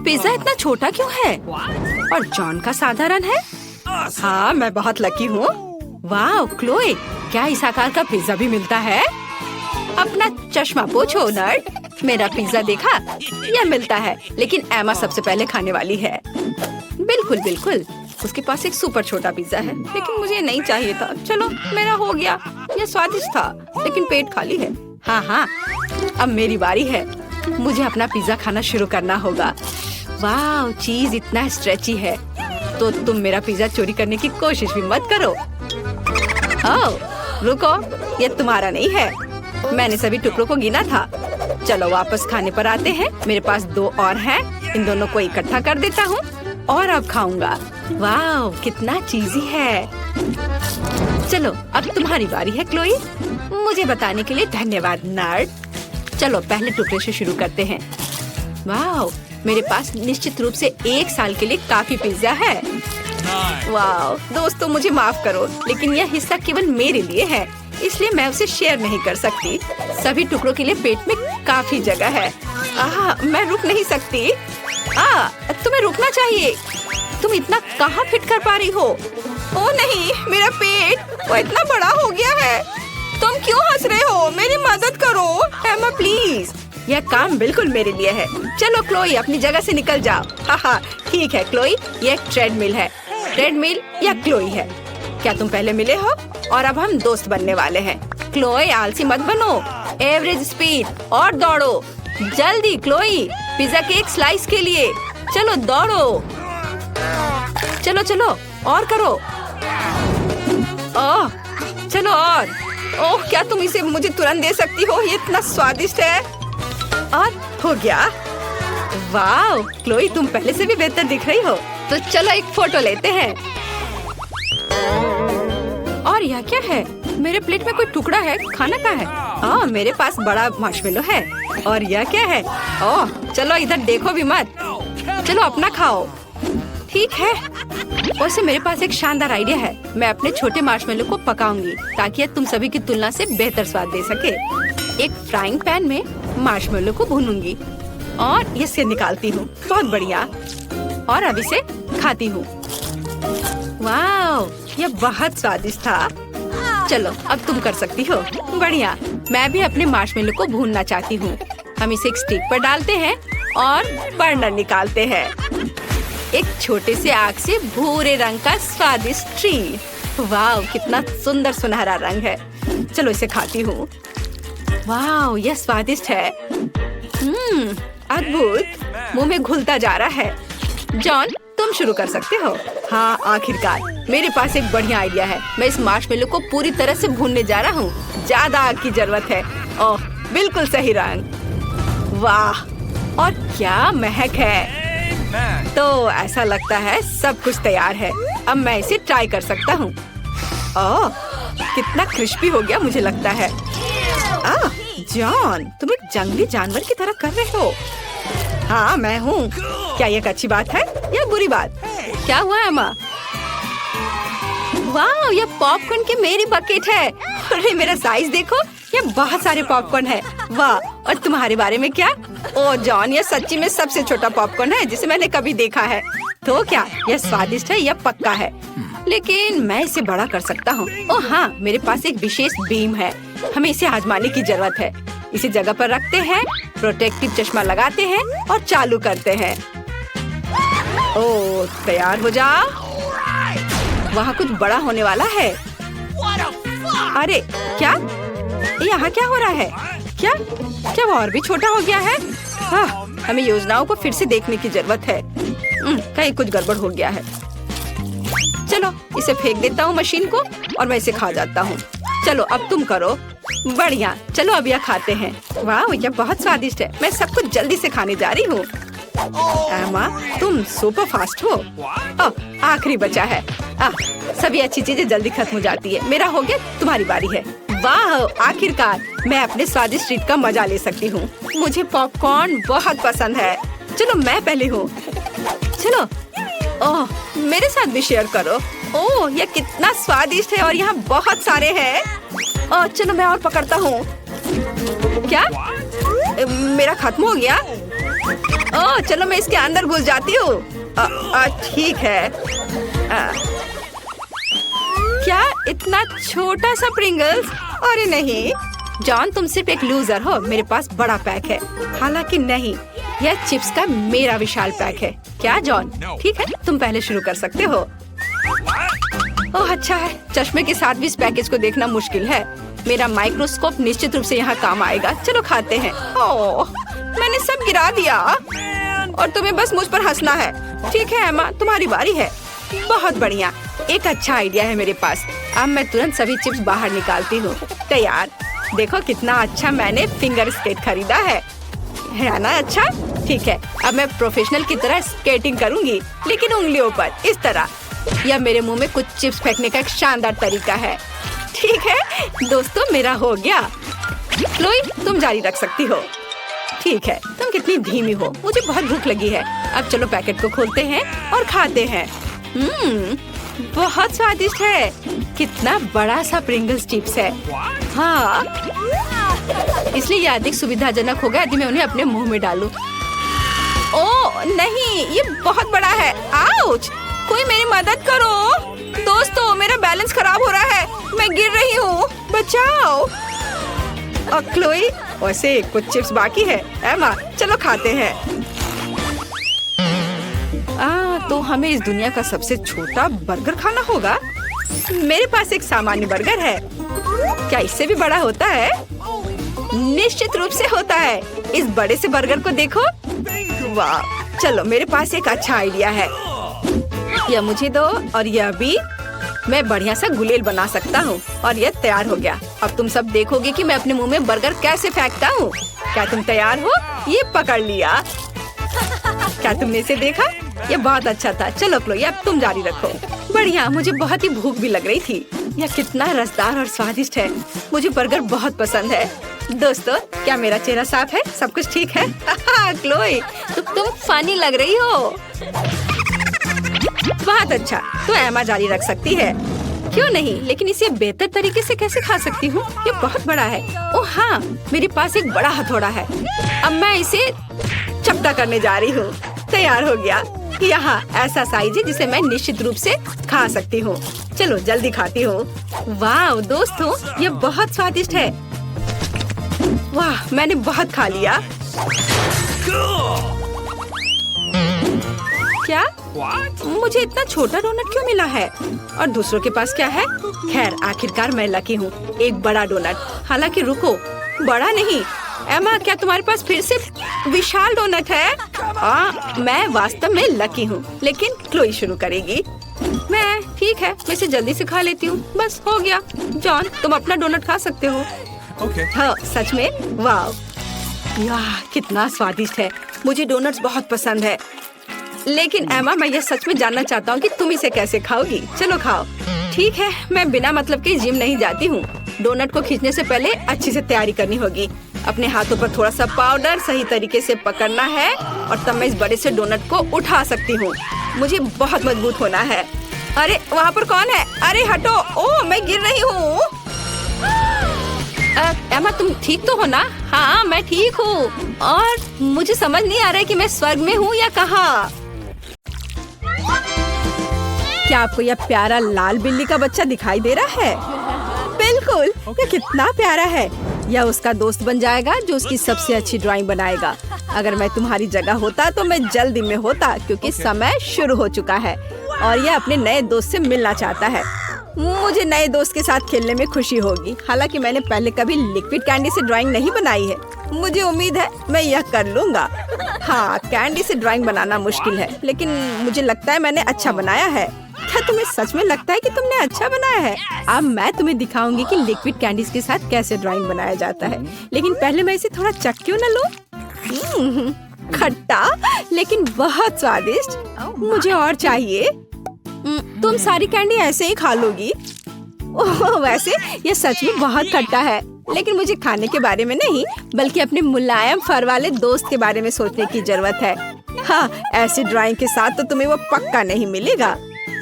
Pizza इतना छोटा क्यों है और जॉन का साधारण है? हाँ, मैं बहुत लकी हूँ। वाह क्लोए, क्या इस आकार का पिज्जा भी मिलता है? अपना चश्मा पोछो नर्ड। मेरा पिज्जा देखा? यह मिलता है, लेकिन एमा सबसे पहले खाने वाली है। बिल्कुल बिल्कुल, उसके पास एक सुपर छोटा पिज्जा है, लेकिन मुझे नहीं चाहिए था। चलो, मेरा हो गया। यह स्वादिष्ट था, लेकिन पेट खाली है। हाँ, अब मेरी बारी है। मुझे अपना पिज्जा खाना शुरू करना होगा। वाह, चीज इतना स्ट्रेची है, तो तुम मेरा पिज्जा चोरी करने की कोशिश भी मत करो। ओह, रुको, यह तुम्हारा नहीं है। मैंने सभी टुकड़ों को गिना था। चलो वापस खाने पर आते हैं। मेरे पास 2 और हैं। इन दोनों को इकट्ठा कर देता हूँ और अब खाऊंगा। वाह, कितना चीजी है। चलो, अब तुम्हारी बारी है क्लोई। मुझे बताने के लिए धन्यवाद नर्ड। चलो पहले टुकड़े से शुरू करते हैं। वाह, मेरे पास निश्चित रूप से 1 साल के लिए काफी पिज्जा है। वाह दोस्तों, मुझे माफ करो, लेकिन यह हिस्सा केवल मेरे लिए है, इसलिए मैं उसे शेयर नहीं कर सकती। सभी टुकड़ों के लिए पेट में काफी जगह है। मैं रुक नहीं सकती। तुम्हें रुकना चाहिए। तुम इतना कहाँ फिट कर पा रही हो? ओ नहीं, मेरा पेट वो इतना बड़ा हो गया है। तुम क्यों हंस रहे हो? मेरी मदद करो एमा प्लीज। यह काम बिल्कुल मेरे लिए है। चलो क्लोई, अपनी जगह से निकल जाओ। ठीक है क्लोई, ये एक ट्रेडमिल है। ट्रेडमिल या क्लोई है? क्या तुम पहले मिले हो? और अब हम दोस्त बनने वाले हैं। क्लोई, आलसी मत बनो। एवरेज स्पीड और दौड़ो जल्दी। क्लोई, पिज्जा के एक स्लाइस के लिए। चलो दौड़ो। चलो और करो। ओह, चलो और। ओह, क्या तुम इसे मुझे तुरंत दे सकती हो? ये इतना स्वादिष्ट है। और हो गया। वाह क्लोई, तुम पहले से भी बेहतर दिख रही हो। तो चलो एक फोटो लेते हैं। और यह क्या है? मेरे प्लेट में कोई टुकड़ा है। खाना का है? मेरे पास बड़ा मार्शमेलो है। और यह क्या है? ओह, चलो इधर देखो भी मत। चलो अपना खाओ। ठीक है। वैसे मेरे पास एक शानदार आइडिया है। मैं अपने छोटे मार्शमेलो को पकाऊंगी ताकि यह तुम सभी की तुलना से बेहतर स्वाद दे सके। एक फ्राइंग पैन में मार्शमेलो को भूनूंगी और इसे निकालती हूँ। बहुत बढ़िया। और अब इसे खाती हूँ। वाह, यह बहुत स्वादिष्ट था। चलो अब तुम कर सकती हो। बढ़िया। मैं भी अपने मार्शमेलो को भूनना चाहती हूँ। हम इसे एक स्टिक पर डालते हैं और बर्नर निकालते हैं। एक छोटे से आग से भूरे रंग का स्वादिष्ट ट्रीट। वाह, कितना सुंदर सुनहरा रंग है। चलो इसे खाती हूँ। वाह, यह स्वादिष्ट है। अद्भुत। मुंह में घुलता जा रहा है। जॉन, तुम शुरू कर सकते हो। हाँ, आखिरकार मेरे पास एक बढ़िया आइडिया है। मैं इस मार्शमेलो को पूरी तरह से भूनने जा रहा हूँ। ज्यादा आग की जरूरत है। ओह, बिल्कुल सही रंग। वाह, और क्या महक है। तो ऐसा लगता है सब कुछ तैयार है। अब मैं इसे ट्राई कर सकता हूँ। ओह, कितना क्रिस्पी हो गया मुझे लगता है। जॉन, तुम एक जंगली जानवर की तरह कर रहे हो। हाँ, मैं हूँ। क्या ये एक अच्छी बात है या बुरी बात? क्या हुआ एमा? वाह, ये पॉपकॉर्न की मेरी बकेट है। अरे मेरा साइज देखो, ये बहुत सारे पॉपकॉर्न है। वाह, और तुम्हारे बारे में क्या? ओह जॉन, ये सच्ची में सबसे छोटा पॉपकॉर्न है जिसे मैंने कभी देखा है। तो क्या यह स्वादिष्ट है? यह पक्का है, लेकिन मैं इसे बड़ा कर सकता हूँ। ओह हाँ, मेरे पास एक विशेष बीम है। हमें इसे आजमाने की जरूरत है। इसे जगह पर रखते हैं, प्रोटेक्टिव चश्मा लगाते हैं और चालू करते हैं। ओह, तैयार हो जा। वहाँ कुछ बड़ा होने वाला है। अरे क्या? यहाँ क्या हो रहा है? क्या वो और भी छोटा हो गया है? हमें योजनाओं को फिर से देखने की जरूरत है। कहीं कुछ गड़बड़ हो गया है। चलो इसे फेंक देता हूँ मशीन को और मैं इसे खा जाता हूँ। चलो अब तुम करो। बढ़िया, चलो अब यह खाते हैं। वाह, यह बहुत स्वादिष्ट है। मैं सब कुछ जल्दी से खाने जा रही हूँ। एमा, तुम सुपर फास्ट हो। आखिरी बचा है। सभी अच्छी चीजें जल्दी खत्म हो जाती है। मेरा हो गया, तुम्हारी बारी है। वाह, आखिरकार मैं अपने स्वादिष्ट ट्रीट का मजा ले सकती हूँ। मुझे पॉपकॉर्न बहुत पसंद है। चलो मैं पहले हूँ। चलो, ओह मेरे साथ भी शेयर करो। ओह, यह कितना स्वादिष्ट है और यहाँ बहुत सारे हैं। ओह चलो मैं और पकड़ता हूँ। क्या मेरा खत्म हो गया? ओह ओह चलो मैं इसके अंदर घुस जाती हूँ। ठीक है। क्या इतना छोटा सा प्रिंगल्स? अरे नहीं जॉन, तुम सिर्फ एक लूजर हो। मेरे पास बड़ा पैक है। हालांकि नहीं, यह चिप्स का मेरा विशाल पैक है। क्या जॉन? ठीक है, तुम पहले शुरू कर सकते हो। ओह अच्छा है, चश्मे के साथ भी इस पैकेज को देखना मुश्किल है। मेरा माइक्रोस्कोप निश्चित रूप से यहाँ काम आएगा। चलो खाते हैं। ओह मैंने सब गिरा दिया और तुम्हें बस मुझ पर हंसना है। ठीक है एमा, तुम्हारी बारी है। बहुत बढ़िया, एक अच्छा आइडिया है मेरे पास। अब मैं तुरंत सभी चिप्स बाहर निकालती हूँ। तैयार। देखो कितना अच्छा मैंने फिंगर स्केट खरीदा है ना? अच्छा ठीक है, अब मैं प्रोफेशनल की तरह स्केटिंग करूंगी, लेकिन उंगलियों पर इस तरह। यह मेरे मुंह में कुछ चिप्स फेंकने का एक शानदार तरीका है। ठीक है दोस्तों, मेरा हो गया। क्लोई तुम जारी रख सकती हो। ठीक है, तुम कितनी धीमी हो। मुझे बहुत भूख लगी है। अब चलो पैकेट को खोलते हैं और खाते हैं। बहुत स्वादिष्ट है। कितना बड़ा सा प्रिंगल्स चिप्स है। हाँ, इसलिए ये अधिक सुविधाजनक होगा यदि मैं उन्हें अपने मुंह में डालूं। ओह नहीं, ये बहुत बड़ा है। आउच! कोई मेरी मदद करो। दोस्तों मेरा बैलेंस खराब हो रहा है, मैं गिर रही हूँ। बचाओ। क्लोई, वैसे कुछ चिप्स बाकी है। एमा चलो खाते हैं। तो हमें इस दुनिया का सबसे छोटा बर्गर खाना होगा। मेरे पास एक सामान्य बर्गर है। क्या इससे भी बड़ा होता है? निश्चित रूप से होता है। इस बड़े से बर्गर को देखो। वाह, चलो मेरे पास एक अच्छा आइडिया है। यह मुझे दो और यह भी। मैं बढ़िया सा गुलेल बना सकता हूँ और यह तैयार हो गया। अब तुम सब देखोगे कि मैं अपने मुंह में बर्गर कैसे फेंकता हूँ। क्या तुम तैयार हो? ये पकड़ लिया। क्या तुमने इसे देखा? ये बहुत अच्छा था। चलो क्लोई, अब तुम जारी रखो। बढ़िया, मुझे बहुत ही भूख भी लग रही थी। यह कितना रसदार और स्वादिष्ट है। मुझे बर्गर बहुत पसंद है। दोस्तों क्या मेरा चेहरा साफ है? सब कुछ ठीक है? क्लोई तुम फनी लग रही हो। बहुत अच्छा, तो एमा जारी रख सकती है। क्यों नहीं, लेकिन इसे बेहतर तरीके से कैसे खा सकती हूँ? ये बहुत बड़ा है। ओह हाँ, मेरे पास एक बड़ा हथौड़ा है। अब मैं इसे चपटा करने जा रही हूँ। तैयार हो गया। यहाँ ऐसा साइज है जिसे मैं निश्चित रूप से खा सकती हूँ। चलो जल्दी खाती हूँ। वाह दोस्तों, ये बहुत स्वादिष्ट है। वाह, मैंने बहुत खा लिया। क्या? मुझे इतना छोटा डोनट क्यों मिला है? और दूसरों के पास क्या है? खैर, आखिरकार मैं लकी हूँ। एक बड़ा डोनट। हालांकि रुको, बड़ा नहीं। एमा, क्या तुम्हारे पास फिर से विशाल डोनट है? मैं वास्तव में लकी हूँ, लेकिन क्लोई शुरू करेगी। मैं ठीक है, मैं इसे जल्दी से खा लेती हूँ। बस हो गया। जॉन, तुम अपना डोनट खा सकते हो। हाँ सच में? वाह, कितना स्वादिष्ट है। मुझे डोनट्स बहुत पसंद है। लेकिन एमा, मैं यह सच में जानना चाहता हूँ कि तुम इसे कैसे खाओगी। चलो खाओ। ठीक है, मैं बिना मतलब के जिम नहीं जाती हूँ। डोनट को खींचने से पहले अच्छी से तैयारी करनी होगी। अपने हाथों पर थोड़ा सा पाउडर सही तरीके से पकड़ना है और तब मैं इस बड़े से डोनट को उठा सकती हूँ। मुझे बहुत मजबूत होना है। अरे वहाँ पर कौन है? अरे हटो। ओह, मैं गिर रही हूँ। एमा, तुम ठीक तो हो ना? हाँ मैं ठीक हूँ। और मुझे समझ नहीं आ रहा है कि मैं स्वर्ग में हूँ या कहाँ। क्या आपको यह प्यारा लाल बिल्ली का बच्चा दिखाई दे रहा है? बिल्कुल, ये कितना प्यारा है। यह उसका दोस्त बन जाएगा जो उसकी सबसे अच्छी ड्राइंग बनाएगा। अगर मैं तुम्हारी जगह होता तो मैं जल्दी में होता, क्योंकि समय शुरू हो चुका है और यह अपने नए दोस्त से मिलना चाहता है। मुझे नए दोस्त के साथ खेलने में खुशी होगी। हालांकि मैंने पहले कभी लिक्विड कैंडी से ड्राइंग नहीं बनाई है। मुझे उम्मीद है मैं यह कर लूँगा। हाँ, कैंडी से ड्राइंग बनाना मुश्किल है, लेकिन मुझे लगता है मैंने अच्छा बनाया है। क्या तुम्हें सच में लगता है कि तुमने अच्छा बनाया है? अब मैं तुम्हें दिखाऊंगी कि लिक्विड कैंडीज के साथ कैसे ड्राइंग बनाया जाता है। लेकिन पहले मैं इसे थोड़ा चख क्यों न लूं? खट्टा लेकिन बहुत स्वादिष्ट। मुझे और चाहिए। तुम सारी कैंडी ऐसे ही खा लोगी? ओह, वैसे ये सच में बहुत खट्टा है। लेकिन मुझे खाने के बारे में नहीं, बल्कि अपने मुलायम फर वाले दोस्त के बारे में सोचने की जरूरत है। हाँ, ऐसी ड्राइंग के साथ तो तुम्हें वो पक्का नहीं मिलेगा।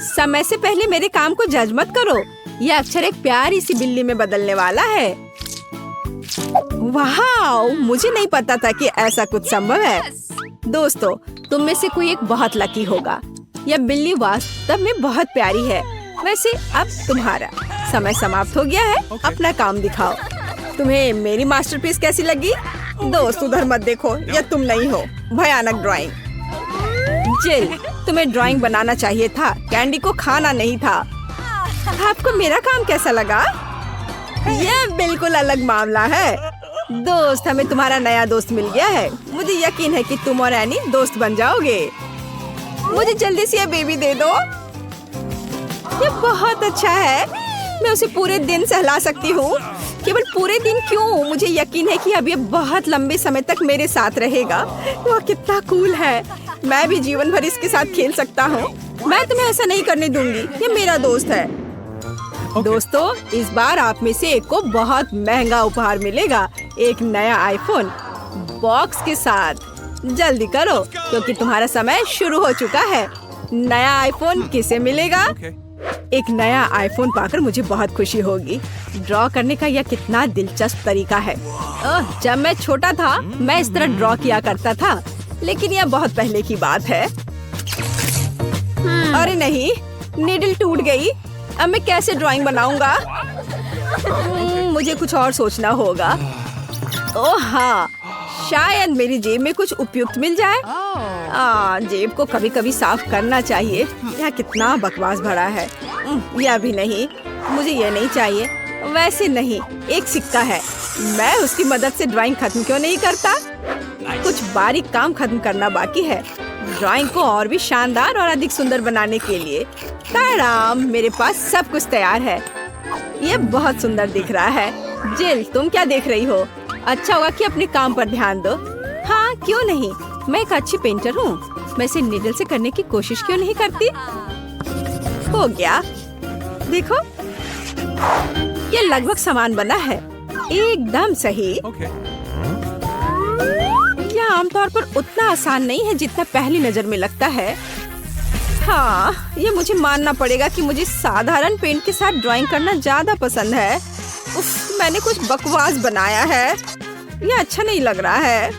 समय से पहले मेरे काम को जज मत करो। यह अक्षर एक प्यारी सी बिल्ली में बदलने वाला है। वाह, मुझे नहीं पता था कि ऐसा कुछ संभव है। दोस्तों, तुम में से कोई एक बहुत लकी होगा। यह बिल्ली वास्तव में बहुत प्यारी है। वैसे अब तुम्हारा समय समाप्त हो गया है। अपना काम दिखाओ। तुम्हें मेरी मास्टरपीस कैसी लगी? दोस्त, उधर मत देखो, यह तुम नहीं हो। भयानक ड्राइंग। जिल, तुम्हें ड्राइंग बनाना चाहिए था, कैंडी को खाना नहीं था। आपको मेरा काम कैसा लगा? यह बिल्कुल अलग मामला है। दोस्त, हमें तुम्हारा नया दोस्त मिल गया है। मुझे यकीन है कि तुम और एनी दोस्त बन जाओगे। मुझे जल्दी से यह बेबी दे दो। यह बहुत अच्छा है। मैं उसे पूरे दिन सहला सकती हूँ। केवल पूरे दिन क्यों? मुझे यकीन है कि अब ये बहुत लंबे समय तक मेरे साथ रहेगा। वह कितना कूल है। मैं भी जीवन भर इसके साथ खेल सकता हूँ। मैं तुम्हें ऐसा नहीं करने दूंगी। ये मेरा दोस्त है। दोस्तों, इस बार आप में से एक को बहुत महंगा उपहार मिलेगा। एक नया आईफोन बॉक्स के साथ। जल्दी करो क्योंकि तुम्हारा समय शुरू हो चुका है। नया आईफोन किसे मिलेगा? एक नया आईफोन पाकर मुझे बहुत खुशी होगी। ड्रॉ करने का यह कितना दिलचस्प तरीका है। जब मैं छोटा था मैं इस तरह ड्रॉ किया करता था, लेकिन यह बहुत पहले की बात है। अरे नहीं, नीडल टूट गई। अब मैं कैसे ड्राइंग बनाऊंगा? मुझे कुछ और सोचना होगा। ओह हाँ, शायद मेरी जेब में कुछ उपयुक्त मिल जाए। जेब को कभी कभी साफ करना चाहिए। यह कितना बकवास भरा है। यह भी नहीं, मुझे यह नहीं चाहिए। वैसे नहीं, एक सिक्का है। मैं उसकी मदद से ड्राइंग खत्म क्यों नहीं करता? कुछ बारीक काम खत्म करना बाकी है ड्राइंग को और भी शानदार और अधिक सुंदर बनाने के लिए। ताराम, मेरे पास सब कुछ तैयार है। ये बहुत सुंदर दिख रहा है। जिल, तुम क्या देख रही हो? अच्छा होगा कि अपने काम पर ध्यान दो। हाँ, क्यों नहीं, मैं एक अच्छी पेंटर हूँ। मैं इसे नीडल से करने की कोशिश क्यों नहीं करती? हो गया, देखो ये लगभग समान बना है। एकदम सही। यह आमतौर पर उतना आसान नहीं है जितना पहली नजर में लगता है। हाँ, ये मुझे मानना पड़ेगा कि मुझे साधारण पेंट के साथ ड्राइंग करना ज्यादा पसंद है। उफ, मैंने कुछ बकवास बनाया है। यह अच्छा नहीं लग रहा है।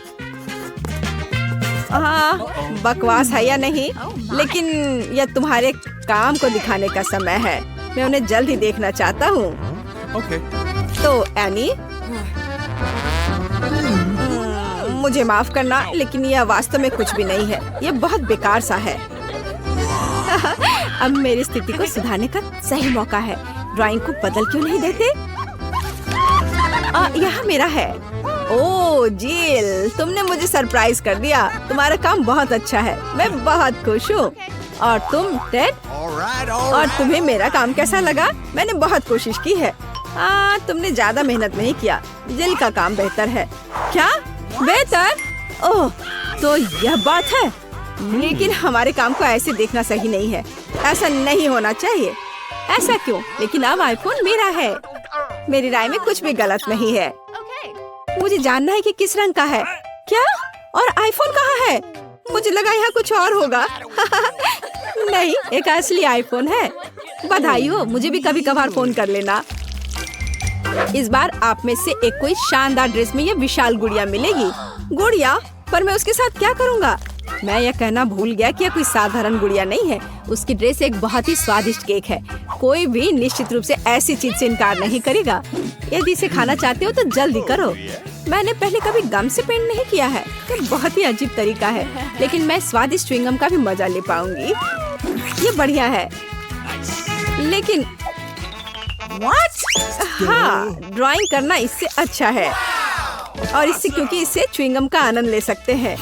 हाँ, बकवास है या नहीं, लेकिन यह तुम्हारे काम को दिखाने का समय है। मैं उन्हें जल्द ही देखना चाहता हूँ। तो एनी, मुझे माफ करना, लेकिन यह वास्तव में कुछ भी नहीं है। यह बहुत बेकार सा है। अब मेरी स्थिति को सुधारने का सही मौका है। ड्राइंग को बदल क्यों नहीं देते? यह मेरा है। ओह जिल, तुमने मुझे सरप्राइज कर दिया। तुम्हारा काम बहुत अच्छा है। मैं बहुत खुश हूँ। और तुम टेड? और तुम्हें मेरा काम कैसा लगा? मैंने बहुत कोशिश की है। तुमने ज्यादा मेहनत नहीं किया। जिल का काम बेहतर है। क्या बेहतर? ओह, तो यह बात है। लेकिन हमारे काम को ऐसे देखना सही नहीं है। ऐसा नहीं होना चाहिए। ऐसा क्यों? लेकिन अब आईफोन मेरा है। मेरी राय में कुछ भी गलत नहीं है। मुझे जानना है कि किस रंग का है। क्या? और आईफोन कहाँ है? मुझे लगा यहाँ कुछ और होगा। नहीं, एक असली आईफोन है। बधाई हो, मुझे भी कभी कभार फोन कर लेना। इस बार आप में से एक कोई शानदार ड्रेस में ये विशाल गुड़िया मिलेगी। गुड़िया? पर मैं उसके साथ क्या करूँगा? मैं यह कहना भूल गया कि यह कोई साधारण गुड़िया नहीं है। उसकी ड्रेस एक बहुत ही स्वादिष्ट केक है। कोई भी निश्चित रूप से ऐसी चीज से इनकार नहीं करेगा। यदि इसे खाना चाहते हो तो जल्दी करो। मैंने पहले कभी गम से पेंट नहीं किया है। ये बहुत ही अजीब तरीका है, लेकिन मैं स्वादिष्ट च्युइंगम का भी मजा ले पाऊंगी। ये बढ़िया है। लेकिन हाँ, ड्राइंग करना इससे अच्छा है। और इससे क्योंकि इससे च्युइंगम का आनंद ले सकते हैं।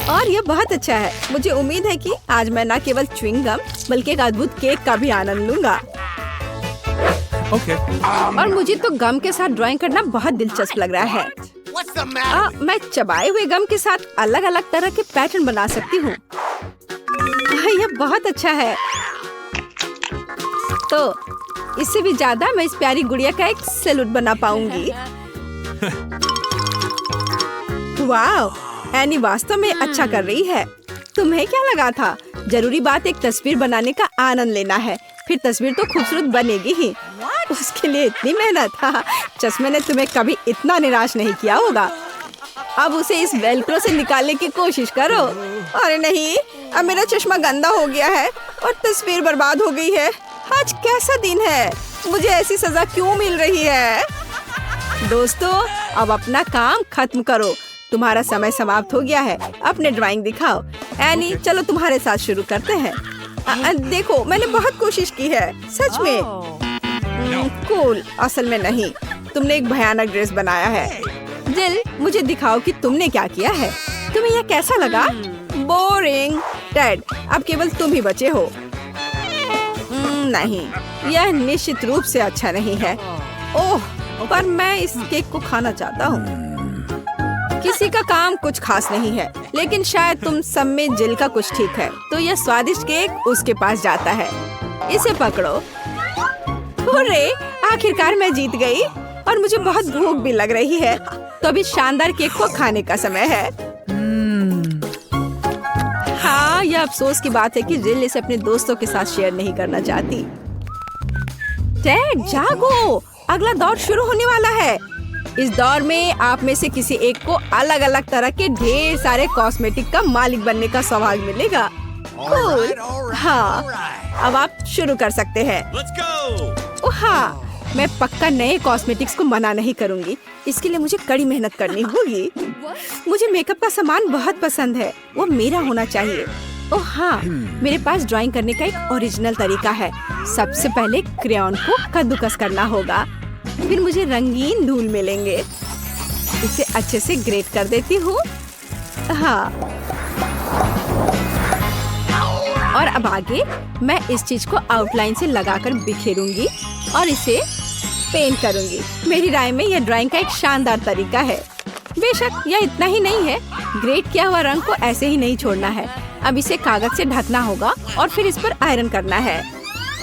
और यह बहुत अच्छा है। मुझे उम्मीद है कि आज मैं न केवल च्युइंगम बल्कि एक अद्भुत केक का भी आनंद लूंगा। और मुझे तो गम के साथ ड्राइंग करना बहुत दिलचस्प लग रहा है। मैं चबाए हुए गम के साथ अलग अलग तरह के पैटर्न बना सकती हूँ। यह बहुत अच्छा है। तो इससे भी ज्यादा मैं इस प्यारी गुड़िया का एक सैल्यूट बना पाऊंगी। वाह, एनी वास्तव में अच्छा कर रही है। तुम्हें क्या लगा था? जरूरी बात एक तस्वीर बनाने का आनंद लेना है। फिर तस्वीर तो खूबसूरत बनेगी ही। उसके लिए इतनी मेहनत। चश्मे ने तुम्हें कभी इतना निराश नहीं किया होगा। अब उसे इस वेलक्रो से निकालने की कोशिश करो। अरे नहीं, अब मेरा चश्मा गंदा हो गया है और तस्वीर बर्बाद हो गई है। आज कैसा दिन है, मुझे ऐसी सजा क्यों मिल रही है? दोस्तों, अब अपना काम खत्म करो, तुम्हारा समय समाप्त हो गया है। अपने ड्राइंग दिखाओ। एनी, चलो तुम्हारे साथ शुरू करते हैं। देखो, मैंने बहुत कोशिश की है, सच में। कूल, असल में नहीं, तुमने एक भयानक ड्रेस बनाया है। जिल, मुझे दिखाओ कि तुमने क्या किया है। तुम्हें यह कैसा लगा? बोरिंग। टेड, अब केवल तुम ही बचे हो। नहीं, यह निश्चित रूप से अच्छा नहीं है। ओह, पर मैं इस केक को खाना चाहता हूँ। किसी का काम कुछ खास नहीं है, लेकिन शायद तुम सब में जिल का कुछ ठीक है, तो यह स्वादिष्ट केक उसके पास जाता है। इसे पकड़ो। हुर्रे, आखिरकार मैं जीत गई और मुझे बहुत भूख भी लग रही है, तो अभी शानदार केक को खाने का समय है। हाँ, यह अफसोस की बात है कि जिल इसे अपने दोस्तों के साथ शेयर नहीं करना चाहती। टेड, जागो, अगला दौर शुरू होने वाला है। इस दौर में आप में से किसी एक को अलग अलग तरह के ढेर सारे कॉस्मेटिक का मालिक बनने का सौभाग्य मिलेगा। कूल। हाँ, अब आप शुरू कर सकते हैं। ओह हाँ, मैं पक्का नए कॉस्मेटिक्स को मना नहीं करूंगी। इसके लिए मुझे कड़ी मेहनत करनी होगी। मुझे मेकअप का सामान बहुत पसंद है, वो मेरा होना चाहिए। ओह हाँ, मेरे पास ड्राइंग करने का एक ओरिजिनल तरीका है। सबसे पहले क्रेयॉन को कद्दूकस करना होगा, फिर मुझे रंगीन धूल मिलेंगे। इसे अच्छे से ग्रेट कर देती हूँ। हाँ, और अब आगे मैं इस चीज को आउटलाइन से लगाकर बिखेरूंगी और इसे पेंट करूंगी। मेरी राय में यह ड्राइंग का एक शानदार तरीका है। बेशक यह इतना ही नहीं है, ग्रेट किया हुआ रंग को ऐसे ही नहीं छोड़ना है। अब इसे कागज से ढकना होगा और फिर इस पर आयरन करना है।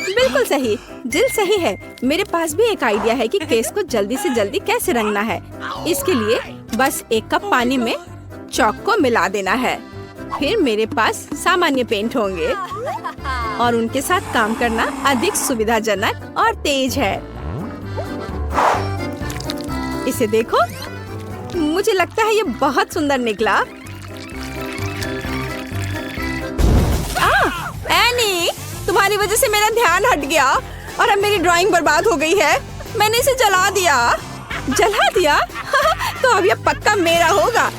बिल्कुल सही, जिल सही है। मेरे पास भी एक आइडिया है कि केस को जल्दी से जल्दी कैसे रंगना है। इसके लिए बस 1 कप पानी में चॉक को मिला देना है। फिर मेरे पास सामान्य पेंट होंगे और उनके साथ काम करना अधिक सुविधाजनक और तेज है। इसे देखो, मुझे लगता है ये बहुत सुंदर निकला। एनी, तुम्हारी वजह से मेरा ध्यान हट गया और अब मेरी ड्राइंग बर्बाद हो गई है। मैंने इसे जला दिया। जला दिया? तो अब यह पक्का मेरा होगा।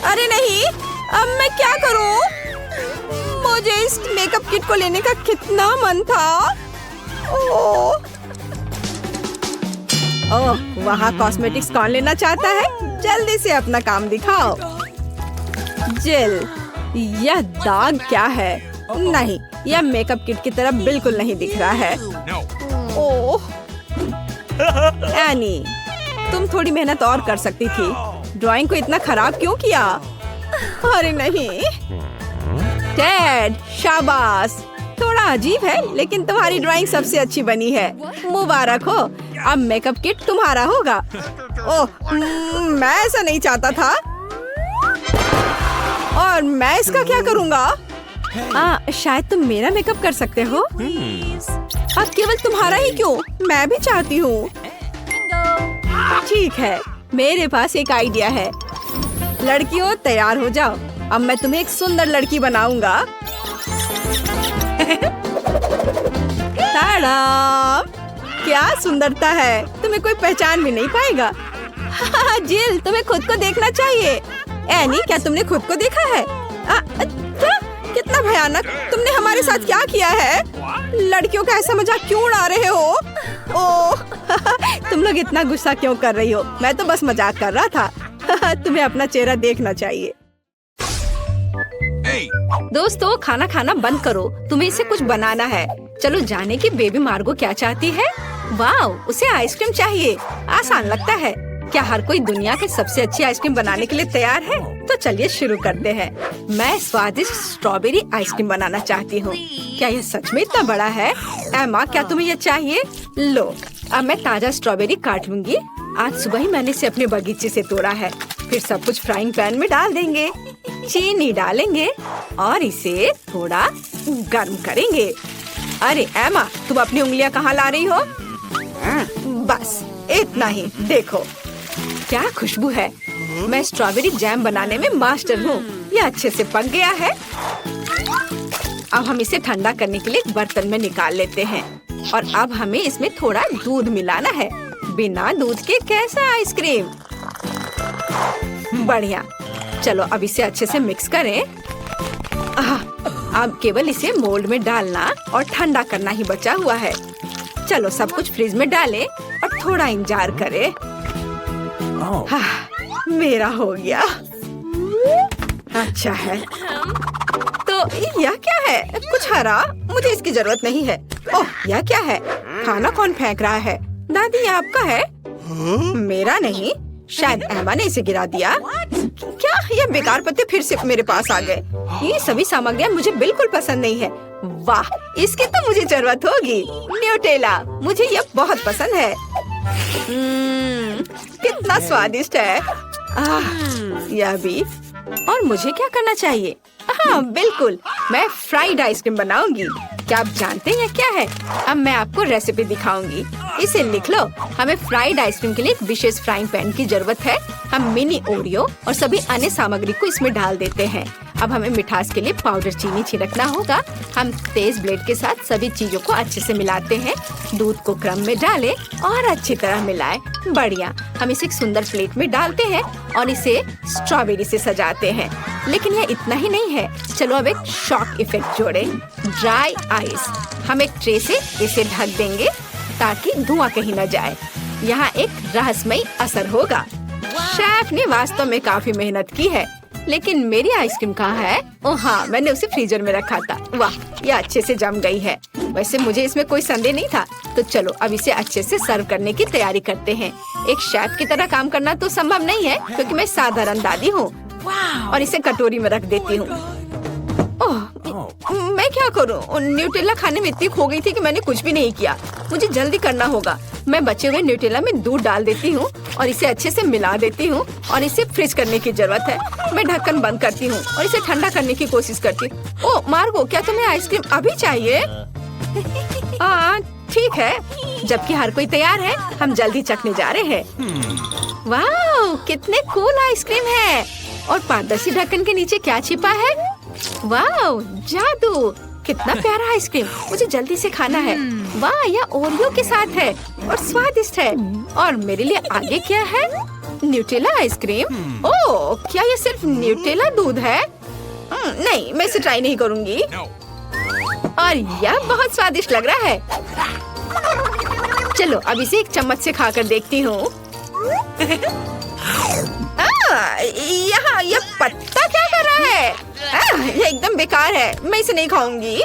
अरे नहीं, अब मैं क्या करूं? मुझे इस मेकअप किट को लेने का कितना मन था। ओह, वहाँ कॉस्मेटिक्स कौन लेना चाहता है? जल्दी से अपना काम दिखाओ। जिल, यह दाग क्या है? नहीं, यह मेकअप किट की तरह बिल्कुल नहीं दिख रहा है। ओह, एनी, तुम थोड़ी मेहनत और कर सकती थी। ड्राइंग को इतना खराब क्यों किया? अरे नहीं। टेड, शाबाश। थोड़ा अजीब है, लेकिन तुम्हारी ड्राइंग सबसे अच्छी बनी है। मुबारक हो, अब मेकअप किट तुम्हारा होगा। ओह, मैं ऐसा नहीं चाहता था। और मैं इसका क्या करूँगा? शायद तुम मेरा मेकअप कर सकते हो। अब केवल तुम्हारा ही क्यों, मैं भी चाहती हूँ। ठीक है, मेरे पास एक आइडिया है। लड़कियों, तैयार हो जाओ। अब मैं तुम्हें एक सुंदर लड़की बनाऊंगा। ताड़ाम! क्या सुंदरता है, तुम्हें कोई पहचान भी नहीं पाएगा। जिल, तुम्हें खुद को देखना चाहिए। एनी, क्या तुमने खुद को देखा है? कितना भयानक! तुमने हमारे साथ क्या किया है? लड़कियों का ऐसा मजाक क्यों उड़ा रहे हो? ओह, तुम लोग इतना गुस्सा क्यों कर रही हो? मैं तो बस मजाक कर रहा था। तुम्हें अपना चेहरा देखना चाहिए। दोस्तों, खाना खाना बंद करो, तुम्हें इसे कुछ बनाना है। चलो जाने की बेबी मार्गो क्या चाहती है। वाह, उसे आइसक्रीम चाहिए। आसान लगता है। क्या हर कोई दुनिया के सबसे अच्छी आइसक्रीम बनाने के लिए तैयार है? तो चलिए शुरू करते हैं। मैं स्वादिष्ट स्ट्रॉबेरी आइसक्रीम बनाना चाहती हूँ। क्या यह सच में इतना बड़ा है? एमा, क्या तुम्हें यह चाहिए? लो, अब मैं ताजा स्ट्रॉबेरी काट लूंगी। आज सुबह ही मैंने इसे अपने बगीचे से तोड़ा है। फिर सब कुछ फ्राइंग पैन में डाल देंगे, चीनी डालेंगे और इसे थोड़ा गर्म करेंगे। अरे एमा, तुम अपनी उंगलियां कहाँ ला रही हो? बस इतना ही, देखो। क्या खुशबू है। मैं स्ट्रॉबेरी जैम बनाने में मास्टर हूँ। ये अच्छे से पक गया है। अब हम इसे ठंडा करने के लिए एक बर्तन में निकाल लेते हैं और अब हमें इसमें थोड़ा दूध मिलाना है। बिना दूध के कैसा आइसक्रीम। बढ़िया। चलो अब इसे अच्छे से मिक्स करें। अब केवल इसे मोल्ड में डालना और ठंडा करना ही बचा हुआ है। चलो सब कुछ फ्रिज में डालें और थोड़ा इंतजार करें। मेरा हो गया। अच्छा है। तो यह क्या है? कुछ हरा? मुझे इसकी जरूरत नहीं है। ओह, यह क्या है? खाना कौन फेंक रहा है? दादी, ये आपका है? मेरा नहीं, शायद एमा ने इसे गिरा दिया। क्या ये बेकार पत्ते फिर से मेरे पास आ गए? ये सभी सामग्रियाँ मुझे बिल्कुल पसंद नहीं है। वाह, इसकी तो मुझे जरूरत होगी। न्यूटेला, मुझे यह बहुत पसंद है। कितना स्वादिष्ट है। यह भी। और मुझे क्या करना चाहिए? हाँ बिल्कुल, मैं फ्राइड आइसक्रीम बनाऊंगी। क्या आप जानते हैं क्या है? अब मैं आपको रेसिपी दिखाऊंगी। इसे लिख लो। हमें फ्राइड आइसक्रीम के लिए एक विशेष फ्राइंग पैन की जरूरत है। हम मिनी ओरियो और सभी अन्य सामग्री को इसमें डाल देते हैं। अब हमें मिठास के लिए पाउडर चीनी छिड़कना होगा। हम तेज ब्लेड के साथ सभी चीजों को अच्छे से मिलाते हैं। दूध को क्रम में डालें और अच्छी तरह मिलाएं। बढ़िया। हम इसे एक सुंदर प्लेट में डालते हैं और इसे स्ट्रॉबेरी से सजाते हैं। लेकिन यह इतना ही नहीं है। चलो अब एक शॉक इफेक्ट जोड़ें। Dry ice. हम एक ट्रे से इसे ढक देंगे ताकि धुआं कहीं न जाए। यहाँ एक रहस्यमयी असर होगा। शेफ ने वास्तव में काफी मेहनत की है। लेकिन मेरी आइसक्रीम कहाँ है? ओह हाँ, मैंने उसे फ्रीजर में रखा था। वाह, यह अच्छे से जम गई है। वैसे मुझे इसमें कोई संदेह नहीं था। तो चलो अब इसे अच्छे से सर्व करने की तैयारी करते हैं। एक शेफ की तरह काम करना तो संभव नहीं है क्योंकि मैं साधारण दादी हूँ। और इसे कटोरी में रख देती हूँ। ओह, मैं क्या करूँ? न्यूटेला खाने में इतनी खो गई थी कि मैंने कुछ भी नहीं किया। मुझे जल्दी करना होगा। मैं बचे हुए न्यूटेला में दूध डाल देती हूँ और इसे अच्छे से मिला देती हूँ और इसे फ्रीज करने की जरूरत है। मैं ढक्कन बंद करती हूँ और इसे ठंडा करने की कोशिश करती हूँ। ओह मार्गो, क्या तुम्हें आइसक्रीम अभी चाहिए? ठीक है। जबकि हर कोई तैयार है, हम जल्दी चखने जा रहे हैं। वाह, कितने कूल आइसक्रीम है। और पारदर्शी ढक्कन के नीचे क्या छिपा है? वाह, जादू। कितना प्यारा आइसक्रीम। मुझे जल्दी से खाना है। वाह, यह ओरियो के साथ है और स्वादिष्ट है। और मेरे लिए आगे क्या है? Nutella ice cream. ओह, क्या ये सिर्फ न्यूटेला दूध है? नहीं, मैं इसे ट्राई नहीं करूँगी। और यह बहुत स्वादिष्ट लग रहा है। चलो अब इसे एक चम्मच से खाकर देखती हूँ। यहाँ यह पत्ता क्या कर रहा है? यह एकदम बेकार है। मैं इसे नहीं खाऊंगी।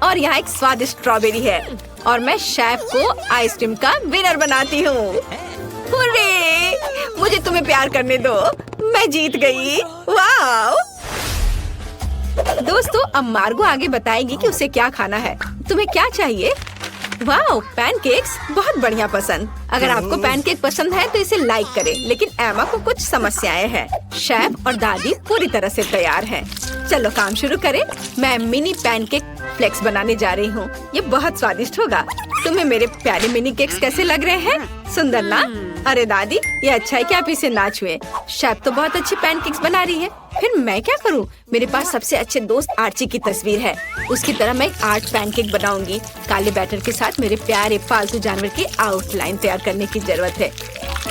और यहाँ एक स्वादिष्ट स्ट्रॉबेरी है और मैं शेफ को आइसक्रीम का विनर बनाती हूँ। हुर्रे! मुझे तुम्हें प्यार करने दो। मैं जीत गई। वाह! दोस्तों, अब मार्गो आगे बताएगी कि उसे क्या खाना है। तुम्हें क्या चाहिए? वाह, पैनकेक्स बहुत बढ़िया पसंद। अगर आपको पैनकेक पसंद है तो इसे लाइक करें। लेकिन एमा को कुछ समस्याएं हैं। शेफ और दादी पूरी तरह से तैयार हैं। चलो काम शुरू करें। मैं मिनी पैनकेक फ्लेक्स बनाने जा रही हूँ। ये बहुत स्वादिष्ट होगा। तुम्हें मेरे प्यारे मिनी केक्स कैसे लग रहे हैं? सुंदर ना? अरे दादी, ये अच्छा है कि आप इसे ना छुए। शेफ तो बहुत अच्छी पैनकेक्स बना रही है। फिर मैं क्या करूं? मेरे पास सबसे अच्छे दोस्त आर्ची की तस्वीर है। उसकी तरह मैं एक आर्ट पैनकेक बनाऊंगी। काले बैटर के साथ मेरे प्यारे पालतू जानवर की आउटलाइन तैयार करने की जरूरत है।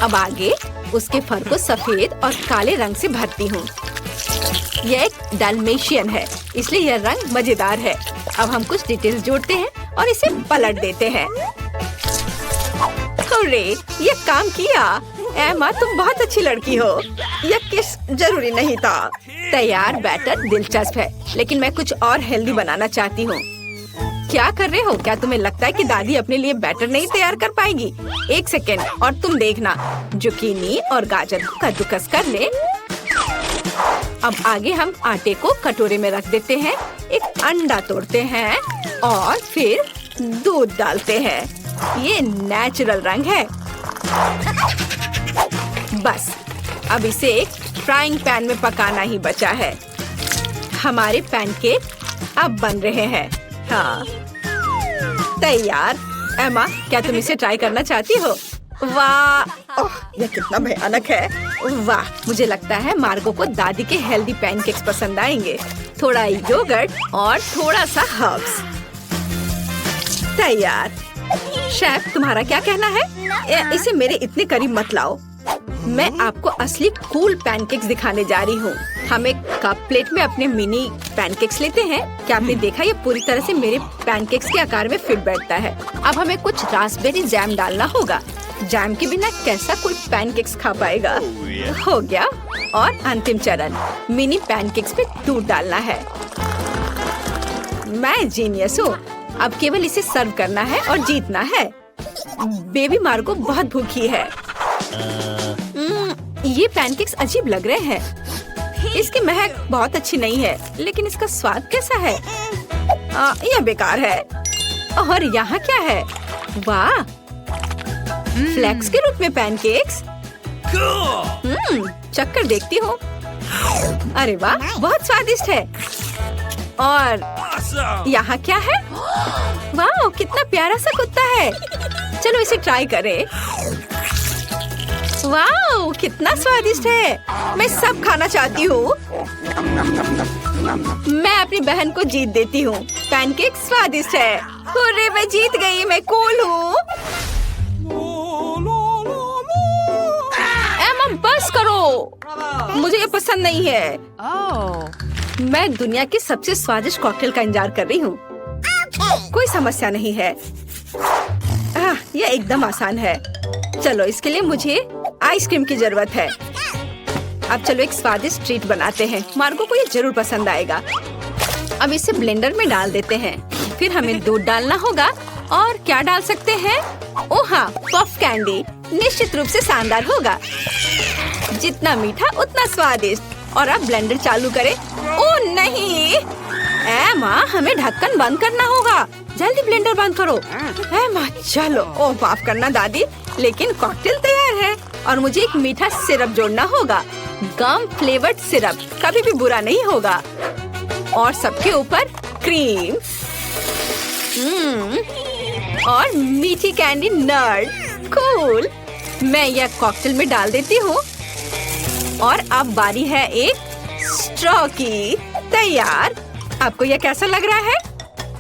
अब आगे उसके फर को सफेद और काले रंग से भरती हूँ। यह एक डाल्मेशियन है, इसलिए यह रंग मजेदार है। अब हम कुछ डिटेल्स जोड़ते हैं और इसे पलट देते हैं। हुर्रे, ये काम किया। एमा, तुम बहुत अच्छी लड़की हो। यह किस जरूरी नहीं था। तैयार बैटर दिलचस्प है, लेकिन मैं कुछ और हेल्दी बनाना चाहती हूँ। क्या कर रहे हो? क्या तुम्हें लगता है कि दादी अपने लिए बैटर नहीं तैयार कर पाएगी? एक सेकेंड और तुम देखना। जुकीनी और गाजर को कद्दूकस कर ले। अब आगे हम आटे को कटोरे में रख देते हैं। एक अंडा तोड़ते हैं और फिर दूध डालते हैं। ये नेचुरल रंग है। बस अब इसे एक फ्राइंग पैन में पकाना ही बचा है। हमारे पैनकेक अब बन रहे हैं। हाँ, तैयार। एमा, क्या तुम इसे ट्राई करना चाहती हो? वाह, ओह, यह कितना भयानक है। वाह, मुझे लगता है मार्गो को दादी के हेल्दी पैनकेक्स पसंद आएंगे। थोड़ा योगर्ट और थोड़ा सा हर्ब्स। तैयार। शेफ, तुम्हारा क्या कहना है? इसे मेरे इतने करीब मत लाओ। मैं आपको असली कूल पैनकेक्स दिखाने जा रही हूँ। हम एक कप प्लेट में अपने मिनी पैनकेक्स लेते हैं। क्या आपने देखा, ये पूरी तरह से मेरे पैनकेक्स के आकार में फिट बैठता है। अब हमें कुछ रास्पबेरी जैम डालना होगा। जैम के बिना कैसा कोई पैनकेक्स खा पाएगा। हो गया। और अंतिम चरण, मिनी पैनकेक्स पे दूध डालना है। मैं जीनियस हूँ। अब केवल इसे सर्व करना है और जीतना है। बेबी मार्गो बहुत भूखी है। ये पैनकेक्स अजीब लग रहे हैं। इसकी महक बहुत अच्छी नहीं है, लेकिन इसका स्वाद कैसा है? यह बेकार है। और यहाँ क्या है? वाह, फ्लेक्स के रूप में पैनकेक्स। चक्कर देखती हूँ। अरे वाह, बहुत स्वादिष्ट है। और यहाँ क्या है? वाह, कितना प्यारा सा कुत्ता है। चलो इसे ट्राई करें। वाह, कितना स्वादिष्ट है। मैं सब खाना चाहती हूँ। मैं अपनी बहन को जीत देती हूँ। पैनकेक स्वादिष्ट है। हुर्रे, मैं जीत गई। मैं कूल हूँ। एमा, बस करो। मुझे ये पसंद नहीं है। मैं दुनिया की सबसे स्वादिष्ट कॉकटेल का इंतजार कर रही हूँ। कोई समस्या नहीं है। यह एकदम आसान है। चलो, इसके लिए मुझे आइसक्रीम की जरूरत है। अब चलो एक स्वादिष्ट ट्रीट बनाते हैं। मार्गो को ये जरूर पसंद आएगा। अब इसे ब्लेंडर में डाल देते हैं। फिर हमें दूध डालना होगा। और क्या डाल सकते हैं? ओह हाँ, पफ कैंडी। निश्चित रूप से शानदार होगा। जितना मीठा उतना स्वादिष्ट। और अब ब्लेंडर चालू करें। ओह नहीं, एमा, हमें ढक्कन बंद करना होगा। जल्दी ब्लेंडर बंद करो। एमा, चलो। ओह, माफ करना दादी, लेकिन कॉकटेल तैयार है। और मुझे एक मीठा सिरप जोड़ना होगा। गम फ्लेवर्ड सिरप कभी भी बुरा नहीं होगा। और सबके ऊपर क्रीम। और मीठी कैंडी नट। कूल। मैं यह कॉकटेल में डाल देती हूँ। और अब बारी है एक स्ट्रॉ की। तैयार। आपको यह कैसा लग रहा है?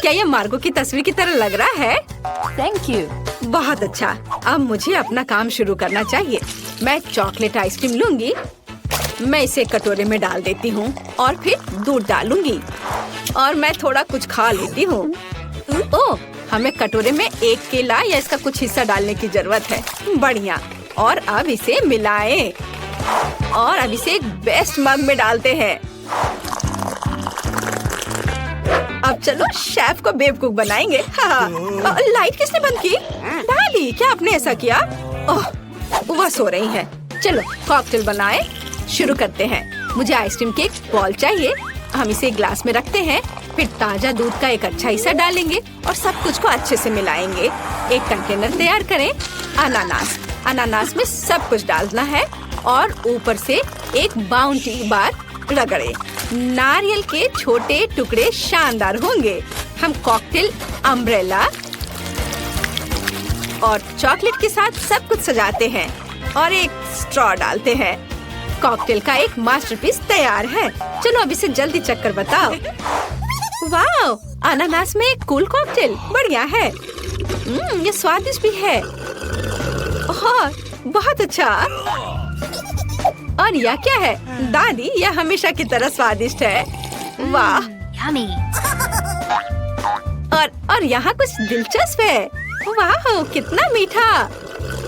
क्या यह मार्गो की तस्वीर की तरह लग रहा है? Thank you. बहुत अच्छा। अब मुझे अपना काम शुरू करना चाहिए। मैं चॉकलेट आइसक्रीम लूंगी। मैं इसे कटोरे में डाल देती हूँ और फिर दूध डालूंगी। और मैं थोड़ा कुछ खा लेती हूँ। ओह, हमें कटोरे में एक केला या इसका कुछ हिस्सा डालने की जरूरत है। बढ़िया। और अब इसे मिलाएं। और अब इसे एक बेस्ट मग में डालते हैं। अब चलो शेफ को बेवकूफ बनाएंगे। हाँ। लाइट किसने बंद की? डाली, क्या आपने ऐसा किया? ओह, वह सो रही है। चलो कॉकटेल बनाए। शुरू करते हैं। मुझे आइसक्रीम के एक बॉल चाहिए। हम इसे ग्लास में रखते हैं। फिर ताजा दूध का एक अच्छा हिस्सा डालेंगे और सब कुछ को अच्छे से मिलाएंगे। एक कंटेनर तैयार करें। अनानास। अनानास में सब कुछ डालना है। और ऊपर से एक बाउंटी बार रगड़े। नारियल के छोटे टुकड़े शानदार होंगे। हम कॉकटेल अम्ब्रेला और चॉकलेट के साथ सब कुछ सजाते हैं और एक स्ट्रॉ डालते हैं। कॉकटेल का एक मास्टरपीस तैयार है। चलो अब इसे जल्दी चक्कर बताओ। वाह, अनानास में एक कूल कॉकटेल। बढ़िया है। ये स्वादिष्ट भी है। बहुत अच्छा। और यह क्या है? दादी, यह हमेशा की तरह स्वादिष्ट है। वाह। और यहाँ कुछ दिलचस्प है। वाह, कितना मीठा।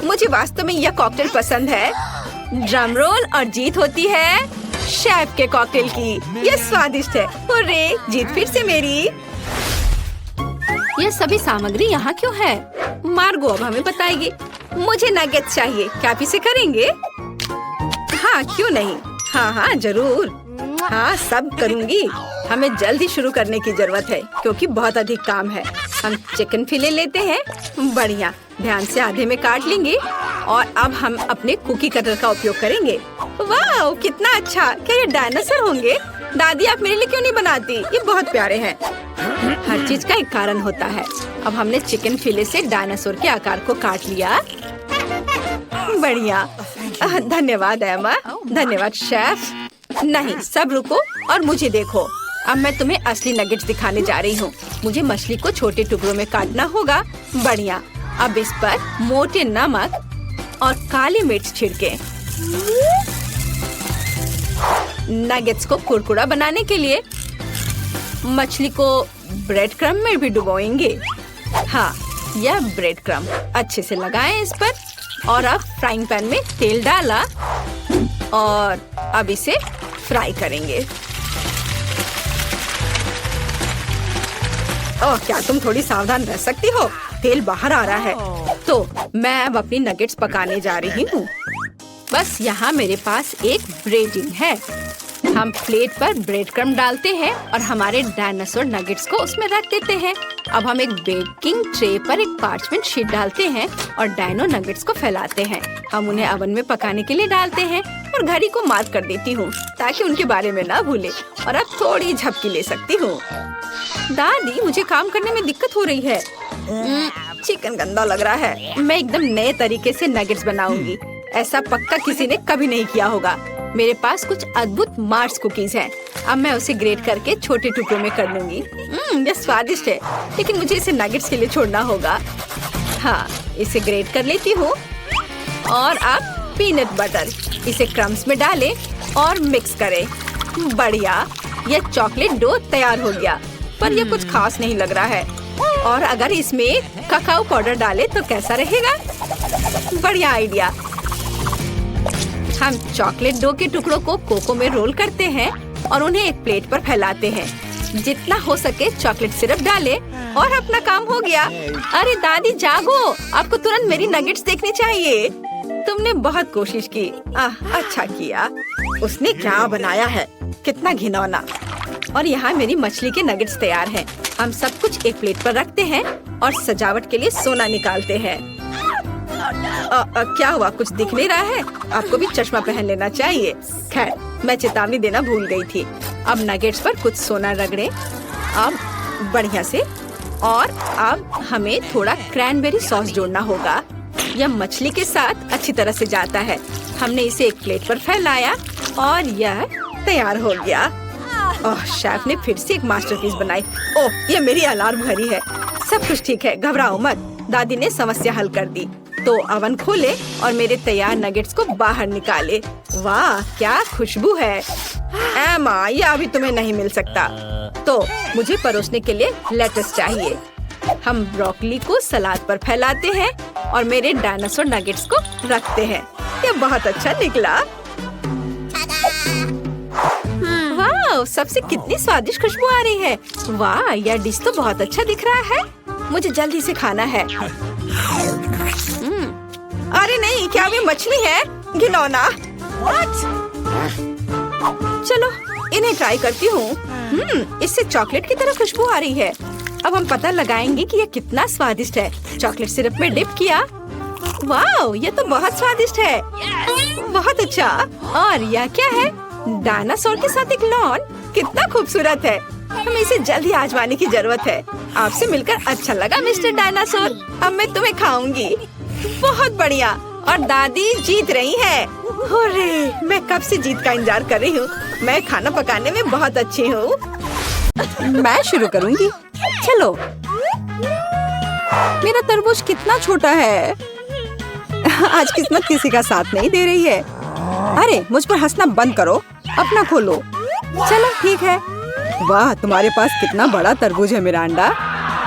मुझे वास्तव में यह कॉकटेल पसंद है। ड्रम रोल और जीत होती है शेफ के कॉकटेल की। यह स्वादिष्ट है। हुर्रे, जीत फिर से मेरी। यह सभी सामग्री यहाँ क्यों है? मार्गो अब हमें बताएगी। मुझे नगेट्स चाहिए। क्या आप इसे करेंगे? हाँ, क्यों नहीं। हाँ, जरूर। हाँ, सब करूँगी। हमें जल्दी शुरू करने की जरूरत है क्योंकि बहुत अधिक काम है। हम चिकन फिले लेते हैं। बढ़िया। ध्यान से आधे में काट लेंगे। और अब हम अपने कुकी कटर का उपयोग करेंगे। वाह, कितना अच्छा। क्या ये डायनासोर होंगे? दादी, आप मेरे लिए क्यों नहीं बनाती? ये बहुत प्यारे हैं। हर चीज का एक कारण होता है। अब हमने चिकन फिले से डायनासोर के आकार को काट लिया। बढ़िया। धन्यवाद एमा। धन्यवाद शेफ। नहीं, सब रुको और मुझे देखो। अब मैं तुम्हें असली नगेट्स दिखाने जा रही हूँ। मुझे मछली को छोटे टुकड़ों में काटना होगा। बढ़िया। अब इस पर मोटे नमक और काली मिर्च छिड़के। नगेट्स को कुरकुरा बनाने के लिए मछली को ब्रेड क्रम्ब में भी डुबोएंगे। हाँ, यह ब्रेड क्रम्ब अच्छे से लगाएं इस पर। और अब फ्राइंग पैन में तेल डाला और अब इसे फ्राई करेंगे। ओह, क्या तुम थोड़ी सावधान रह सकती हो? तेल बाहर आ रहा है। तो मैं अब अपनी नगेट्स पकाने जा रही हूँ। बस यहाँ मेरे पास एक ब्रेडिंग है। हम प्लेट पर ब्रेड क्रम्ब डालते हैं और हमारे डायनासोर नगेट्स को उसमें रख देते हैं। अब हम एक बेकिंग ट्रे पर एक पार्चमेंट शीट डालते हैं और डायनो नगेट्स को फैलाते हैं। हम उन्हें ओवन में पकाने के लिए डालते हैं और घड़ी को मार्क कर देती हूँ ताकि उनके बारे में ना भूले। और अब थोड़ी झपकी ले सकती हूँ। दादी, मुझे काम करने में दिक्कत हो रही है। चिकन गंदा लग रहा है। मैं एकदम नए तरीके से नगेट्स बनाऊंगी। ऐसा पक्का किसी ने कभी नहीं किया होगा। मेरे पास कुछ अद्भुत मार्स कुकीज हैं। अब मैं उसे ग्रेट करके छोटे टुकड़ों में कर लूंगी। यह स्वादिष्ट है, लेकिन मुझे इसे नगेट्स के लिए छोड़ना होगा। हाँ, इसे ग्रेट कर लेती हूँ। और अब पीनट बटर, इसे क्रम्स में डालें और मिक्स करें। बढ़िया, यह चॉकलेट डो तैयार हो गया, पर यह कुछ खास नहीं लग रहा है। और अगर इसमें ककाओ पाउडर डालें तो कैसा रहेगा? बढ़िया आइडिया। हम चॉकलेट डो के टुकड़ों को कोको में रोल करते हैं और उन्हें एक प्लेट पर फैलाते हैं। जितना हो सके चॉकलेट सिरप डालें और अपना काम हो गया। अरे दादी, जागो, आपको तुरंत मेरी नगेट्स देखनी चाहिए। तुमने बहुत कोशिश की। अच्छा किया। उसने क्या बनाया है, कितना घिनौना। और यहाँ मेरी मछली के नगेट्स तैयार हैं। हम सब कुछ एक प्लेट पर रखते हैं और सजावट के लिए सोना निकालते हैं। क्या हुआ, कुछ दिख नहीं रहा है? आपको भी चश्मा पहन लेना चाहिए। खैर, मैं चेतावनी देना भूल गई थी। अब नगेट्स पर कुछ सोना रगड़े। अब बढ़िया से। और अब हमें थोड़ा क्रैनबेरी सॉस जोड़ना होगा। यह मछली के साथ अच्छी तरह से जाता है। हमने इसे एक प्लेट पर फैलाया और यह तैयार हो गया। ओह, शेफ ने फिर से एक मास्टरपीस बनाई। ओह, ये मेरी अलार्म घड़ी है। सब कुछ ठीक है, घबराओ मत। दादी ने समस्या हल कर दी। तो अवन खोले और मेरे तैयार नगेट्स को बाहर निकाले। वाह, क्या खुशबू है। एमा, यह अभी तुम्हें नहीं मिल सकता। तो मुझे परोसने के लिए लेटस चाहिए। हम ब्रोकली को सलाद पर फैलाते हैं और मेरे डायनासोर नगेट्स को रखते हैं। यह बहुत अच्छा निकला। वाह, सबसे कितनी स्वादिष्ट खुशबू आ रही है। वाह, यह डिश तो बहुत अच्छा दिख रहा है। मुझे जल्दी से खाना है। अरे नहीं, क्या वे मछली है? घिनौना। चलो इन्हें ट्राई करती हूँ। इससे चॉकलेट की तरह खुशबू आ रही है। अब हम पता लगाएंगे कि यह कितना स्वादिष्ट है। चॉकलेट सिरप में डिप किया। वाह, यह तो बहुत स्वादिष्ट है। बहुत अच्छा। और यह क्या है? डायनासोर के साथ एक लॉन। कितना खूबसूरत है। हमें इसे जल्दी आजमाने की जरूरत है। आपसे मिलकर अच्छा लगा मिस्टर डायनासोर। अब मैं तुम्हें खाऊंगी। बहुत बढ़िया। और दादी जीत रही है। अरे, मैं कब से जीत का इंतजार कर रही हूँ। मैं खाना पकाने में बहुत अच्छी हूँ। मैं शुरू करूँगी। चलो। मेरा तरबूज कितना छोटा है। आज किस्मत किसी का साथ नहीं दे रही है। अरे, मुझ पर हंसना बंद करो। अपना खोलो। चलो ठीक है। वाह, तुम्हारे पास कितना बड़ा तरबूज है मिरांडा।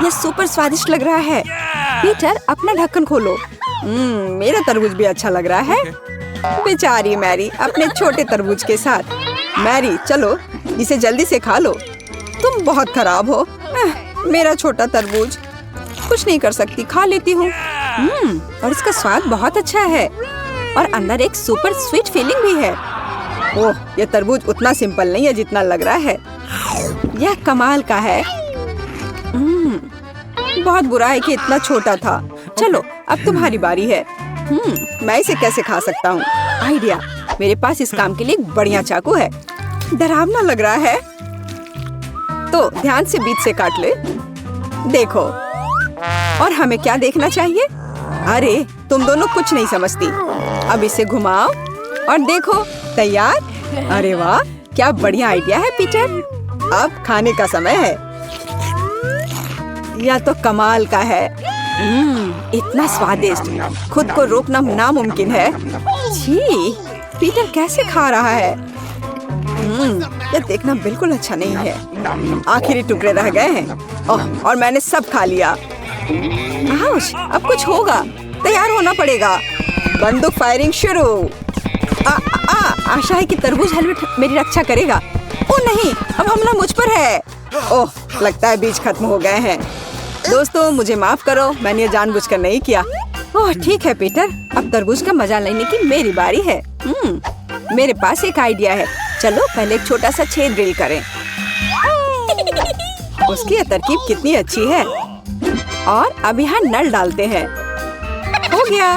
यह सुपर स्वादिष्ट लग रहा है। पीटर, अपना ढक्कन खोलो। मेरा तरबूज भी अच्छा लग रहा है। बेचारी मैरी अपने छोटे तरबूज के साथ। मैरी, चलो इसे जल्दी से खा लो। तुम बहुत खराब हो। मेरा छोटा तरबूज। कुछ नहीं कर सकती, खा लेती हूँ। और इसका स्वाद बहुत अच्छा है और अंदर एक सुपर स्वीट फीलिंग भी है। ओह, यह तरबूज उतना सिंपल नहीं है जितना लग रहा है। यह कमाल का है। बहुत बुरा है कि इतना छोटा था। चलो, अब तुम्हारी बारी है। मैं इसे कैसे खा सकता हूँ? आइडिया। मेरे पास इस काम के लिए एक बढ़िया चाकू है। डरावना लग रहा है। तो ध्यान से बीच से काट ले। देखो। और हमें क्या देखना चाहिए? अरे, तुम दोनों कुछ नहीं समझती। अब इसे घुमाओ और देखो, तैयार। अरे वाह, क्या बढ़िया आइडिया है पीटर। अब खाने का समय है। यह तो कमाल का है। इतना स्वादिष्ट, खुद को रोकना नामुमकिन है। छी, पीटर कैसे खा रहा है? यह देखना बिल्कुल अच्छा नहीं है। आखिरी टुकड़े रह गए हैं। ओह, और मैंने सब खा लिया। आउच, अब कुछ होगा। तैयार होना पड़ेगा। बंदूक फायरिंग शुरू। आशा है कि तरबूज हेलमेट मेरी रक्षा करेगा। ओह नहीं, अब हमला मुझ पर है। ओह, लगता है बीज खत्म हो गए हैं। दोस्तों, मुझे माफ करो, मैंने ये जानबूझकर नहीं किया। ओह ठीक है पीटर, अब तरबूज का मजा लेने की मेरी बारी है। मेरे पास एक आइडिया है। चलो पहले एक छोटा सा छेद ड्रिल करें। उसकी यह तरकीब कितनी अच्छी है। और अब यहाँ नल डालते हैं। हो गया।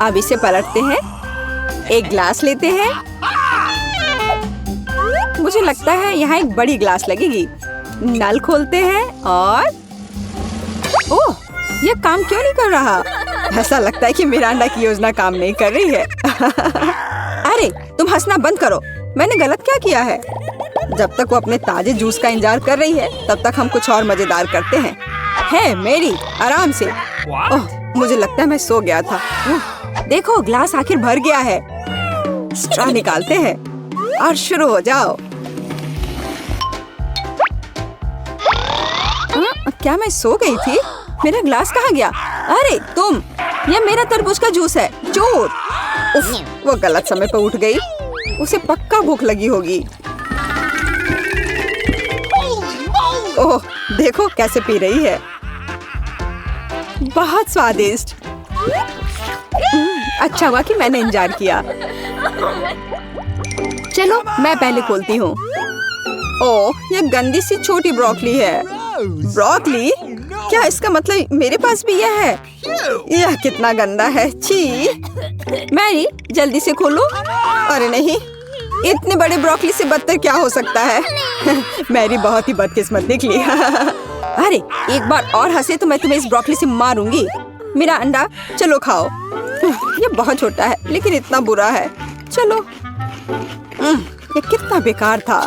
अब इसे पलटते हैं। एक ग्लास लेते हैं। मुझे लगता है यहाँ एक बड़ी ग्लास लगेगी। नल खोलते हैं और ओह, ये काम क्यों नहीं कर रहा? ऐसा लगता है कि मिरांडा की योजना काम नहीं कर रही है। अरे तुम हंसना बंद करो। मैंने गलत क्या किया है? जब तक वो अपने ताजे जूस का इंतजार कर रही है, तब तक हम कुछ और मजेदार करते हैं। है मेरी, आराम से। ओह, मुझे लगता है मैं सो गया था। देखो, ग्लास आखिर भर गया है। स्ट्रॉ निकालते हैं और शुरू हो जाओ। क्या मैं सो गई थी? मेरा ग्लास कहाँ गया? अरे तुम, ये मेरा तरबूज का जूस है, चोर। उफ, वो गलत समय पर उठ गई। उसे पक्का भूख लगी होगी। ओह, देखो कैसे पी रही है। बहुत स्वादिष्ट। अच्छा हुआ कि मैंने इंतजार किया। चलो मैं पहले खोलती हूँ। ओह, ये गंदी सी छोटी ब्रोकली है। ब्रोकली? क्या इसका मतलब मेरे पास भी यह है? यह कितना गंदा है। छी। मैरी, जल्दी से खोलो। अरे नहीं, इतने बड़े ब्रोकली से बदतर क्या हो सकता है? मैरी बहुत ही बदकिस्मत निकली। अरे एक बार और हंसे तो मैं तुम्हें इस ब्रोकली से मारूंगी। मेरा अंडा, चलो खाओ। ये बहुत छोटा है लेकिन इतना बुरा है। चलो। ये कितना बेकार था।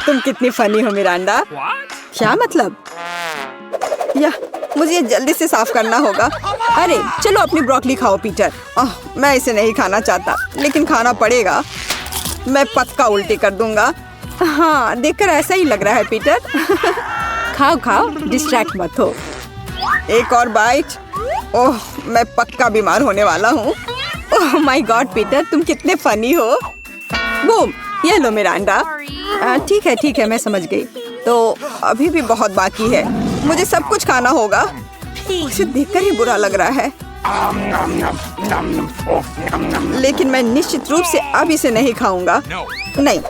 तुम कितनी फनी हो मिरांडा। क्या मतलब? मुझे जल्दी से साफ करना होगा। अरे चलो अपनी ब्रोकली खाओ पीटर। मैं इसे नहीं खाना चाहता लेकिन खाना पड़ेगा। मैं पक्का उल्टी कर दूंगा। हाँ, देखकर ऐसा ही लग रहा है पीटर। खाओ खाओ, डिस्ट्रैक्ट मत हो। एक और बाइट। ओह, मैं पक्का बीमार होने वाला हूँ। ओह माय गॉड पीटर, तुम कितने फनी हो। बूम, ये लो मिरांडा। ठीक है, मैं समझ गई। तो अभी भी बहुत बाकी है। मुझे सब कुछ खाना होगा। उसे देखकर ही बुरा लग रहा है। लेकिन मैं निश्चित रूप से अब इसे नहीं खाऊंगा। नहीं,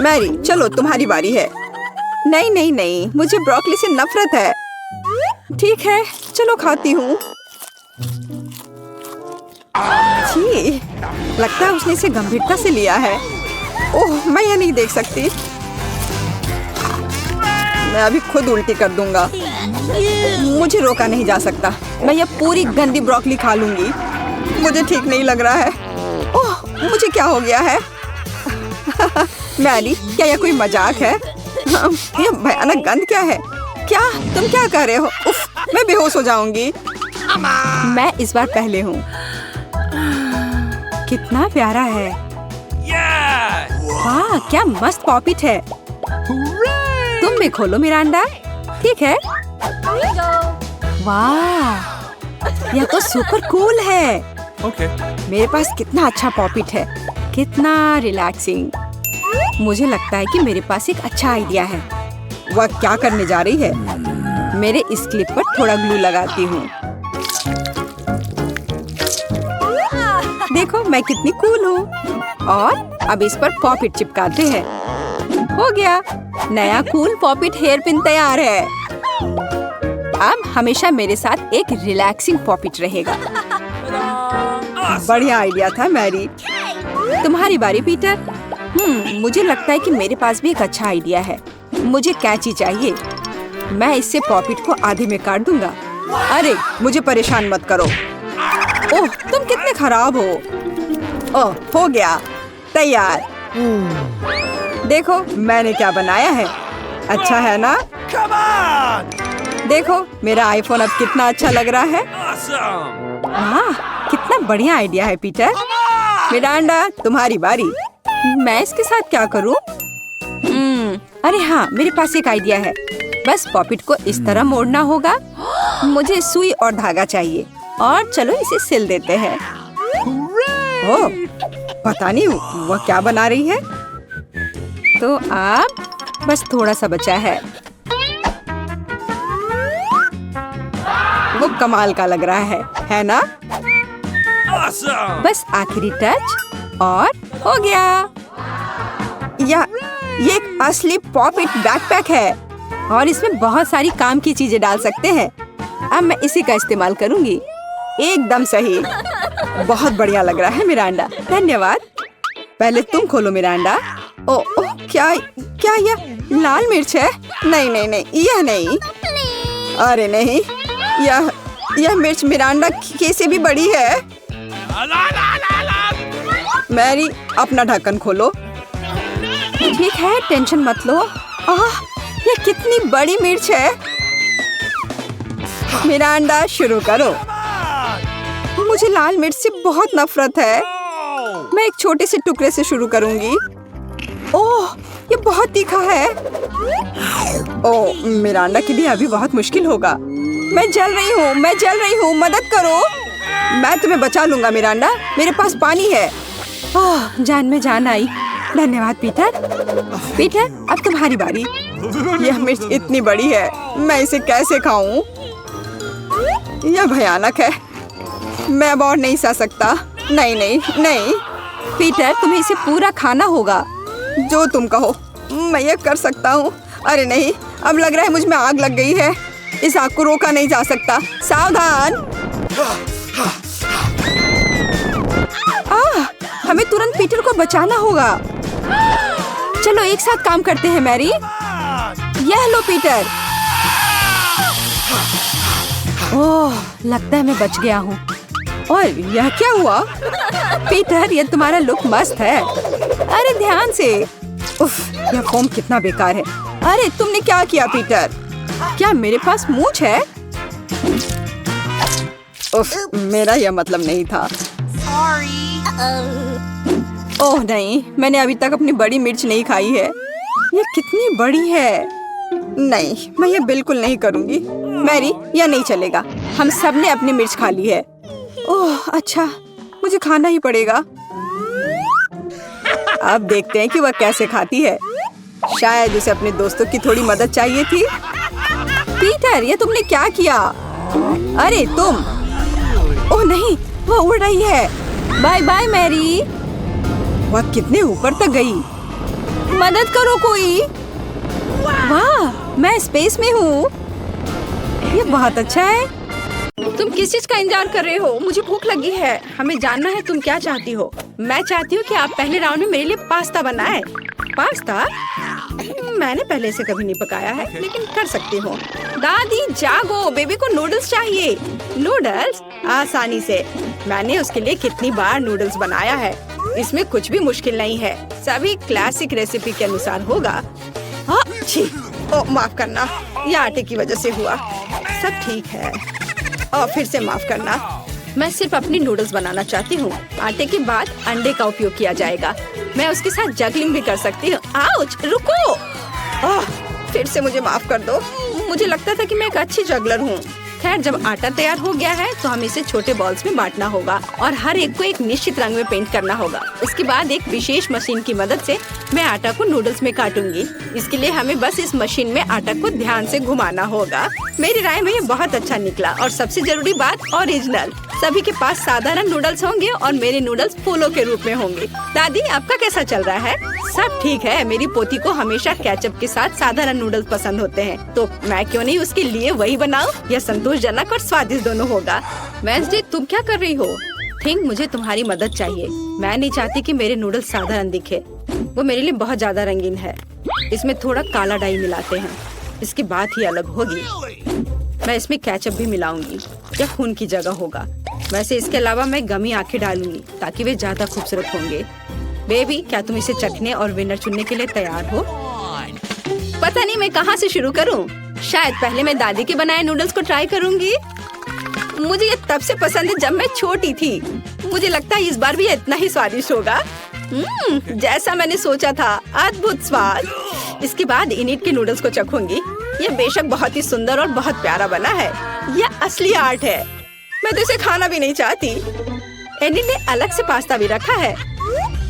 मैरी, चलो तुम्हारी बारी है। नहीं, मुझे ब्रोकली से नफरत है। ठीक है, चलो खाती हूँ। जी, लगता है उसने इसे गंभीरता से लिया है। ओह, मैं यह नहीं देख सकती। मैं अभी खुद उल्टी कर दूंगा। मुझे रोका नहीं जा सकता। मैं यह पूरी गंदी ब्रोकली खा लूंगी। मुझे ठीक नहीं लग रहा है। ओह, मुझे क्या हो गया है? मैरी, क्या यह कोई मजाक है? यह भयानक गंध क्या है? क्या तुम क्या कर रहे हो? उफ, मैं बेहोश हो जाऊंगी। मैं इस बार पहले हूँ। कितना प्यारा है। वाह, क्या मस्त पॉपिट है। तुम भी खोलो मिरांडा। ठीक है। वाह, यह तो सुपर कूल है। मेरे पास कितना अच्छा पॉपिट है। कितना रिलैक्सिंग। मुझे लगता है कि मेरे पास एक अच्छा आइडिया है। वह क्या करने जा रही है? मेरे इस क्लिप पर थोड़ा ग्लू लगाती हूँ। देखो मैं कितनी कूल हूँ। और अब इस पर पॉपिट चिपकाते हैं। हो गया, नया कूल पॉपिट हेयर पिन तैयार है। अब हमेशा मेरे साथ एक रिलैक्सिंग पॉपिट रहेगा। बढ़िया आइडिया था मैरी। तुम्हारी बारी पीटर। मुझे लगता है कि मेरे पास भी एक अच्छा आइडिया है। मुझे कैंची चाहिए। मैं इससे पॉपिट को आधे में काट दूंगा। अरे मुझे परेशान मत करो। ओह, तुम कितने खराब हो। ओह, हो गया, तैयार। देखो मैंने क्या बनाया है, अच्छा है ना? देखो मेरा आईफोन अब कितना अच्छा लग रहा है। वाह, कितना बढ़िया आइडिया है पीटर। मिरांडा, तुम्हारी बारी। मैं इसके साथ क्या करूं? अरे हाँ, मेरे पास एक आइडिया है। बस पॉपिट को इस तरह मोड़ना होगा। मुझे सुई और धागा चाहिए और चलो इसे सिल देते हैं। ओह, पता नहीं वो क्या बना रही है। तो अब बस थोड़ा सा बचा है। वो कमाल का लग रहा है ना? बस आखिरी टच और हो गया। ये एक असली पॉपिट बैकपैक है और इसमें बहुत सारी काम की चीजें डाल सकते हैं। अब मैं इसी का इस्तेमाल करूंगी। एकदम सही, बहुत बढ़िया लग रहा है मिरांडा, धन्यवाद। पहले तुम खोलो मिरांडा। ओह, क्या यह लाल मिर्च है? नहीं नहीं नहीं, यह नहीं। अरे नहीं, यह मिर्च मिरांडा कैसे भी बड़ी है। मैरी, अपना ढक्कन खोलो। ठीक है, टेंशन मत लो। यह कितनी बड़ी मिर्च है। मिरांडा, शुरू करो। मुझे लाल मिर्च से बहुत नफरत है। मैं एक छोटे से टुकड़े से शुरू करूंगी। ओह, ये बहुत तीखा है। ओह, मिरांडा के लिए अभी बहुत मुश्किल होगा। मैं जल रही हूँ, मदद करो। मैं तुम्हें बचा लूंगा मिरांडा, मेरे पास पानी है। ओह, जान में जान आई। धन्यवाद पीटर। पीटर, अब तुम्हारी बारी। यह मिर्च इतनी बड़ी है, मैं इसे कैसे खाऊं? यह भयानक है, मैं अब और नहीं सह सकता। नहीं नहीं नहीं। पीटर, तुम्हें इसे पूरा खाना होगा। जो तुम कहो, मैं ये कर सकता हूँ। अरे नहीं, अब लग रहा है मुझ में आग लग गई है। इस आग को रोका नहीं जा सकता। सावधान। हमें तुरंत पीटर को बचाना होगा। चलो एक साथ काम करते हैं मैरी। यह लो पीटर। ओह, लगता है मैं बच गया हूँ। और यह क्या हुआ? पीटर, यह तुम्हारा लुक मस्त है। अरे ध्यान से। उफ, यह फोम कितना बेकार है। अरे तुमने क्या किया पीटर? क्या मेरे पास मूंछ है? उफ, मेरा यह मतलब नहीं था। ओह नहीं, मैंने अभी तक अपनी बड़ी मिर्च नहीं खाई है। ये कितनी बड़ी है। नहीं, मैं ये बिल्कुल नहीं करूँगी। मैरी, यह नहीं चलेगा। हम सब ने अपनी मिर्च खा ली है। ओह अच्छा, मुझे खाना ही पड़ेगा। अब देखते हैं कि वह कैसे खाती है। शायद उसे अपने दोस्तों की थोड़ी मदद चाहिए थी। पीटर, ये तुमने क्या किया? अरे तुम। ओह नहीं, वह उड़ रही है। Bye bye Mary. वह कितने ऊपर तक गई। मदद करो कोई। वाह, मैं स्पेस में हूँ। ये बहुत अच्छा है। तुम किस चीज का इंतजार कर रहे हो? मुझे भूख लगी है। हमें जानना है तुम क्या चाहती हो। मैं चाहती हूँ कि आप पहले राउंड में मेरे लिए पास्ता बनाएं। पास्ता? मैंने पहले से कभी नहीं पकाया है, लेकिन कर सकती हूँ। दादी जागो, बेबी को नूडल्स चाहिए। नूडल्स? आसानी से। मैंने उसके लिए कितनी बार नूडल्स बनाया है। इसमें कुछ भी मुश्किल नहीं है। सभी क्लासिक रेसिपी के अनुसार होगा। छी, माफ करना, ये आटे की वजह से हुआ। सब ठीक है। और फिर से माफ करना। मैं सिर्फ अपनी नूडल्स बनाना चाहती हूँ। आटे के बाद अंडे का उपयोग किया जाएगा। मैं उसके साथ जगलिंग भी कर सकती हूँ। आउच, रुको। फिर से मुझे माफ कर दो। मुझे लगता था कि मैं एक अच्छी जगलर हूँ। खैर, जब आटा तैयार हो गया है तो हमें इसे छोटे बॉल्स में बांटना होगा और हर एक को एक निश्चित रंग में पेंट करना होगा। इसके बाद एक विशेष मशीन की मदद से मैं आटा को नूडल्स में काटूंगी। इसके लिए हमें बस इस मशीन में आटा को ध्यान से घुमाना होगा। मेरी राय में ये बहुत अच्छा निकला। और सबसे जरूरी बात, ओरिजिनल। सभी के पास साधारण नूडल्स होंगे और मेरे नूडल्स फूलों के रूप में होंगे। दादी, आपका कैसा चल रहा है? सब ठीक है। मेरी पोती को हमेशा केचप के साथ साधारण नूडल्स पसंद होते हैं, तो मैं क्यों नहीं उसके लिए वही बनाऊं? यह संतोषजनक और स्वादिष्ट दोनों होगा। वेंसडे, तुम क्या कर रही हो? थिंक, मुझे तुम्हारी मदद चाहिए। मैं नहीं चाहती कि मेरे नूडल्स साधारण दिखे। वो मेरे लिए बहुत ज्यादा रंगीन है। इसमें थोड़ा काला डाई मिलाते हैं। इसकी बात ही अलग होगी। मैं इसमें केचप भी मिलाऊंगी। यह खून की जगह होगा। वैसे इसके अलावा मैं गमी आंखें डालूंगी ताकि वे ज्यादा खूबसूरत होंगे। बेबी, क्या तुम इसे चखने और विनर चुनने के लिए तैयार हो? पता नहीं मैं कहाँ से शुरू करूँ। शायद पहले मैं दादी के बनाए नूडल्स को ट्राई करूंगी। मुझे ये तब से पसंद है जब मैं छोटी थी। मुझे लगता है इस बार भी इतना ही स्वादिष्ट होगा। जैसा मैंने सोचा था, अद्भुत स्वाद। इसके बाद इनिट के नूडल्स को चखूंगी। ये बेशक बहुत ही सुंदर और बहुत प्यारा बना है। यह असली आर्ट है। मैं तो इसे खाना भी नहीं चाहती। इनिट ने अलग से पास्ता भी रखा है।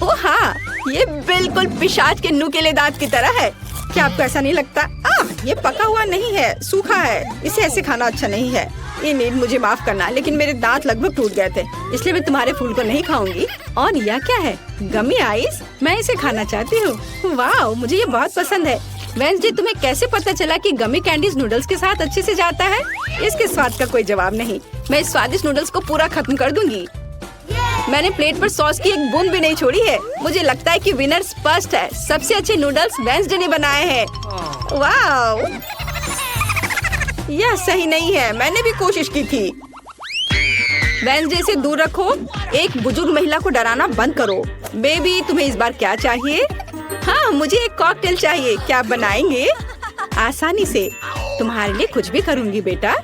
ओह हाँ, ये बिल्कुल पिशाच के नुकीले दांत की तरह है। क्या आपको ऐसा नहीं लगता? ये पका हुआ नहीं है, सूखा है। इसे ऐसे खाना अच्छा नहीं है। इनिट, मुझे माफ करना, लेकिन मेरे दांत लगभग टूट गए थे, इसलिए मैं तुम्हारे फूल को नहीं खाऊंगी। और यह क्या है? गमी आइस? मैं इसे खाना चाहती हूँ। वाह, मुझे ये बहुत पसंद है। वेंसडे, तुम्हें कैसे पता चला कि गमी कैंडीज नूडल्स के साथ अच्छे से जाता है? इसके स्वाद का कोई जवाब नहीं। मैं इस स्वादिष्ट नूडल्स को पूरा खत्म कर दूंगी। मैंने प्लेट पर सॉस की एक बूंद भी नहीं छोड़ी है। मुझे लगता है कि विनर स्पष्ट है। सबसे अच्छे नूडल्स वेंसडे ने बनाए हैं। वाह, यह सही नहीं है। मैंने भी कोशिश की थी। वेंसडे से दूर रखो। एक बुजुर्ग महिला को डराना बंद करो। बेबी, तुम्हें इस बार क्या चाहिए? हाँ, मुझे एक कॉकटेल चाहिए। क्या आप बनाएंगे? आसानी से। तुम्हारे लिए कुछ भी करूँगी बेटा।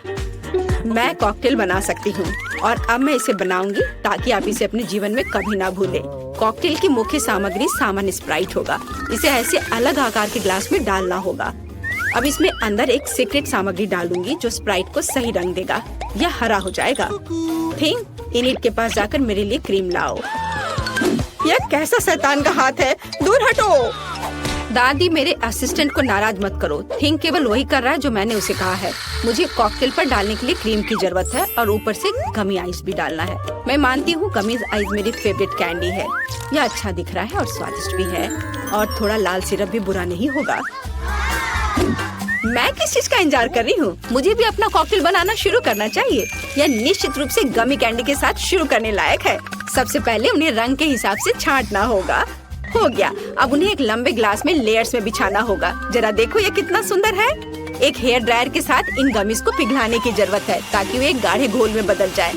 मैं कॉकटेल बना सकती हूँ और अब मैं इसे बनाऊंगी ताकि आप इसे अपने जीवन में कभी ना भूलें। कॉकटेल की मुख्य सामग्री सामान्य स्प्राइट होगा। इसे ऐसे अलग आकार के ग्लास में डालना होगा। अब इसमें अंदर एक सीक्रेट सामग्री डालूंगी जो स्प्राइट को सही रंग देगा। यह हरा हो जाएगा। थिंक, इनिट के पास जाकर मेरे लिए क्रीम लाओ। यह कैसा शैतान का हाथ है? दूर हटो। दादी, मेरे असिस्टेंट को नाराज मत करो। थिंक केवल वही कर रहा है जो मैंने उसे कहा है। मुझे कॉकटेल पर डालने के लिए क्रीम की जरूरत है और ऊपर से गमी आइस भी डालना है। मैं मानती हूँ गमी आइस मेरी फेवरेट कैंडी है। यह अच्छा दिख रहा है और स्वादिष्ट भी है। और थोड़ा लाल सिरप भी बुरा नहीं होगा। मैं किस चीज का इंतजार कर रही हूँ? मुझे भी अपना कॉकटेल बनाना शुरू करना चाहिए। यह निश्चित रूप से गमी कैंडी के साथ शुरू करने लायक है। सबसे पहले उन्हें रंग के हिसाब से छांटना होगा। हो गया। अब उन्हें एक लंबे ग्लास में लेयर्स में बिछाना होगा। जरा देखो ये कितना सुंदर है। एक हेयर ड्रायर के साथ इन गमीज को पिघलाने की जरूरत है ताकि वे एक गाढ़े घोल में बदल जाए।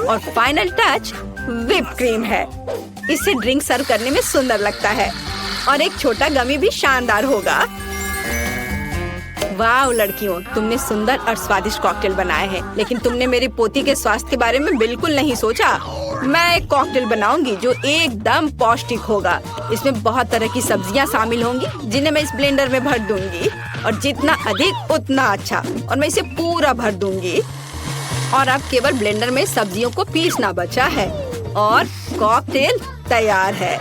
और फाइनल टच व्हिप क्रीम है। इससे ड्रिंक सर्व करने में सुंदर लगता है और एक छोटा गमी भी शानदार होगा। वाह लड़कियों, तुमने सुंदर और स्वादिष्ट कॉकटेल बनाए हैं, लेकिन तुमने मेरी पोती के स्वास्थ्य के बारे में बिल्कुल नहीं सोचा। मैं एक कॉकटेल बनाऊंगी जो एकदम पौष्टिक होगा। इसमें बहुत तरह की सब्जियां शामिल होंगी जिन्हें मैं इस ब्लेंडर में भर दूंगी। और जितना अधिक उतना अच्छा। और मैं इसे पूरा भर दूंगी। और अब केवल ब्लेंडर में सब्जियों को पीसना बचा है और कॉकटेल तैयार है।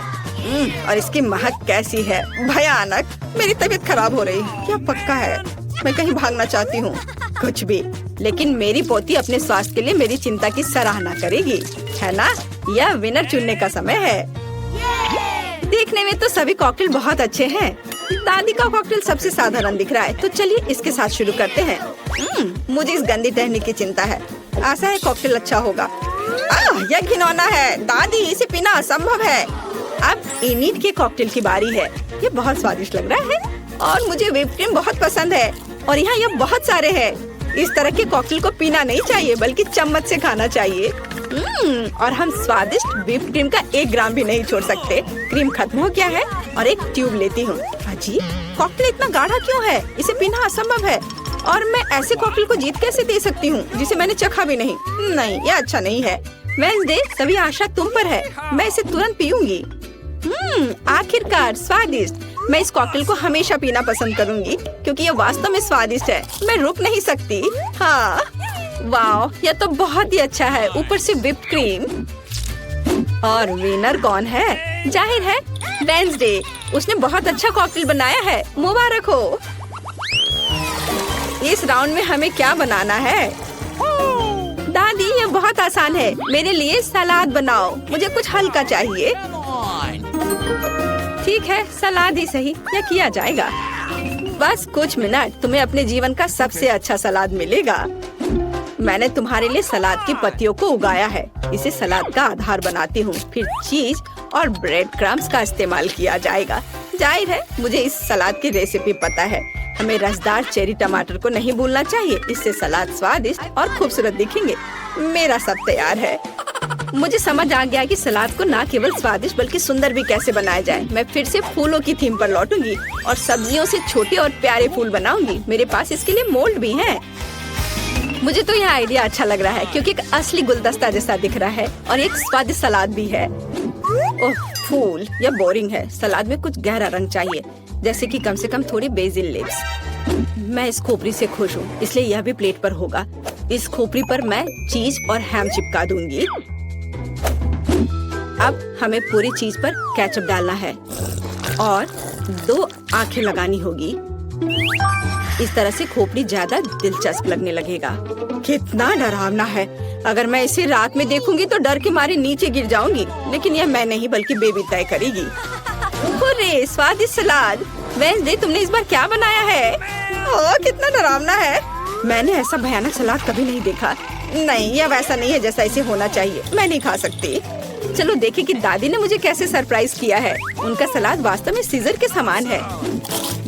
और इसकी महक कैसी है? भयानक। मेरी तबीयत खराब हो रही है। क्या पक्का है? मैं कहीं भागना चाहती हूँ। कुछ भी, लेकिन मेरी पोती अपने स्वास्थ्य के लिए मेरी चिंता की सराहना करेगी, है ना? यह विनर चुनने का समय है। देखने में तो सभी कॉकटेल बहुत अच्छे हैं। दादी का कॉकटेल सबसे साधारण दिख रहा है, तो चलिए इसके साथ शुरू करते हैं। मुझे इस गंदी टहनी की चिंता है। आशा है कॉकटेल अच्छा होगा। यह घिनौना है। दादी, इसे पीना असंभव है। अब इनिट के कॉकटेल की बारी है। ये बहुत स्वादिष्ट लग रहा है और मुझे व्हिप क्रीम बहुत पसंद है। और यहाँ ये बहुत सारे हैं। इस तरह के कॉकटेल को पीना नहीं चाहिए बल्कि चम्मच से खाना चाहिए। और हम स्वादिष्ट व्हिप क्रीम का 1 ग्राम भी नहीं छोड़ सकते। क्रीम खत्म हो गया है और एक ट्यूब लेती हूँ। अजी, कॉकटेल इतना गाढ़ा क्यों है? इसे पीना असंभव है। और मैं ऐसे कॉकटेल को जीत कैसे दे सकती हूँ जिसे मैंने चखा भी नहीं? नहीं, ये अच्छा नहीं है। वेंसडे, सभी आशा तुम पर है। मैं इसे तुरंत पीऊंगी। आखिरकार स्वादिष्ट। मैं इस कॉकटेल को हमेशा पीना पसंद करूंगी क्योंकि ये वास्तव में स्वादिष्ट है। मैं रुक नहीं सकती। हाँ, वाह, यह तो बहुत ही अच्छा है। ऊपर से व्हिप क्रीम। और विनर कौन है? जाहिर है वेंसडे। उसने बहुत अच्छा कॉकटेल बनाया है। मुबारक हो। इस राउंड में हमें क्या बनाना है? दादी, ये बहुत आसान है। मेरे लिए सलाद बनाओ। मुझे कुछ हल्का चाहिए। ठीक है, सलाद ही सही। यह किया जाएगा। बस कुछ मिनट, तुम्हें अपने जीवन का सबसे अच्छा सलाद मिलेगा। मैंने तुम्हारे लिए सलाद की पत्तियों को उगाया है। इसे सलाद का आधार बनाती हूँ। फिर चीज और ब्रेड क्रम्स का इस्तेमाल किया जाएगा। जाहिर है मुझे इस सलाद की रेसिपी पता है। हमें रसदार चेरी टमाटर को नहीं भूलना चाहिए। इससे सलाद स्वादिष्ट और खूबसूरत दिखेंगे। मेरा सब तैयार है। मुझे समझ आ गया कि सलाद को न केवल स्वादिष्ट बल्कि सुंदर भी कैसे बनाया जाए। मैं फिर से फूलों की थीम पर लौटूंगी और सब्जियों से छोटे और प्यारे फूल बनाऊंगी। मेरे पास इसके लिए मोल्ड भी है। मुझे तो यह आइडिया अच्छा लग रहा है क्योंकि एक असली गुलदस्ता जैसा दिख रहा है और एक स्वादिष्ट सलाद भी है। ओह, फूल यह बोरिंग है। सलाद में कुछ गहरा रंग चाहिए, जैसे कि कम से कम थोड़ी बेसिल लीव्स। मैं इस खोपड़ी से खुश हूँ, इसलिए यह भी प्लेट पर होगा। इस खोपड़ी पर मैं चीज और हैम चिपका दूंगी। अब हमें पूरी चीज पर केचप डालना है और 2 आंखें लगानी होगी। इस तरह से खोपड़ी ज्यादा दिलचस्प लगने लगेगा। कितना डरावना है। अगर मैं इसे रात में देखूंगी तो डर के मारे नीचे गिर जाऊंगी। लेकिन यह मैं नहीं बल्कि बेबी तय करेगी। हुर्रे, स्वादिष्ट सलाद। वेंसडे, तुमने इस बार क्या बनाया है? ओह, कितना डरावना है। मैंने ऐसा भयानक सलाद कभी नहीं देखा। नहीं, यह वैसा नहीं है जैसा इसे होना चाहिए। मैं नहीं खा सकती। चलो देखें कि दादी ने मुझे कैसे सरप्राइज किया है। उनका सलाद वास्तव में सीजर के समान है।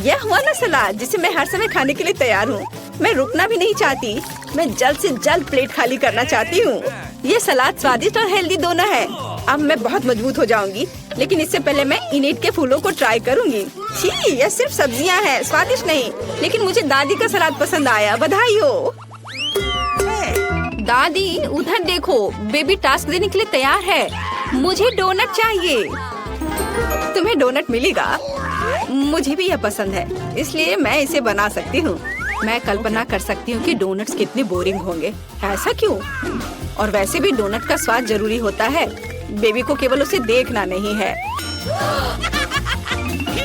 यह हुआ ना सलाद जिसे मैं हर समय खाने के लिए तैयार हूँ। मैं रुकना भी नहीं चाहती। मैं जल्द से जल्द प्लेट खाली करना चाहती हूँ। ये सलाद स्वादिष्ट और हेल्दी दोनों है। अब मैं बहुत मजबूत हो जाऊंगी, लेकिन इससे पहले मैं इनिट के फूलों को ट्राई करूंगी। छी, यह सिर्फ सब्जियां हैं, स्वादिष्ट नहीं। लेकिन मुझे दादी का सलाद पसंद आया। बधाई हो दादी। उधर देखो, बेबी टास्क देने के लिए तैयार है। मुझे डोनट चाहिए। तुम्हें डोनट मिलेगा। मुझे भी यह पसंद है, इसलिए मैं इसे बना सकती हूँ। मैं कल्पना कर सकती हूँ कि डोनट्स कितने बोरिंग होंगे। ऐसा क्यों? और वैसे भी डोनट का स्वाद जरूरी होता है। बेबी को केवल उसे देखना नहीं है।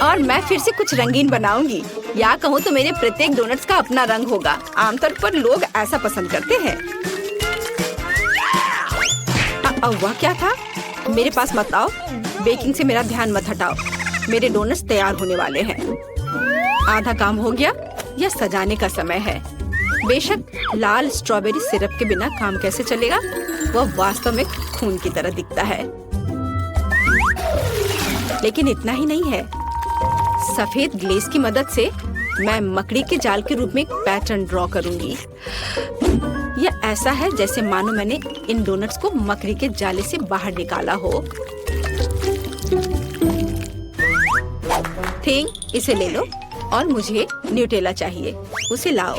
और मैं फिर से कुछ रंगीन बनाऊंगी। या कहूँ तो मेरे प्रत्येक डोनट्स का अपना रंग होगा। आमतौर पर लोग ऐसा पसंद करते हैं। वह क्या था? मेरे पास मत आओ। बेकिंग से मेरा ध्यान मत हटाओ। मेरे डोनट्स तैयार होने वाले हैं। आधा काम हो गया। यह सजाने का समय है। बेशक लाल स्ट्रॉबेरी सिरप के बिना काम कैसे चलेगा? वह वास्तव में खून की तरह दिखता है। लेकिन इतना ही नहीं है। सफेद ग्लेज की मदद से मैं मकड़ी के जाल के रूप में एक पैटर्न ड्रॉ करूंगी। यह ऐसा है जैसे मानो मैंने इन डोनट्स को मकड़ी के जाले से बाहर निकाला हो। थिंग, इसे ले लो। और मुझे न्यूटेला चाहिए, उसे लाओ।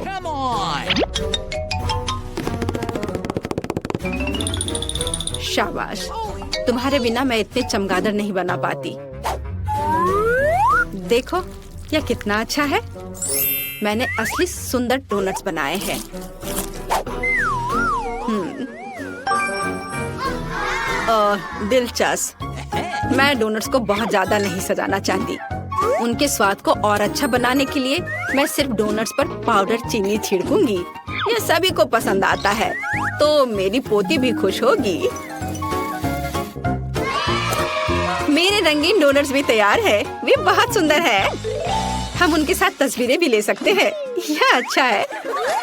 शाबाश। तुम्हारे बिना मैं इतने चमगादड़ नहीं बना पाती। देखो, यह कितना अच्छा है। मैंने असली सुंदर डोनट्स बनाए हैं। दिलचस्प। मैं डोनट्स को बहुत ज्यादा नहीं सजाना चाहती। उनके स्वाद को और अच्छा बनाने के लिए मैं सिर्फ डोनट्स पर पाउडर चीनी छिड़कूंगी। यह सभी को पसंद आता है, तो मेरी पोती भी खुश होगी। मेरे रंगीन डोनट्स भी तैयार है। वे बहुत सुंदर है। हम उनके साथ तस्वीरें भी ले सकते हैं। यह अच्छा है।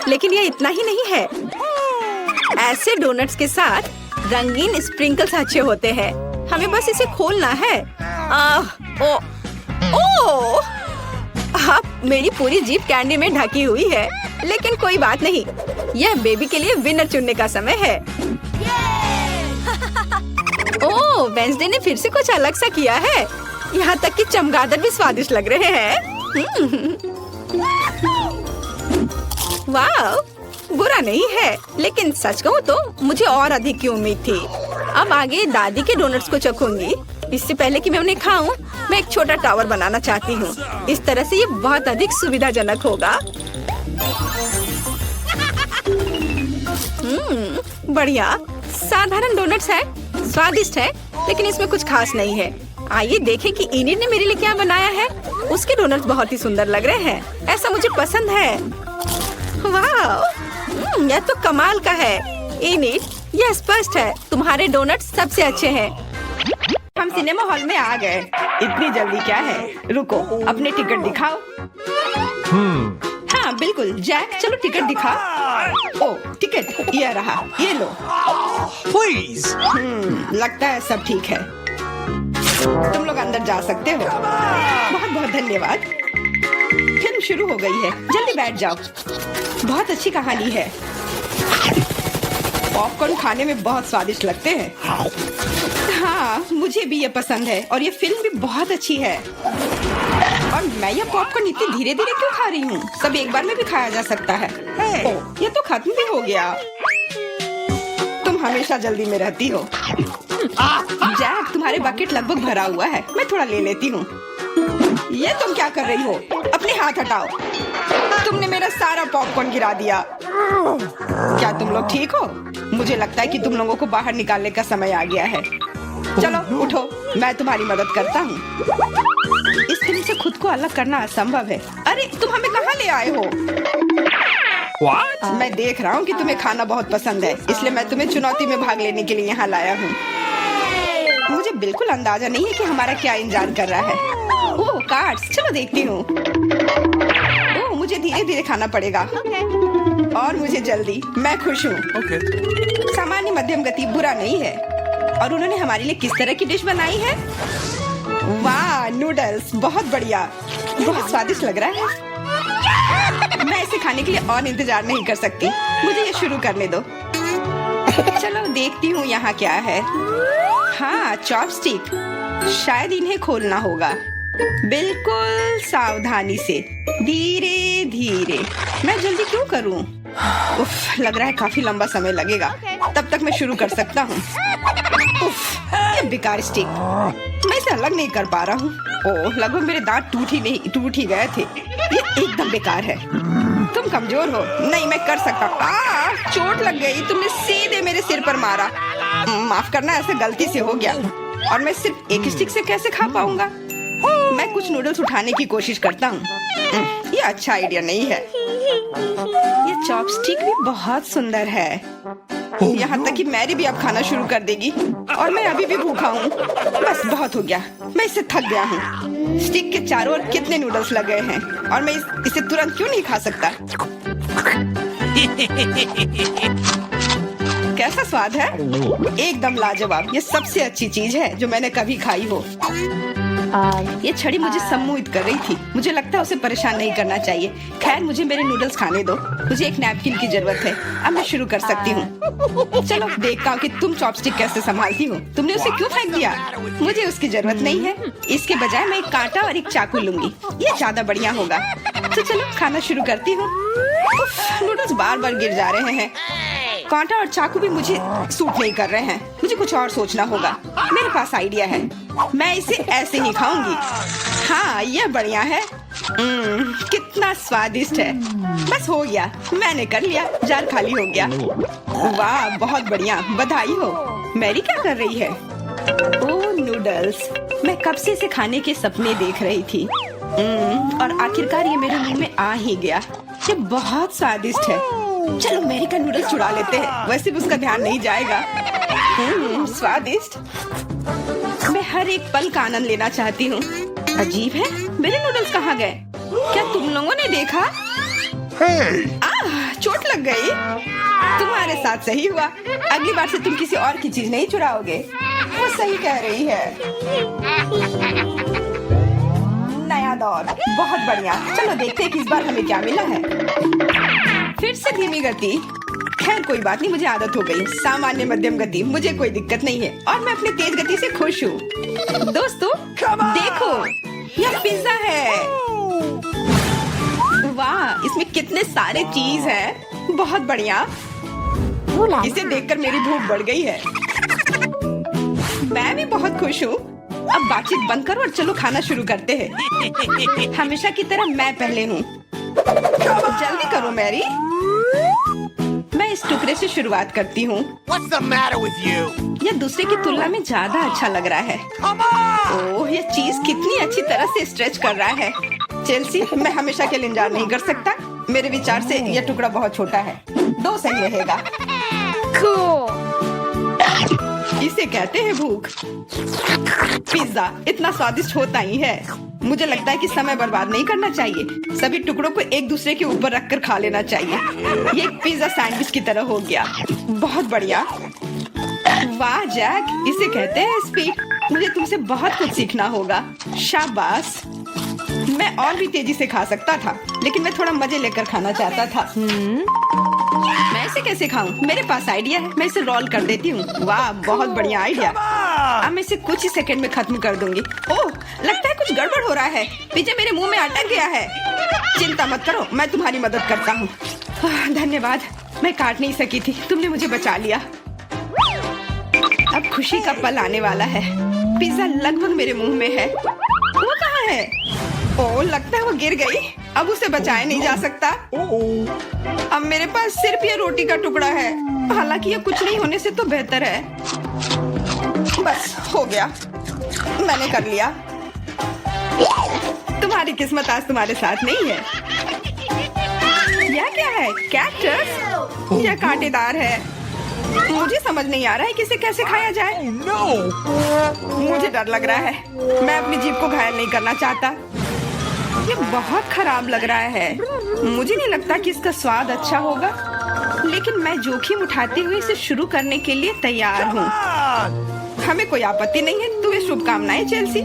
लेकिन यह इतना ही नहीं है। ऐसे डोनट्स के साथ रंगीन स्प्रिंकल्स अच्छे होते हैं। हमें बस इसे खोलना है। ओह! अब मेरी पूरी जीभ कैंडी में ढकी हुई है। लेकिन कोई बात नहीं। यह बेबी के लिए विनर चुनने का समय है। ओह, वेंसडे ने फिर से कुछ अलग सा किया है। यहाँ तक कि चमगादड़ भी स्वादिष्ट लग रहे हैं। वाह, बुरा नहीं है। लेकिन सच कहूँ तो मुझे और अधिक की उम्मीद थी। अब आगे दादी के डोनट्स को चखूंगी। इससे पहले कि मैं उन्हें खाऊं, मैं एक छोटा टावर बनाना चाहती हूँ। इस तरह से ये बहुत अधिक सुविधाजनक होगा। बढ़िया। साधारण डोनट्स है, स्वादिष्ट है, लेकिन इसमें कुछ खास नहीं है। आइए देखें कि इनिट ने मेरे लिए क्या बनाया है। उसके डोनट्स बहुत ही सुंदर लग रहे हैं। ऐसा मुझे पसंद है। वाह, यह तो कमाल का है। इनिट, यह स्पष्ट है तुम्हारे डोनट्स सबसे अच्छे हैं। हम सिनेमा हॉल में आ गए। इतनी जल्दी क्या है? रुको, अपने टिकट दिखाओ। हाँ बिल्कुल जैक, चलो टिकट दिखाओ। ओ, टिकट ये रहा, ये लो। Please. लगता है सब ठीक है। तुम लोग अंदर जा सकते हो। बहुत बहुत धन्यवाद। फिल्म शुरू हो गई है, जल्दी बैठ जाओ। बहुत अच्छी कहानी है। पॉपकॉर्न खाने में बहुत स्वादिष्ट लगते हैं। हाँ, मुझे भी ये पसंद है और ये फिल्म भी बहुत अच्छी है। और मैं ये पॉपकॉर्न इतनी धीरे धीरे क्यों खा रही हूँ? सब एक बार में भी खाया जा सकता है। ओह, ये तो खत्म भी हो गया। तुम हमेशा जल्दी में रहती हो। जैक, तुम्हारे बकेट लगभग भरा हुआ है, मैं थोड़ा ले लेती हूँ। ये तुम क्या कर रही हो? अपने हाथ हटाओ। तुमने मेरा सारा पॉपकॉर्न गिरा दिया। क्या तुम लोग ठीक हो? मुझे लगता है कि तुम लोगों को बाहर निकालने का समय आ गया है। चलो उठो, मैं तुम्हारी मदद करता हूँ। इस फिल्म से खुद को अलग करना असंभव है। अरे तुम हमें कहाँ ले आए हो? What? मैं देख रहा हूँ कि तुम्हें खाना बहुत पसंद है, इसलिए मैं तुम्हें चुनौती में भाग लेने के लिए यहाँ लाया हूँ। मुझे बिल्कुल अंदाजा नहीं है कि हमारा क्या इंतजार कर रहा है। ओह कार्ड्स, चलो देखती हूँ। ओह, मुझे धीरे धीरे खाना पड़ेगा और मुझे जल्दी। मैं खुश हूँ। Okay. सामान्य मध्यम गति बुरा नहीं है। और उन्होंने हमारे लिए किस तरह की डिश बनाई है? वाह, नूडल्स, बहुत बढ़िया, बहुत स्वादिष्ट लग रहा है। मैं इसे खाने के लिए और इंतजार नहीं कर सकती। मुझे ये शुरू करने दो। चलो देखती हूँ यहाँ क्या है। हाँ, चॉपस्टिक। शायद इन्हें खोलना होगा। बिल्कुल सावधानी से, धीरे धीरे। मैं जल्दी क्यों करूँ? उफ, लग रहा है काफी लंबा समय लगेगा। तब तक मैं शुरू कर सकता हूँ। उफ, ये बेकार स्टिक। मैं इसे अलग नहीं कर पा रहा हूँ। ओह, लगभग मेरे दांत टूट ही गए थे। ये एकदम बेकार है। तुम कमजोर हो। नहीं, मैं कर सकता हूँ। चोट लग गई। तुमने सीधे मेरे सिर पर मारा। माफ करना, ऐसे गलती से हो गया। और मैं सिर्फ एक स्टिक से कैसे खा पाऊंगा? मैं कुछ नूडल्स उठाने की कोशिश करता हूँ। ये अच्छा आइडिया नहीं है। ये चॉपस्टिक भी बहुत सुंदर है। यहाँ तक कि मैरी भी अब खाना शुरू कर देगी और मैं अभी भी भूखा हूँ। बस बहुत हो गया, मैं इससे थक गया हूँ। स्टिक के चारों ओर कितने नूडल्स लगे हैं और मैं इसे तुरंत क्यों नहीं खा सकता? कैसा स्वाद है? एकदम लाजवाब। ये सबसे अच्छी चीज है जो मैंने कभी खाई हो। ये छड़ी मुझे सम्मोहित कर रही थी। मुझे लगता है उसे परेशान नहीं करना चाहिए। खैर, मुझे मेरे नूडल्स खाने दो। मुझे एक नैपकिन की जरूरत है। अब मैं शुरू कर सकती हूँ। चलो देखता हूँ कि तुम चॉपस्टिक कैसे संभालती हो। तुमने उसे क्यों फेंक दिया? मुझे उसकी जरूरत नहीं है। इसके बजाय मैं एक कांटा और एक चाकू लूंगी। ये ज्यादा बढ़िया होगा। तो चलो खाना शुरू करती हूँ। नूडल्स बार बार गिर जा रहे हैं। कांटा और चाकू भी मुझे सूट नहीं कर रहे हैं। मुझे कुछ और सोचना होगा। मेरे पास आइडिया है। मैं इसे ऐसे ही खाऊंगी। हाँ, ये बढ़िया है। कितना स्वादिष्ट है। बस हो गया, मैंने कर लिया। जार खाली हो गया। वाह, बहुत बढ़िया, बधाई हो। मैरी क्या कर रही है? ओह नूडल्स, मैं कब से इसे खाने के सपने देख रही थी। और आखिरकार ये मेरे मुंह में आ ही गया। ये बहुत स्वादिष्ट है। चलो मैरी का नूडल्स चुरा लेते हैं, वैसे भी उसका ध्यान नहीं जाएगा। स्वादिष्ट। मैं हर एक पल का आनंद लेना चाहती हूँ। अजीब है, मेरे नूडल्स कहाँ गए? क्या तुम लोगों ने देखा? चोट लग गई। तुम्हारे साथ सही हुआ। अगली बार से तुम किसी और की चीज नहीं चुराओगे। वो सही कह रही है। नया दौर, बहुत बढ़िया। चलो देखते हैं कि इस बार हमें क्या मिला है। फिर से धीमी गति। खैर कोई बात नहीं, मुझे आदत हो गई। सामान्य मध्यम गति, मुझे कोई दिक्कत नहीं है और मैं अपनी तेज गति से खुश हूँ। दोस्तों देखो, यह पिज्जा है। वाह, इसमें कितने सारे चीज हैं। बहुत बढ़िया। इसे देखकर मेरी भूख बढ़ गई है। मैं भी बहुत खुश हूँ। अब बातचीत बंद करो और चलो खाना शुरू करते हैं। हमेशा की तरह मैं पहले हूँ। जल्दी करो मैरी। मैं इस टुकड़े से शुरुआत करती हूँ। What's the matter with you? यह दूसरे की तुलना में ज्यादा अच्छा लग रहा है। ओह, यह चीज कितनी अच्छी तरह से स्ट्रेच कर रहा है। चेल्सी, मैं हमेशा के लिए इंतजार नहीं कर सकता। मेरे विचार से यह टुकड़ा बहुत छोटा है। 2 सही रहेगा। इसे कहते हैं भूख। पिज्जा इतना स्वादिष्ट होता ही है। मुझे लगता है कि समय बर्बाद नहीं करना चाहिए। सभी टुकड़ों को एक दूसरे के ऊपर रखकर खा लेना चाहिए। ये एक पिज्जा सैंडविच की तरह हो गया। बहुत बढ़िया। वाह जैक, इसे कहते हैं स्पीड। मुझे तुमसे बहुत कुछ सीखना होगा। शाबाश। मैं और भी तेजी से खा सकता था, लेकिन मैं थोड़ा मजे लेकर खाना चाहता था। मैं इसे कैसे खाऊं? मेरे पास आइडिया है, मैं इसे रोल कर देती हूँ। वाह, बहुत बढ़िया आइडिया। अब मैं इसे कुछ ही सेकंड में खत्म कर दूंगी। ओह, लगता है कुछ गड़बड़ हो रहा है। पिज्जा मेरे मुंह में अटक गया है। चिंता मत करो, मैं तुम्हारी मदद करता हूँ। धन्यवाद, मैं काट नहीं सकी थी, तुमने मुझे बचा लिया। अब खुशी का पल आने वाला है। पिज्जा लगभग मेरे मुंह में है। वो कहाँ है? ओह, लगता है वो गिर गई। अब उसे बचाया नहीं जा सकता। अब मेरे पास सिर्फ ये रोटी का टुकड़ा है। हालांकि ये कुछ नहीं होने से तो बेहतर है। बस हो गया, मैंने कर लिया। तुम्हारी किस्मत आज तुम्हारे साथ नहीं है। यह क्या है? कैक्टस? यह कांटेदार है। मुझे समझ नहीं आ रहा है कि इसे कैसे खाया जाए। मुझे डर लग रहा है। मैं अपनी जीभ को घायल नहीं करना चाहता। ये बहुत खराब लग रहा है। मुझे नहीं लगता कि इसका स्वाद अच्छा होगा, लेकिन मैं जोखिम उठाते हुए इसे शुरू करने के लिए तैयार हूँ। हमें कोई आपत्ति नहीं है। तुम्हें शुभकामनाएं चेल्सी।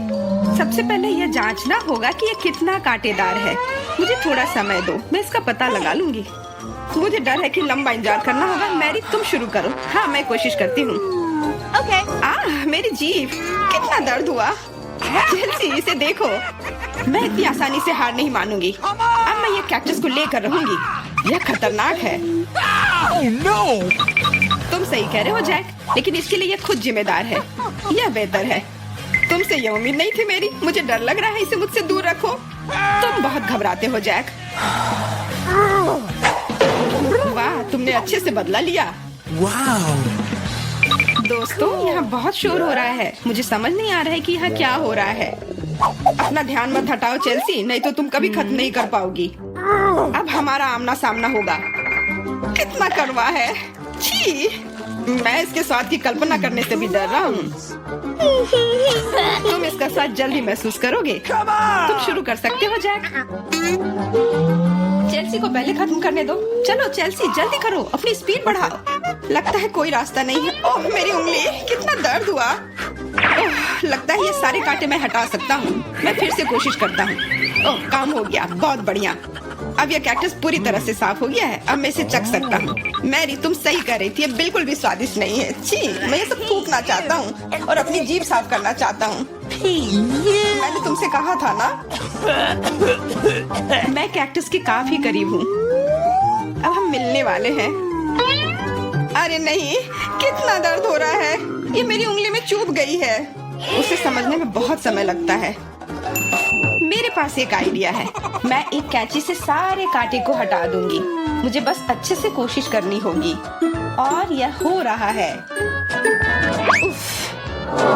सबसे पहले यह जांचना होगा कि यह कितना कांटेदार है। मुझे थोड़ा समय दो, मैं इसका पता लगा लूंगी। मुझे डर है कि लंबा इंतजार करना होगा। मैरी, तुम शुरू करो। हाँ, मैं कोशिश करती हूँ। ओके। मेरी जीभ, कितना दर्द हुआ। चेल्सी, इसे देखो। मैं इतनी आसानी से हार नहीं मानूंगी। अब मैं ये कैक्टस को लेकर रहूंगी। यह खतरनाक है। तुम सही कह रहे हो जैक, लेकिन इसके लिए यह खुद जिम्मेदार है। यह बेहतर है। तुमसे यह उम्मीद नहीं थी मेरी। मुझे डर लग रहा है, इसे मुझसे दूर रखो। तुम बहुत घबराते हो जैक। वाह, तुमने अच्छे से बदला लिया। दोस्तों, यहाँ बहुत शोर हो रहा है। मुझे समझ नहीं आ रहा है कि यहाँ क्या हो रहा है। अपना ध्यान मत हटाओ चेल्सी, नहीं तो तुम कभी खत्म नहीं कर पाओगी। अब हमारा आमना सामना होगा। कितना कड़वा है। छी, मैं इसके स्वाद की कल्पना करने से भी डर रहा हूँ। तुम इसका स्वाद जल्दी महसूस करोगे। तुम शुरू कर सकते हो जैक। चेल्सी को पहले खत्म करने दो। चलो चेल्सी, जल्दी करो, अपनी स्पीड बढ़ाओ। लगता है कोई रास्ता नहीं है। ओह, मेरी उंगली, कितना दर्द हुआ। ओह, लगता है ये सारे कांटे मैं हटा सकता हूँ। मैं फिर से कोशिश करता हूँ। ओह, काम हो गया, बहुत बढ़िया। अब यह कैक्टस पूरी तरह से साफ हो गया है। अब मैं इसे चख सकता हूँ। मैरी, तुम सही कर रही थी, ये बिल्कुल भी स्वादिष्ट नहीं है। छी, मैं ये सब थूकना चाहता हूँ और अपनी जीभ साफ करना चाहता हूँ। मैंने तुमसे कहा था ना। मैं कैक्टस के काफी करीब हूँ। अब हम मिलने वाले हैं। अरे नहीं, कितना दर्द हो रहा है। ये मेरी उंगली में चुभ गई है। उसे समझने में बहुत समय लगता है। मेरे पास एक आइडिया है। मैं एक कैंची से सारे कांटे को हटा दूंगी। मुझे बस अच्छे से कोशिश करनी होगी। और यह हो रहा है। उफ,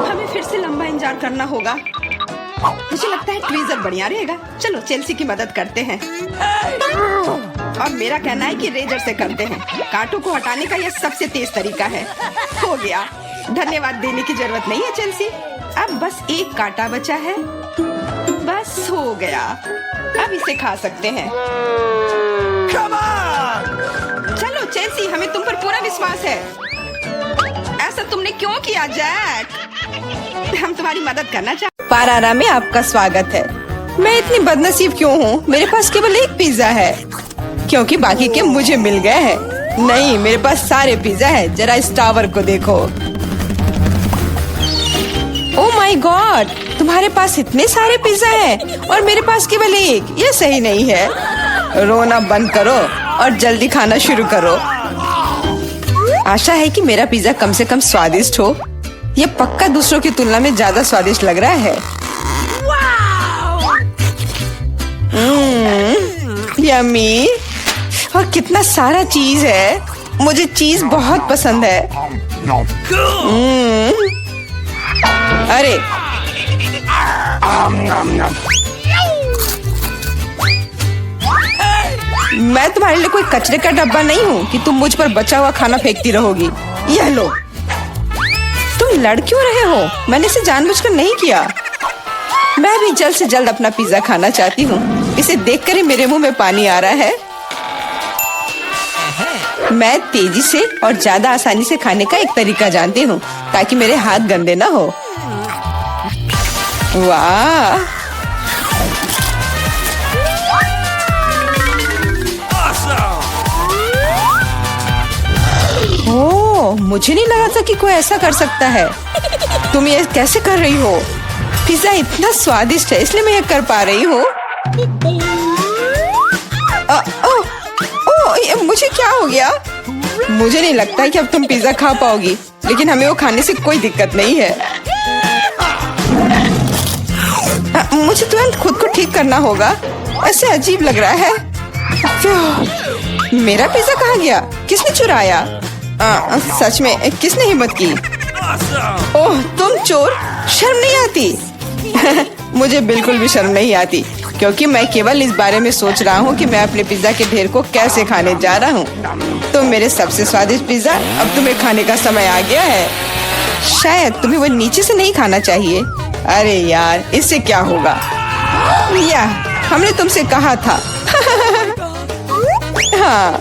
हमें फिर से लंबा इंतजार करना होगा। मुझे लगता है ट्वीजर बढ़िया रहेगा। चलो चेल्सी की मदद करते हैं। और मेरा कहना है कि रेजर से करते हैं। कांटों को हटाने का यह सबसे तेज तरीका है। हो गया। धन्यवाद देने की जरूरत नहीं है चेल्सी। अब बस एक कांटा बचा है। बस हो गया। अब इसे खा सकते हैं। चलो चेल्सी, हमें तुम पर पूरा विश्वास है। ऐसा तुमने क्यों किया जैक? हम तुम्हारी मदद करना चाहते। पारारा में आपका स्वागत है। मैं इतनी बदनसीब क्यों हूँ? मेरे पास केवल एक पिज्जा है, क्योंकि बाकी के मुझे मिल गए हैं। नहीं, मेरे पास सारे पिज्जा है। जरा इस टावर को देखो। ओह माय गॉड, तुम्हारे पास इतने सारे पिज्जा हैं और मेरे पास केवल एक। यह सही नहीं है। रोना बंद करो और जल्दी खाना शुरू करो। आशा है कि मेरा पिज्जा कम से कम स्वादिष्ट हो। यह पक्का दूसरों की तुलना में ज्यादा स्वादिष्ट लग रहा है। यम्मी। और कितना सारा चीज है। मुझे चीज बहुत पसंद है। अरे मैं तुम्हारे लिए कोई कचरे का डब्बा नहीं हूँ कि तुम मुझ पर बचा हुआ खाना फेंकती रहोगी। यह लो। तुम लड़ क्यों रहे हो? मैंने इसे जानबूझकर नहीं किया। मैं भी जल्द से जल्द अपना पिज्जा खाना चाहती हूँ। इसे देखकर ही मेरे मुंह में पानी आ रहा है। मैं तेजी से और ज्यादा आसानी से खाने का एक तरीका जानती हूँ, ताकि मेरे हाथ गंदे ना हो। वाह, मुझे नहीं लगा था कि कोई ऐसा कर सकता है। तुम ये कैसे कर रही हो? पिज्जा इतना स्वादिष्ट है इसलिए मैं ये कर पा रही हूँ। मुझे क्या हो गया? मुझे नहीं लगता कि अब तुम पिज्जा खा पाओगी, लेकिन हमें वो खाने से कोई दिक्कत नहीं है। मुझे तुरंत खुद को ठीक करना होगा, ऐसे अजीब लग रहा है। मेरा पिज्जा कहाँ गया? किसने चुराया? सच में किसने हिम्मत की? ओह तुम चोर, शर्म नहीं आती? मुझे बिल्कुल भी शर्म नहीं आती, क्योंकि मैं केवल इस बारे में सोच रहा हूँ कि मैं अपने पिज्जा के ढेर को कैसे खाने जा रहा हूँ। तो मेरे सबसे स्वादिष्ट पिज्जा अब तुम्हें खाने का समय आ गया है। शायद तुम्हें वो नीचे से नहीं खाना चाहिए। अरे यार, इससे क्या होगा? या हमने तुमसे कहा था। हाँ,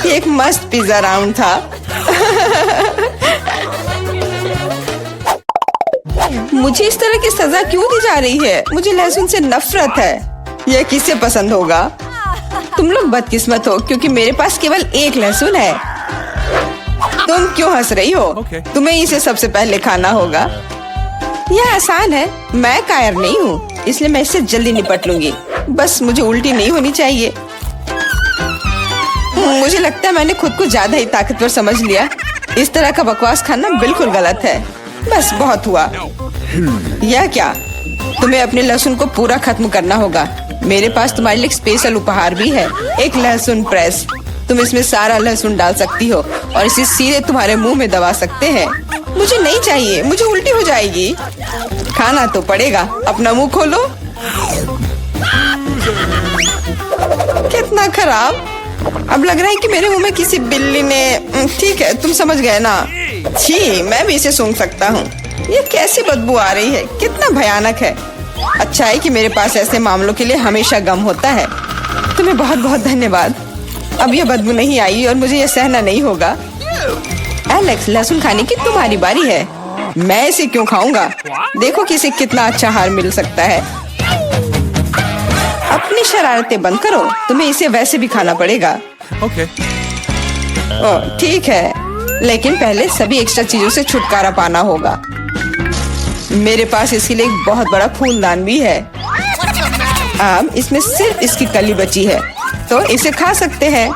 ये एक मस्त पिज्जा राउंड था। मुझे इस तरह की सजा क्यों दी जा रही है? मुझे लहसुन से नफरत है। यह किसे पसंद होगा? तुम लोग बदकिस्मत हो, क्योंकि मेरे पास केवल एक लहसुन है। तुम क्यों हंस रही हो? तुम्हें इसे सबसे पहले खाना होगा। यह आसान है, मैं कायर नहीं हूँ, इसलिए मैं इससे जल्दी निपट लूंगी। बस मुझे उल्टी नहीं होनी चाहिए। मुझे लगता है मैंने खुद को ज्यादा ही ताकतवर समझ लिया। इस तरह का बकवास खाना बिल्कुल गलत है। बस बहुत हुआ। यह क्या? तुम्हें अपने लहसुन को पूरा खत्म करना होगा। मेरे पास तुम्हारे लिए एक स्पेशल उपहार भी है, एक लहसुन प्रेस। तुम इसमें सारा लहसुन डाल सकती हो और इसे सीधे तुम्हारे मुंह में दबा सकते हैं। मुझे नहीं चाहिए, मुझे उल्टी हो जाएगी। खाना तो पड़ेगा, अपना मुंह खोलो। कितना खराब। अब लग रहा है कि मेरे मुंह में किसी बिल्ली ने। ठीक है, तुम समझ गए ना? छी, मैं भी इसे सूंघ सकता हूँ। ये कैसी बदबू आ रही है, कितना भयानक है। अच्छा है कि मेरे पास ऐसे मामलों के लिए हमेशा गम होता है। तुम्हें बहुत बहुत धन्यवाद। अब ये बदबू नहीं आई और मुझे ये सहना नहीं होगा। एलेक्स, लहसुन खाने की तुम्हारी बारी है। मैं इसे क्यों खाऊंगा? देखो कि इसे कितना अच्छा आहार मिल सकता है। अपनी शरारतें बंद करो, तुम्हें इसे वैसे भी खाना पड़ेगा। Okay. ठीक है, लेकिन पहले सभी एक्स्ट्रा चीजों से छुटकारा पाना होगा। मेरे पास इसके लिए एक बहुत बड़ा फूलदान भी है। अब इसमें सिर्फ इसकी कली बची है, तो इसे खा सकते हैं।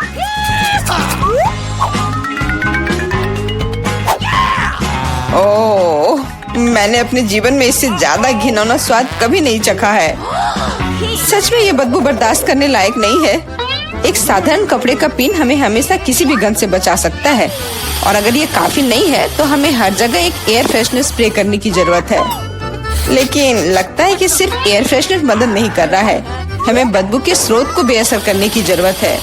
ओह, मैंने अपने जीवन में इससे ज्यादा घिनौना स्वाद कभी नहीं चखा है। सच में ये बदबू बर्दाश्त करने लायक नहीं है। एक साधारण कपड़े का पिन हमें हमेशा किसी भी गंध से बचा सकता है, और अगर ये काफी नहीं है तो हमें हर जगह एक एयर फ्रेशनर स्प्रे करने की जरूरत है। लेकिन लगता है कि सिर्फ एयर फ्रेशनर मदद नहीं कर रहा है, हमें बदबू के स्रोत को बेअसर करने की जरूरत है।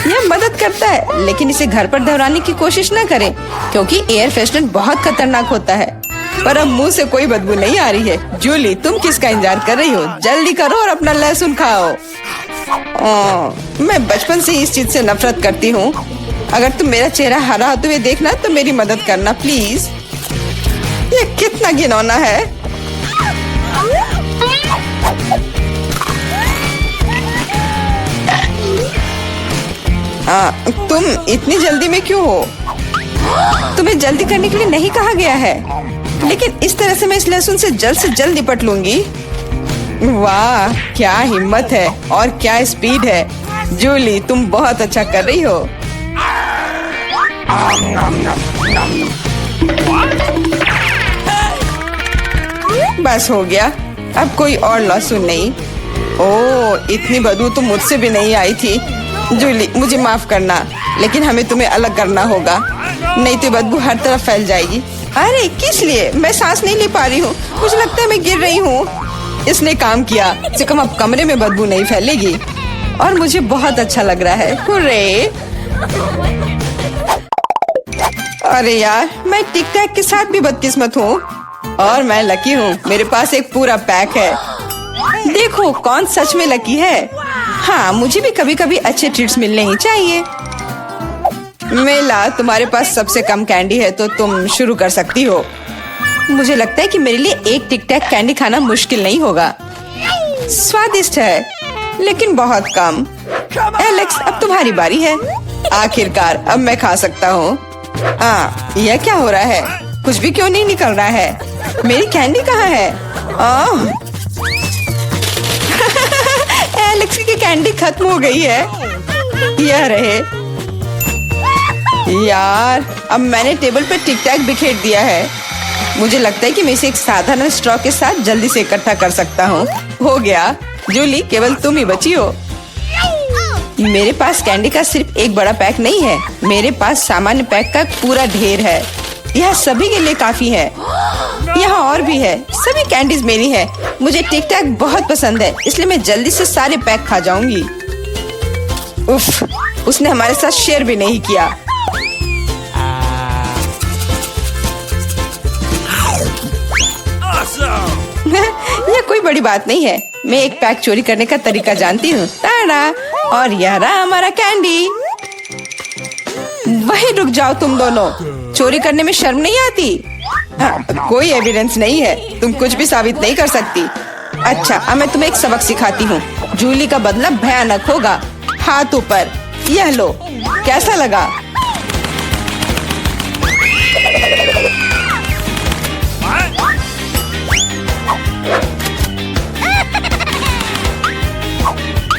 यह मदद करता है, लेकिन इसे घर पर दोहराने की कोशिश न करें, क्योंकि एयर फ्रेशनर बहुत खतरनाक होता है। पर अब मुंह से कोई बदबू नहीं आ रही है। जूली, तुम किसका इंतजार कर रही हो? जल्दी करो और अपना लहसुन खाओ। मैं बचपन से इस चीज से नफरत करती हूँ। अगर तुम मेरा चेहरा हरा होते हुए देखना तो मेरी मदद करना प्लीज। ये कितना घिनौना है। तुम इतनी जल्दी में क्यों हो? तुम्हें जल्दी करने के लिए नहीं कहा गया है, लेकिन इस तरह से मैं इस लहसुन से जल्द निपट लूंगी। वाह, क्या हिम्मत है और क्या स्पीड है। जूली, तुम बहुत अच्छा कर रही हो। बस हो गया, अब कोई और लहसुन नहीं। ओह, इतनी बदबू तो मुझसे भी नहीं आई थी। जूली, मुझे माफ करना, लेकिन हमें तुम्हें अलग करना होगा, नहीं तो बदबू हर तरफ फैल जाएगी। अरे किस लिए? मैं सांस नहीं ले पा रही हूँ, मुझे लगता है मैं गिर रही हूँ। इसने काम किया, से कम अब कमरे में बदबू नहीं फैलेगी और मुझे बहुत अच्छा लग रहा है। हुर्रे! अरे यार, मैं टिक टैक के साथ भी बदकिस्मत हूँ और मैं लकी हूँ, मेरे पास एक पूरा पैक है। देखो कौन सच में लकी है। हाँ, मुझे भी कभी कभी अच्छे ट्रीट्स मिलने ही चाहिए। मेला, तुम्हारे पास सबसे कम कैंडी है तो तुम शुरू कर सकती हो। मुझे लगता है कि मेरे लिए एक टिक टैक कैंडी खाना मुश्किल नहीं होगा। स्वादिष्ट है। लेकिन बहुत कम। एलेक्स, अब तुम्हारी बारी है। आखिरकार अब मैं खा सकता हूँ। यह क्या हो रहा है? कुछ भी क्यों नहीं निकल रहा है? मेरी कैंडी कहाँ है? एलेक्स की कैंडी खत्म हो गई है। यह रहे। यार, अब मैंने टेबल पर टिक टैक बिखेर दिया है। मुझे लगता है कि मैं इसे एक साधारण स्ट्रॉ के साथ जल्दी से इकट्ठा कर सकता हूँ। हो गया। जूली, केवल तुम ही बची हो। मेरे पास कैंडी का सिर्फ एक बड़ा पैक नहीं है, मेरे पास सामान्य पैक का पूरा ढेर है। यह सभी के लिए काफी है। यहाँ और भी है। सभी कैंडीज मेरी है। मुझे टिक टैक बहुत पसंद है, इसलिए मैं जल्दी से सारे पैक खा जाऊंगी। उफ, उसने हमारे साथ शेयर भी नहीं किया। यह कोई बड़ी बात नहीं है। मैं एक पैक चोरी करने का तरीका जानती हूँ। ताड़ा! और यह रहा हमारा कैंडी। वहीं रुक जाओ तुम दोनों। चोरी करने में शर्म नहीं आती? कोई एविडेंस नहीं है। तुम कुछ भी साबित नहीं कर सकती। अच्छा, अब मैं तुम्हें एक सबक सिखाती हूँ। जूली का बदला भयानक होगा। हाथ ऊपर। यह लो। कैसा लगा?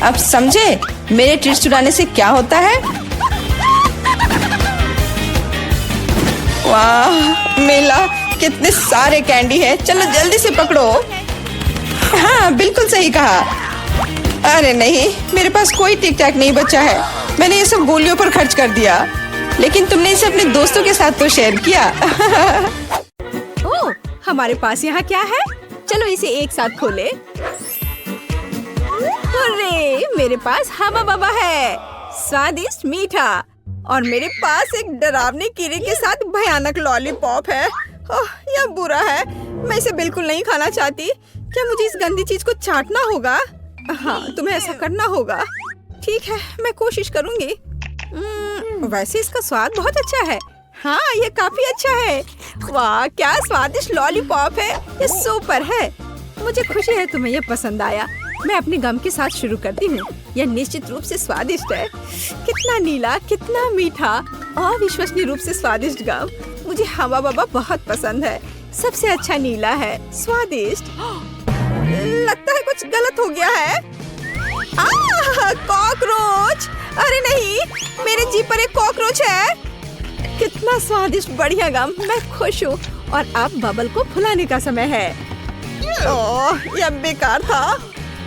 अब समझे मेरे ट्रीट्स चुराने से क्या होता है? वाह, मिला। कितने सारे कैंडी है। चलो जल्दी से पकड़ो। हाँ, बिल्कुल सही कहा। अरे नहीं, मेरे पास कोई टिक टैक नहीं बचा है। मैंने ये सब गोलियों पर खर्च कर दिया। लेकिन तुमने इसे अपने दोस्तों के साथ तो शेयर किया। ओह, हमारे पास यहाँ क्या है? चलो इसे एक साथ खोले। अरे, मेरे पास हवा बाबा है, स्वादिष्ट मीठा। और मेरे पास एक डरावने कीड़े के साथ भयानक लॉलीपॉप है। ओह, यह बुरा है। मैं इसे बिल्कुल नहीं खाना चाहती। क्या मुझे इस गंदी चीज को चाटना होगा? हाँ, तुम्हें ऐसा करना होगा। ठीक है, मैं कोशिश करूंगी। वैसे इसका स्वाद बहुत अच्छा है। हाँ, ये काफी अच्छा है। वाह, क्या स्वादिष्ट लॉलीपॉप है। ये सुपर है। मुझे खुशी है तुम्हें यह पसंद आया। मैं अपने गम के साथ शुरू करती हूँ। यह निश्चित रूप से स्वादिष्ट है। कितना नीला, कितना मीठा, अविश्वसनीय रूप से स्वादिष्ट गम। मुझे हवा बाबा बहुत पसंद है। सबसे अच्छा नीला है, स्वादिष्ट। लगता है कुछ गलत हो गया है। कॉकरोच! अरे नहीं, मेरे जीभ पर एक कॉकरोच है। कितना स्वादिष्ट, बढ़िया गम। मैं खुश हूँ। और अब बबल को फुलाने का समय है। ओह, यह बेकार था।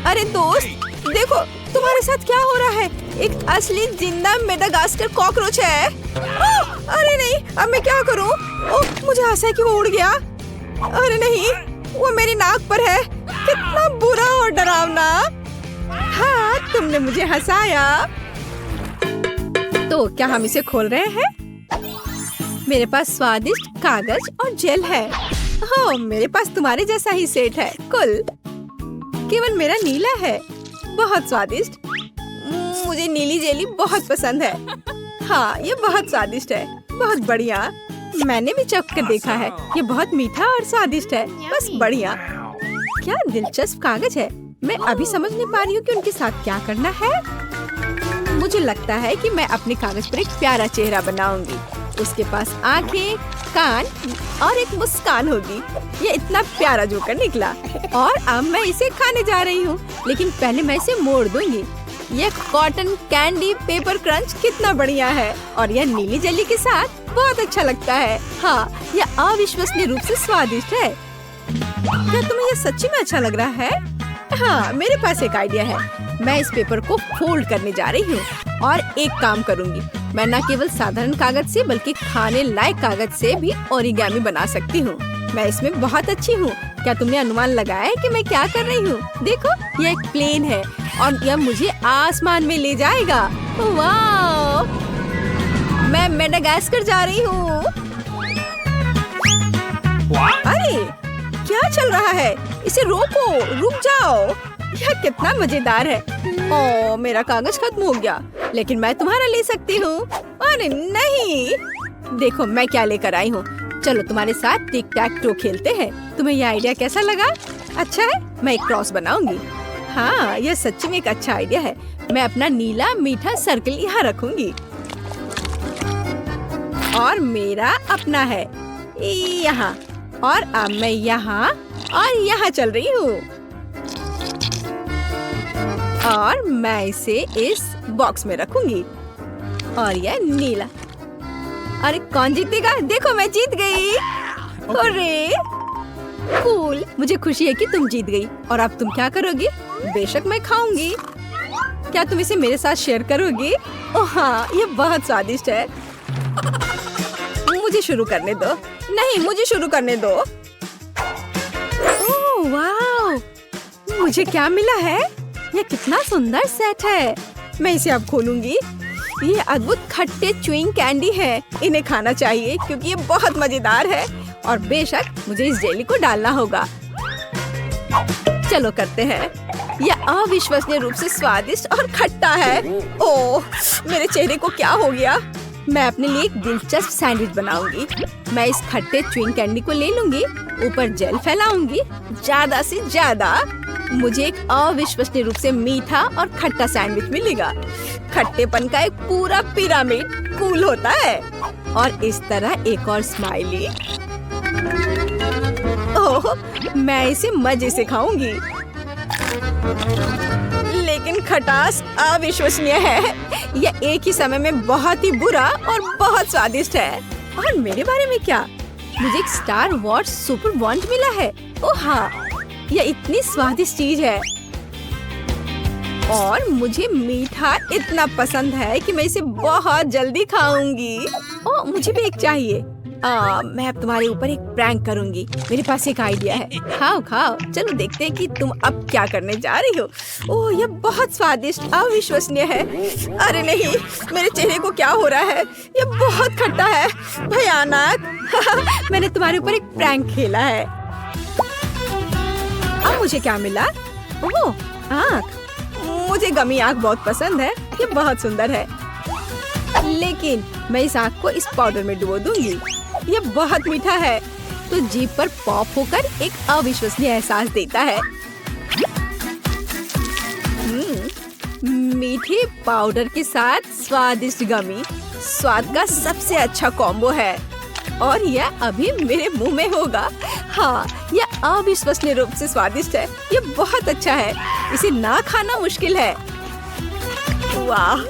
अरे दोस्त, देखो तुम्हारे साथ क्या हो रहा है। एक असली जिंदा मेडागास्कर कॉकरोच है। अरे नहीं, अब मैं क्या करूं? ओह, मुझे आशा है कि वो उड़ गया। अरे नहीं, वो मेरी नाक पर है। कितना बुरा और डरावना। हाँ, तुमने मुझे हंसाया। तो क्या हम इसे खोल रहे हैं? मेरे पास स्वादिष्ट कागज और जेल है। ओह, मेरे पास तुम्हारे जैसा ही सेट है। कुल केवल मेरा नीला है। बहुत स्वादिष्ट। मुझे नीली जेली बहुत पसंद है। हाँ, ये बहुत स्वादिष्ट है। बहुत बढ़िया। मैंने भी चख कर देखा है। ये बहुत मीठा और स्वादिष्ट है। बस बढ़िया। क्या दिलचस्प कागज है। मैं अभी समझ नहीं पा रही हूँ कि उनके साथ क्या करना है। मुझे लगता है कि मैं अपने कागज पर एक प्यारा चेहरा बनाऊंगी। उसके पास आंखें, कान और एक मुस्कान होगी। ये इतना प्यारा जोकर निकला। और अब मैं इसे खाने जा रही हूँ। लेकिन पहले मैं इसे मोड़ दूंगी। ये कॉटन कैंडी पेपर क्रंच कितना बढ़िया है। और यह नीली जेली के साथ बहुत अच्छा लगता है। हाँ, यह अविश्वसनीय रूप से स्वादिष्ट है। क्या तुम्हें यह सच्ची में अच्छा लग रहा है? हाँ, मेरे पास एक आइडिया है। मैं इस पेपर को फोल्ड करने जा रही हूँ और एक काम करूँगी। मैं न केवल साधारण कागज से बल्कि खाने लायक कागज से भी ओरिगामी बना सकती हूँ। मैं इसमें बहुत अच्छी हूँ। क्या तुमने अनुमान लगाया है कि मैं क्या कर रही हूँ? देखो, यह एक प्लेन है और यह मुझे आसमान में ले जाएगा। वाह! मैं मेडागास्कर जा रही हूँ। अरे, क्या चल रहा है? इसे रोको, रुक जाओ। यह कितना मजेदार है। ओह, मेरा कागज खत्म हो गया, लेकिन मैं तुम्हारा ले सकती हूँ। अरे नहीं, देखो मैं क्या लेकर आई हूँ। चलो तुम्हारे साथ टिक टैक टो खेलते हैं। तुम्हें यह आइडिया कैसा लगा? अच्छा है, मैं एक क्रॉस बनाऊंगी। हाँ, यह सच्ची में एक अच्छा आइडिया है। मैं अपना नीला मीठा सर्कल यहाँ रखूंगी और मेरा अपना है यहाँ। और अब मैं यहाँ और यहाँ चल रही हूँ और मैं इसे इस बॉक्स में रखूंगी और यह नीला। अरे कौन जीतेगा? देखो मैं जीत गई। अरे कूल, मुझे खुशी है कि तुम जीत गई। और अब तुम क्या करोगी? बेशक मैं खाऊंगी। क्या तुम इसे मेरे साथ शेयर करोगी? ओह हाँ, ये बहुत स्वादिष्ट है। मुझे शुरू करने दो। नहीं, मुझे शुरू करने दो। ओह वाह, मुझे क्या मिला है? ये कितना सुंदर सेट है। मैं इसे अब खोलूंगी। ये अद्भुत खट्टे च्युइंग कैंडी है। इन्हें खाना चाहिए क्योंकि ये बहुत मजेदार है और बेशक मुझे इस जेली को डालना होगा। चलो करते हैं। यह अविश्वसनीय रूप से स्वादिष्ट और खट्टा है। ओह, मेरे चेहरे को क्या हो गया? मैं अपने लिए एक दिलचस्प सैंडविच बनाऊंगी। मैं इस खट्टे च्युइंग कैंडी को ले लूंगी, ऊपर जेल फैलाऊंगी ज्यादा से ज्यादा। मुझे एक अविश्वसनीय रूप से मीठा और खट्टा सैंडविच मिलेगा। खट्टेपन का एक पूरा पिरामिड कूल होता है। और इस तरह एक और स्माइली। ओह, मैं इसे मजे से खाऊंगी। लेकिन खटास अविश्वसनीय है। यह एक ही समय में बहुत ही बुरा और बहुत स्वादिष्ट है। और मेरे बारे में क्या? मुझे एक स्टार वॉर्स सुपर बॉन्ड मिला है। ओह हाँ, यह इतनी स्वादिष्ट चीज है और मुझे मीठा इतना पसंद है कि मैं इसे बहुत जल्दी खाऊंगी। ओह, मुझे भी एक चाहिए। मैं अब तुम्हारे ऊपर एक प्रैंक करूंगी। मेरे पास एक आइडिया है। खाओ खाओ। चलो देखते हैं कि तुम अब क्या करने जा रही हो। ओह, यह बहुत स्वादिष्ट अविश्वसनीय है। अरे नहीं, मेरे चेहरे को क्या हो रहा है? यह बहुत खट्टा है, भयानक। मैंने तुम्हारे ऊपर एक प्रैंक खेला है। अब मुझे क्या मिला? ओह, आँख। मुझे गमी आँख बहुत पसंद है। ये बहुत सुंदर है। लेकिन मैं इस आँख को इस पाउडर में डुबो दूंगी। ये बहुत मीठा है तो जीभ पर पॉप होकर एक अविश्वसनीय एहसास देता है। मीठे पाउडर के साथ स्वादिष्ट गमी स्वाद का सबसे अच्छा कॉम्बो है और यह अभी मेरे मुंह में होगा। हाँ, यह अविश्वसनीय रूप से स्वादिष्ट है। यह बहुत अच्छा है। इसे ना खाना मुश्किल है। वाह,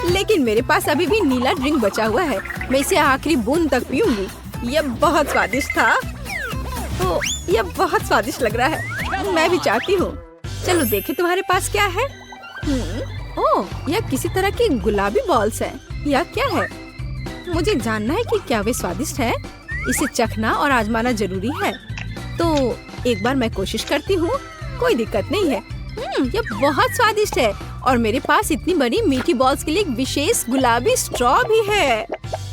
लेकिन मेरे पास अभी भी नीला ड्रिंक बचा हुआ है। मैं इसे आखिरी बूंद तक पीऊंगी। यह बहुत स्वादिष्ट था। तो यह बहुत स्वादिष्ट लग रहा है। मैं भी चाहती हूँ। चलो देखें तुम्हारे पास क्या है। ओह, यह किसी तरह की गुलाबी बॉल्स है। यह क्या है? मुझे जानना है कि क्या वे स्वादिष्ट है। इसे चखना और आजमाना जरूरी है। तो एक बार मैं कोशिश करती हूँ। कोई दिक्कत नहीं है। यह बहुत स्वादिष्ट है और मेरे पास इतनी बड़ी मीठी बॉल्स के लिए एक विशेष गुलाबी स्ट्रॉ भी है।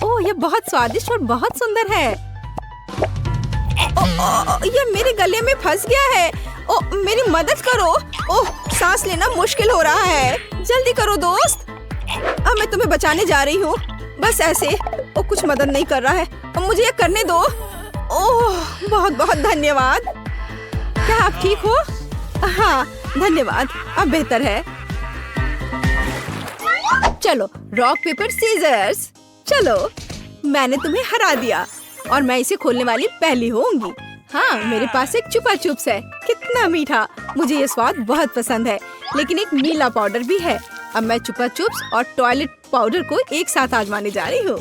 ओह, यह बहुत स्वादिष्ट और बहुत सुंदर है। यह मेरे गले में फंस गया है। ओह, मेरी मदद करो। ओह, सांस लेना मुश्किल हो रहा है। जल्दी करो दोस्त। अब मैं तुम्हें बचाने जा रही हूँ। बस ऐसे। ओह, कुछ मदद नहीं कर रहा है। अब मुझे यह करने दो। ओह, बहुत बहुत धन्यवाद। क्या आप ठीक हो? हाँ, धन्यवाद। अब बेहतर है। चलो रॉक पेपर सीजर्स। चलो, मैंने तुम्हें हरा दिया और मैं इसे खोलने वाली पहली होंगी। हाँ, मेरे पास एक चुपा चुप्स है। कितना मीठा। मुझे ये स्वाद बहुत पसंद है। लेकिन एक नीला पाउडर भी है। अब मैं चुपा चुप्स और टॉयलेट पाउडर को एक साथ आजमाने जा रही हूँ।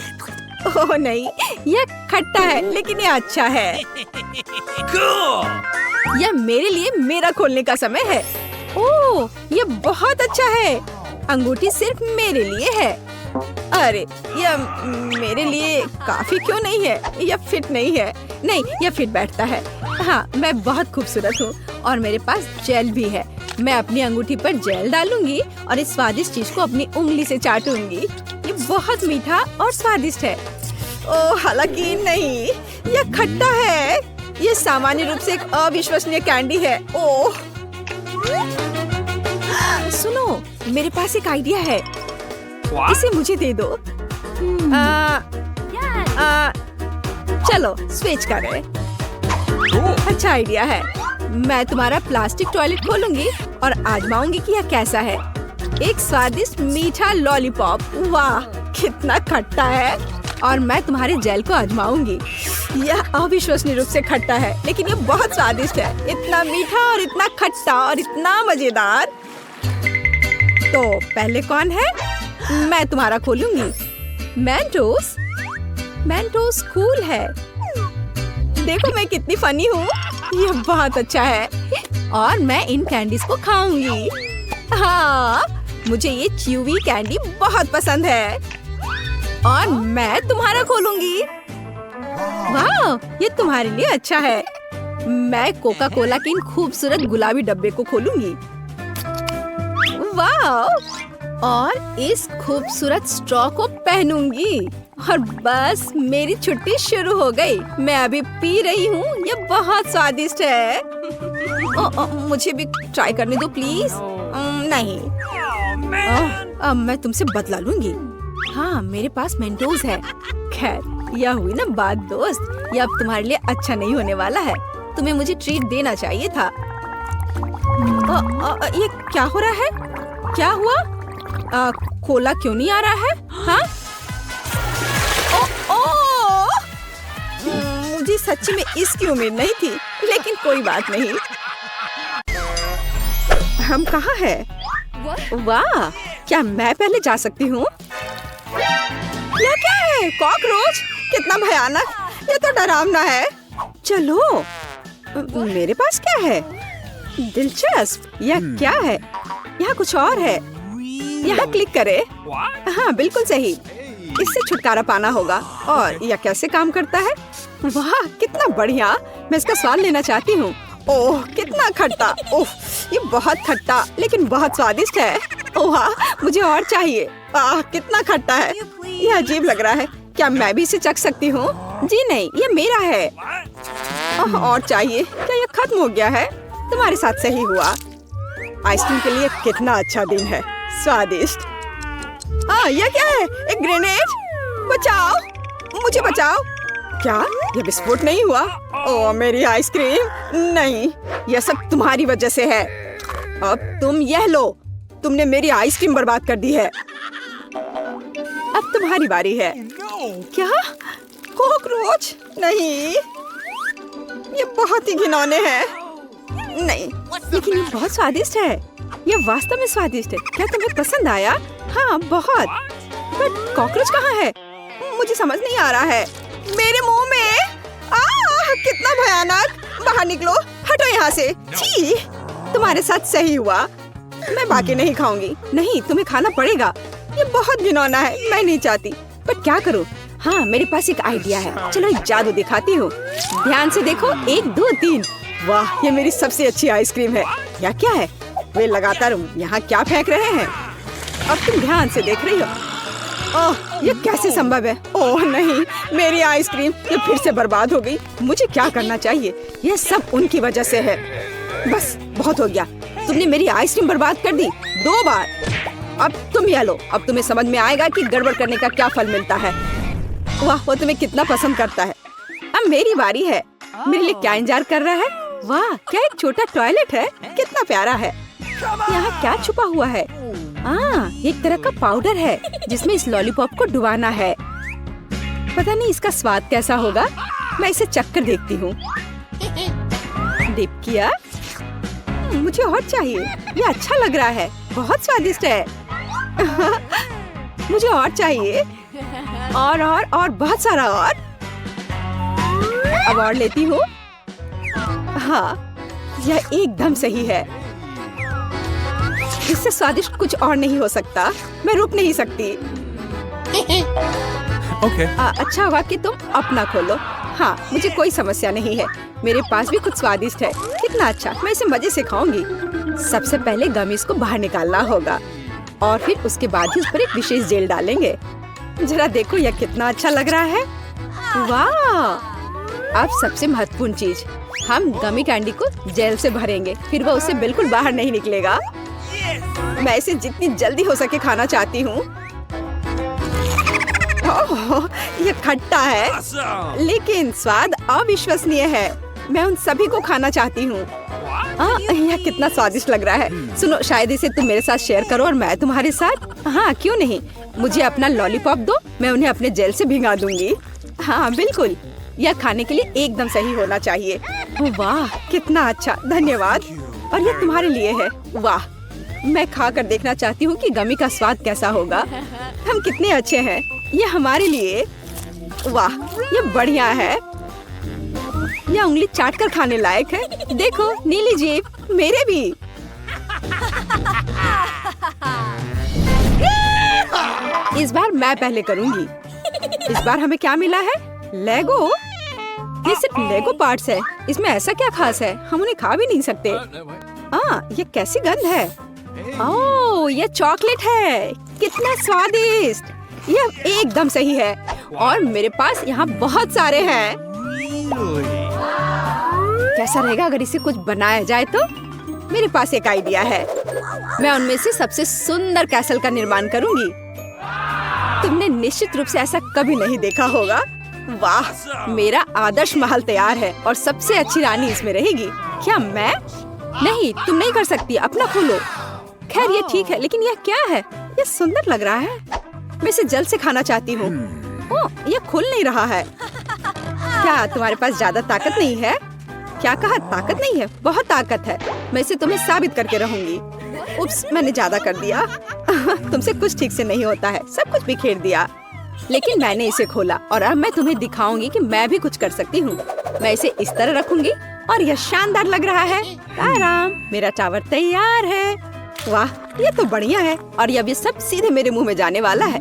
ओह नहीं, यह खट्टा है लेकिन यह अच्छा है। यह मेरे लिए मेरा खोलने का समय है। ओह, यह बहुत अच्छा है। अंगूठी सिर्फ मेरे लिए है। अरे, यह मेरे लिए काफी क्यों नहीं है? यह फिट नहीं है। नहीं, यह फिट बैठता है। हाँ, मैं बहुत खूबसूरत हूँ और मेरे पास जेल भी है। मैं अपनी अंगूठी पर जेल डालूंगी और इस स्वादिष्ट चीज को अपनी उंगली से चाटूंगी। ये बहुत मीठा और स्वादिष्ट है। ओह, हालांकि नहीं, यह खट्टा है। यह सामान्य रूप से एक अविश्वसनीय कैंडी है। ओह, सुनो, मेरे पास एक आइडिया है। इसे मुझे दे दो। चलो स्विच करें। अच्छा आइडिया है। मैं तुम्हारा प्लास्टिक टॉयलेट खोलूंगी और आजमाऊंगी कि यह कैसा है। एक स्वादिष्ट मीठा लॉलीपॉप, वाह कितना खट्टा है। और मैं तुम्हारे जेल को आजमाऊंगी। यह अविश्वसनीय रूप से खट्टा है, लेकिन यह बहुत स्वादिष्ट है। इतना मीठा और इतना खट्टा और इतना मजेदार। तो पहले कौन है? मैं तुम्हारा खोलूंगी। मेंटोस, मेंटोस कूल है। देखो मैं कितनी फनी हूँ। यह बहुत अच्छा है और मैं इन कैंडीज को खाऊंगी। हाँ, मुझे ये च्यूवी कैंडी बहुत पसंद है। और मैं तुम्हारा खोलूंगी। वाह, ये तुम्हारे लिए अच्छा है। मैं कोका कोला के इन खूबसूरत गुलाबी डब्बे को खोलूंगी। वाह, और इस खूबसूरत स्ट्रॉ को पहनूंगी। और बस मेरी छुट्टी शुरू हो गई। मैं अभी पी रही हूँ। ये बहुत स्वादिष्ट है। मुझे भी ट्राई करने दो प्लीज। नहीं, अब मैं तुमसे बदला लूंगी। हाँ, मेरे पास मेंटोस है। खैर, यह हुई ना बात दोस्त। यह अब तुम्हारे लिए अच्छा नहीं होने वाला है। तुम्हें मुझे ट्रीट देना चाहिए था। ये क्या हो रहा है? क्या हुआ? कोला क्यों नहीं आ रहा है? हाँ? मुझे सच्ची में इसकी उम्मीद नहीं थी, लेकिन कोई बात नहीं। हम कहाँ हैं? वाह, क्या मैं पहले जा सकती हूँ? यह क्या है? कॉकरोच? कितना भयानक! ये तो डरावना है। चलो, मेरे पास क्या है? दिलचस्प। यह क्या है? यहाँ कुछ और है। यहाँ क्लिक करे। हाँ, बिल्कुल सही। इससे छुटकारा पाना होगा। और यह कैसे काम करता है? वाह, कितना बढ़िया! मैं इसका स्वाद लेना चाहती हूँ। ओह, कितना खट्टा! ओह, ये बहुत खट्टा लेकिन बहुत स्वादिष्ट है। ओह, मुझे और चाहिए। आह, कितना खट्टा है! यह अजीब लग रहा है। क्या मैं भी इसे चख सकती हूँ? जी नहीं, ये मेरा है। ओह, और चाहिए। क्या यह खत्म हो गया है? तुम्हारे साथ सही हुआ। आइसक्रीम के लिए कितना अच्छा दिन है। स्वादिष्ट। यह क्या है? एक ग्रेनेड! बचाओ, मुझे बचाओ। क्या यह विस्फोट नहीं हुआ? ओह, मेरी आइसक्रीम! नहीं, यह सब तुम्हारी वजह से है। अब तुम यह लो। तुमने मेरी आइसक्रीम बर्बाद कर दी है। अब तुम्हारी बारी है। क्या? कॉकरोच? नहीं, ये बहुत ही घिनौने हैं। नहीं, लेकिन ये बहुत स्वादिष्ट है। ये वास्तव में स्वादिष्ट है। क्या तुम्हें पसंद आया? हाँ, बहुत। पर कॉकरोच कहाँ है? मुझे समझ नहीं आ रहा है। मेरे मुंह में! कितना भयानक! बाहर निकलो, हटो यहाँ से। छी, तुम्हारे साथ सही हुआ। मैं बाकी नहीं खाऊंगी। नहीं, तुम्हें खाना पड़ेगा। ये बहुत घिनौना है। मैं नहीं चाहती, पर क्या करूँ? हाँ, मेरे पास एक आइडिया है। चलो एक जादू दिखाती हूँ। ध्यान से देखो। 1 2 3। वाह, ये मेरी सबसे अच्छी आइसक्रीम है। यह क्या है? वे लगातार यहाँ क्या फेंक रहे हैं? अब तुम ध्यान से देख रही हो। ओह, ये कैसे संभव है? ओह नहीं, मेरी आइसक्रीम! ये फिर से बर्बाद हो गई। मुझे क्या करना चाहिए? यह सब उनकी वजह से है। बस बहुत हो गया। तुमने मेरी आइसक्रीम बर्बाद कर दी 2 बार। अब तुम यह लो। अब तुम्हें समझ में आएगा कि गड़बड़ करने का क्या फल मिलता है। वाह, वो तुम्हें कितना पसंद करता है। अब मेरी बारी है। मेरे लिए क्या इंतजार कर रहा है? वाह, क्या एक छोटा टॉयलेट है। कितना प्यारा है। यहाँ क्या छुपा हुआ है? एक तरह का पाउडर है जिसमें इस लॉलीपॉप को डुबाना है। पता नहीं इसका स्वाद कैसा होगा। मैं इसे चख कर देखती हूँ। डिप किया। मुझे और चाहिए। ये अच्छा लग रहा है। बहुत स्वादिष्ट है। मुझे और चाहिए। और बहुत सारा और। अब और लेती हूँ। हाँ, यह एकदम सही है। इससे स्वादिष्ट कुछ और नहीं हो सकता। मैं रुक नहीं सकती। Okay. अच्छा हुआ कि तुम अपना खोलो। हाँ, मुझे कोई समस्या नहीं है। मेरे पास भी कुछ स्वादिष्ट है। कितना अच्छा! मैं इसे मजे से खाऊंगी। सबसे पहले गमीज को बाहर निकालना होगा और फिर उसके बाद ही उस पर एक विशेष जेल डालेंगे। जरा देखो, यह कितना अच्छा लग रहा है। वाह! अब सबसे महत्वपूर्ण चीज, हम गमी कैंडी को जेल से भरेंगे। फिर वह उससे बिल्कुल बाहर नहीं निकलेगा। मैं इसे जितनी जल्दी हो सके खाना चाहती हूँ। ये खट्टा है, लेकिन स्वाद अविश्वसनीय है। मैं उन सभी को खाना चाहती हूँ। यह कितना स्वादिष्ट लग रहा है। सुनो, शायद इसे तुम मेरे साथ शेयर करो और मैं तुम्हारे साथ। हाँ, क्यों नहीं। मुझे अपना लॉलीपॉप दो, मैं उन्हें अपने जेल से भिगा दूंगी। हाँ बिल्कुल, यह खाने के लिए एकदम सही होना चाहिए। वाह कितना अच्छा, धन्यवाद। और यह तुम्हारे लिए है। वाह, मैं खा कर देखना चाहती हूँ कि गमी का स्वाद कैसा होगा। हम कितने अच्छे हैं, ये हमारे लिए। वाह, ये बढ़िया है। यह उंगली चाट कर खाने लायक है। देखो, नीली जीभ, मेरे भी। इस बार मैं पहले करूंगी। इस बार हमें क्या मिला है? लेगो। ये सिर्फ लेगो पार्ट्स है, इसमें ऐसा क्या खास है? हम उन्हें खा भी नहीं सकते। ये कैसी गंध है? ओह, ये चॉकलेट है। कितना स्वादिष्ट। यह एकदम सही है और मेरे पास यहाँ बहुत सारे हैं। कैसा रहेगा अगर इसे कुछ बनाया जाए तो? मेरे पास एक आइडिया है। मैं उनमें से सबसे सुंदर कैसल का निर्माण करूंगी। तुमने निश्चित रूप से ऐसा कभी नहीं देखा होगा। वाह, मेरा आदर्श महल तैयार है और सबसे अच्छी रानी इसमें रहेगी। क्या मैं? नहीं, तुम नहीं कर सकती, अपना खोलो। खैर ये ठीक है, लेकिन यह क्या है? यह सुंदर लग रहा है। मैं इसे जल्द से खाना चाहती हूँ। ओह, यह खुल नहीं रहा है। क्या तुम्हारे पास ज्यादा ताकत नहीं है? क्या कहा? ताकत नहीं है? बहुत ताकत है। मैं इसे तुम्हें साबित करके रहूंगी। उप्स, मैंने ज्यादा कर दिया। तुमसे कुछ ठीक से नहीं होता है, सब कुछ बिखेर दिया। लेकिन मैंने इसे खोला और अब मैं तुम्हें दिखाऊंगी कि मैं भी कुछ कर सकती हूँ। मैं इसे इस तरह रखूंगी और यह शानदार लग रहा है। आराम, मेरा टावर तैयार है। वाह, ये तो बढ़िया है। और अब ये सब सीधे मेरे मुंह में जाने वाला है।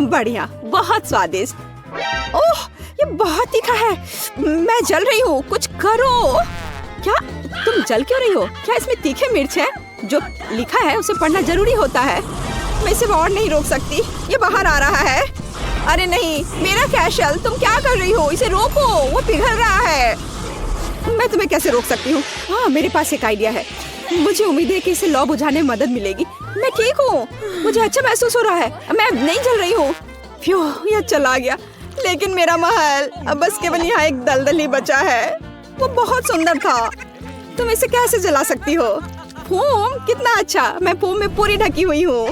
बढ़िया, बहुत स्वादिष्ट। ओह, ये बहुत तीखा है। मैं जल रही हूँ, कुछ करो। क्या तुम जल क्यों रही हो? क्या इसमें तीखे मिर्च है? जो लिखा है उसे पढ़ना जरूरी होता है। मैं इसे और नहीं रोक सकती, ये बाहर आ रहा है। अरे नहीं, मेरा कैशल, तुम क्या कर रही हो? इसे रोको, वो पिघल रहा है। मैं तुम्हें कैसे रोक सकती हूँ? हाँ, मेरे पास एक आइडिया है। मुझे उम्मीद है कि इसे लौ बुझाने में मदद मिलेगी। मैं ठीक हूँ, मुझे अच्छा महसूस हो रहा है। मैं नहीं जल रही हूँ। फ्यू, यह चला गया। लेकिन मेरा महल अब बस केवल यहाँ एक दलदल ही बचा है। वो बहुत सुंदर था। तुम इसे कैसे जला सकती हो? फोम, कितना अच्छा। मैं फोम में पूरी ढकी हुई हूँ।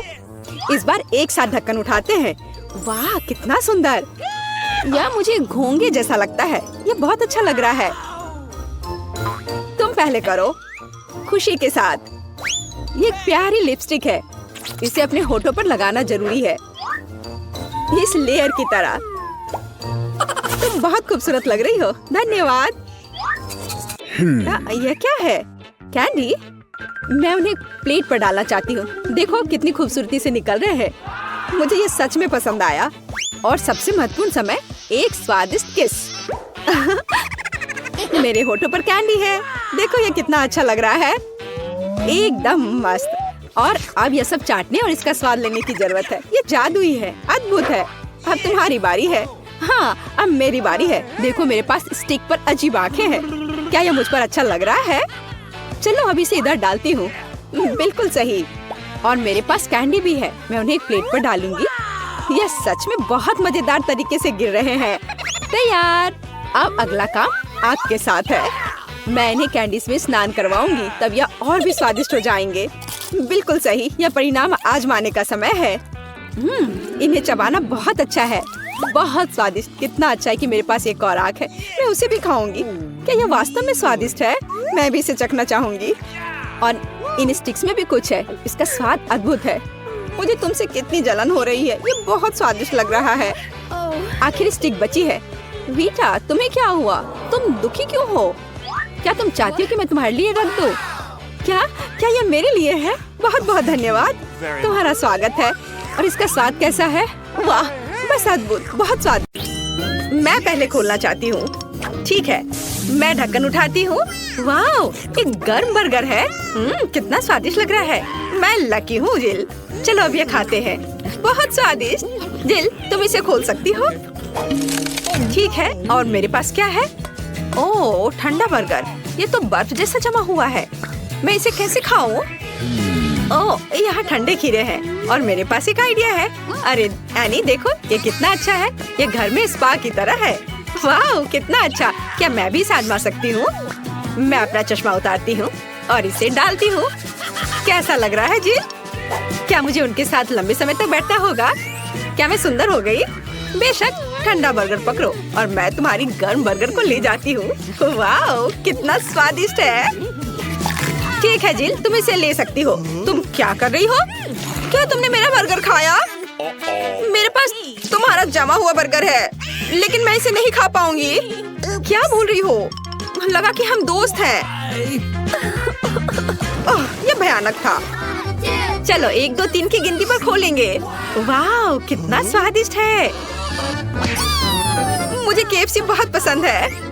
इस बार एक साथ ढक्कन उठाते हैं। वाह, कितना सुंदर। यह मुझे घोंगे जैसा लगता है। यह बहुत अच्छा लग रहा है। तुम पहले करो, खुशी के साथ। ये एक प्यारी लिपस्टिक है। इसे अपने होठों पर लगाना जरूरी है, इस लेयर की तरह। तुम बहुत खूबसूरत लग रही हो। धन्यवाद। यह क्या है? कैंडी? मैं उन्हें प्लेट पर डालना चाहती हूँ। देखो कितनी खूबसूरती से निकल रहे हैं। मुझे ये सच में पसंद आया। और सबसे महत्वपूर्ण समय, एक स्वादिष्ट किस। मेरे होठों पर कैंडी है। देखो ये कितना अच्छा लग रहा है, एकदम मस्त। और अब ये सब चाटने और इसका स्वाद लेने की जरूरत है। ये जादुई है, अद्भुत है। अब तुम्हारी बारी है। हाँ, अब मेरी बारी है। देखो मेरे पास स्टिक पर अजीब आंखें हैं। क्या यह मुझ पर अच्छा लग रहा है? चलो अभी इसे इधर डालती हूँ। बिल्कुल सही। और मेरे पास कैंडी भी है। मैं उन्हें एक प्लेट पर डालूंगी। यह सच में बहुत मजेदार तरीके से गिर रहे हैं। तैयार। अब अगला काम आग के साथ है। मैं इन्हें कैंडीज में स्नान करवाऊंगी, तब यह और भी स्वादिष्ट हो जाएंगे। बिल्कुल सही। यह परिणाम आजमाने का समय है। इन्हें चबाना बहुत अच्छा है, बहुत स्वादिष्ट। कितना अच्छा है कि मेरे पास एक और आग है। मैं उसे भी खाऊंगी। क्या यह वास्तव में स्वादिष्ट है? मैं भी इसे चखना चाहूंगी। और इन स्टिक्स में भी कुछ है। इसका स्वाद अद्भुत है। मुझे तुमसे कितनी जलन हो रही है। ये बहुत स्वादिष्ट लग रहा है। आखिर स्टिक बची है। वीटा, तुम्हें क्या हुआ? तुम दुखी क्यों हो? क्या तुम चाहती हो कि मैं तुम्हारे लिए रख दूं? क्या यह मेरे लिए है? बहुत बहुत धन्यवाद। तुम्हारा स्वागत है। और इसका स्वाद कैसा है? वाह, बस अद्भुत, बहुत स्वादिष्ट। मैं पहले खोलना चाहती हूँ। ठीक है, मैं ढक्कन उठाती हूँ। वाह, एक गर्म बर्गर है। कितना स्वादिष्ट लग रहा है। मैं लकी हूँ जिल। चलो अब ये खाते हैं। बहुत स्वादिष्ट। जिल, तुम इसे खोल सकती हो। ठीक है, और मेरे पास क्या है? ओह, ठंडा बर्गर। ये तो बर्फ जैसा जमा हुआ है। मैं इसे कैसे खाऊं? ओह, यहाँ ठंडे खीरे हैं। और मेरे पास एक आइडिया है। अरे एनी, देखो ये कितना अच्छा है। ये घर में स्पा की तरह है। वाह, कितना अच्छा। क्या मैं भी इसे आजमा सकती हूँ? मैं अपना चश्मा उतारती हूँ। और इसे डालती हूँ। कैसा लग रहा है जिल? क्या मुझे उनके साथ लंबे समय तक बैठना होगा? क्या मैं सुंदर हो गई? बेशक, ठंडा बर्गर पकड़ो और मैं तुम्हारी गर्म बर्गर को ले जाती हूँ। वाह, कितना स्वादिष्ट है। ठीक है जिल, तुम इसे ले सकती हो। तुम क्या कर रही हो? क्या तुमने मेरा बर्गर खाया? मेरे पास तुम्हारा जमा हुआ बर्गर है, लेकिन मैं इसे नहीं खा पाऊंगी। क्या बोल रही हो? लगा कि हम दोस्त हैं। ये भयानक था। चलो 1, 2, 3 की गिनती पर खोलेंगे। वाह, कितना स्वादिष्ट है। मुझे KFC बहुत पसंद है।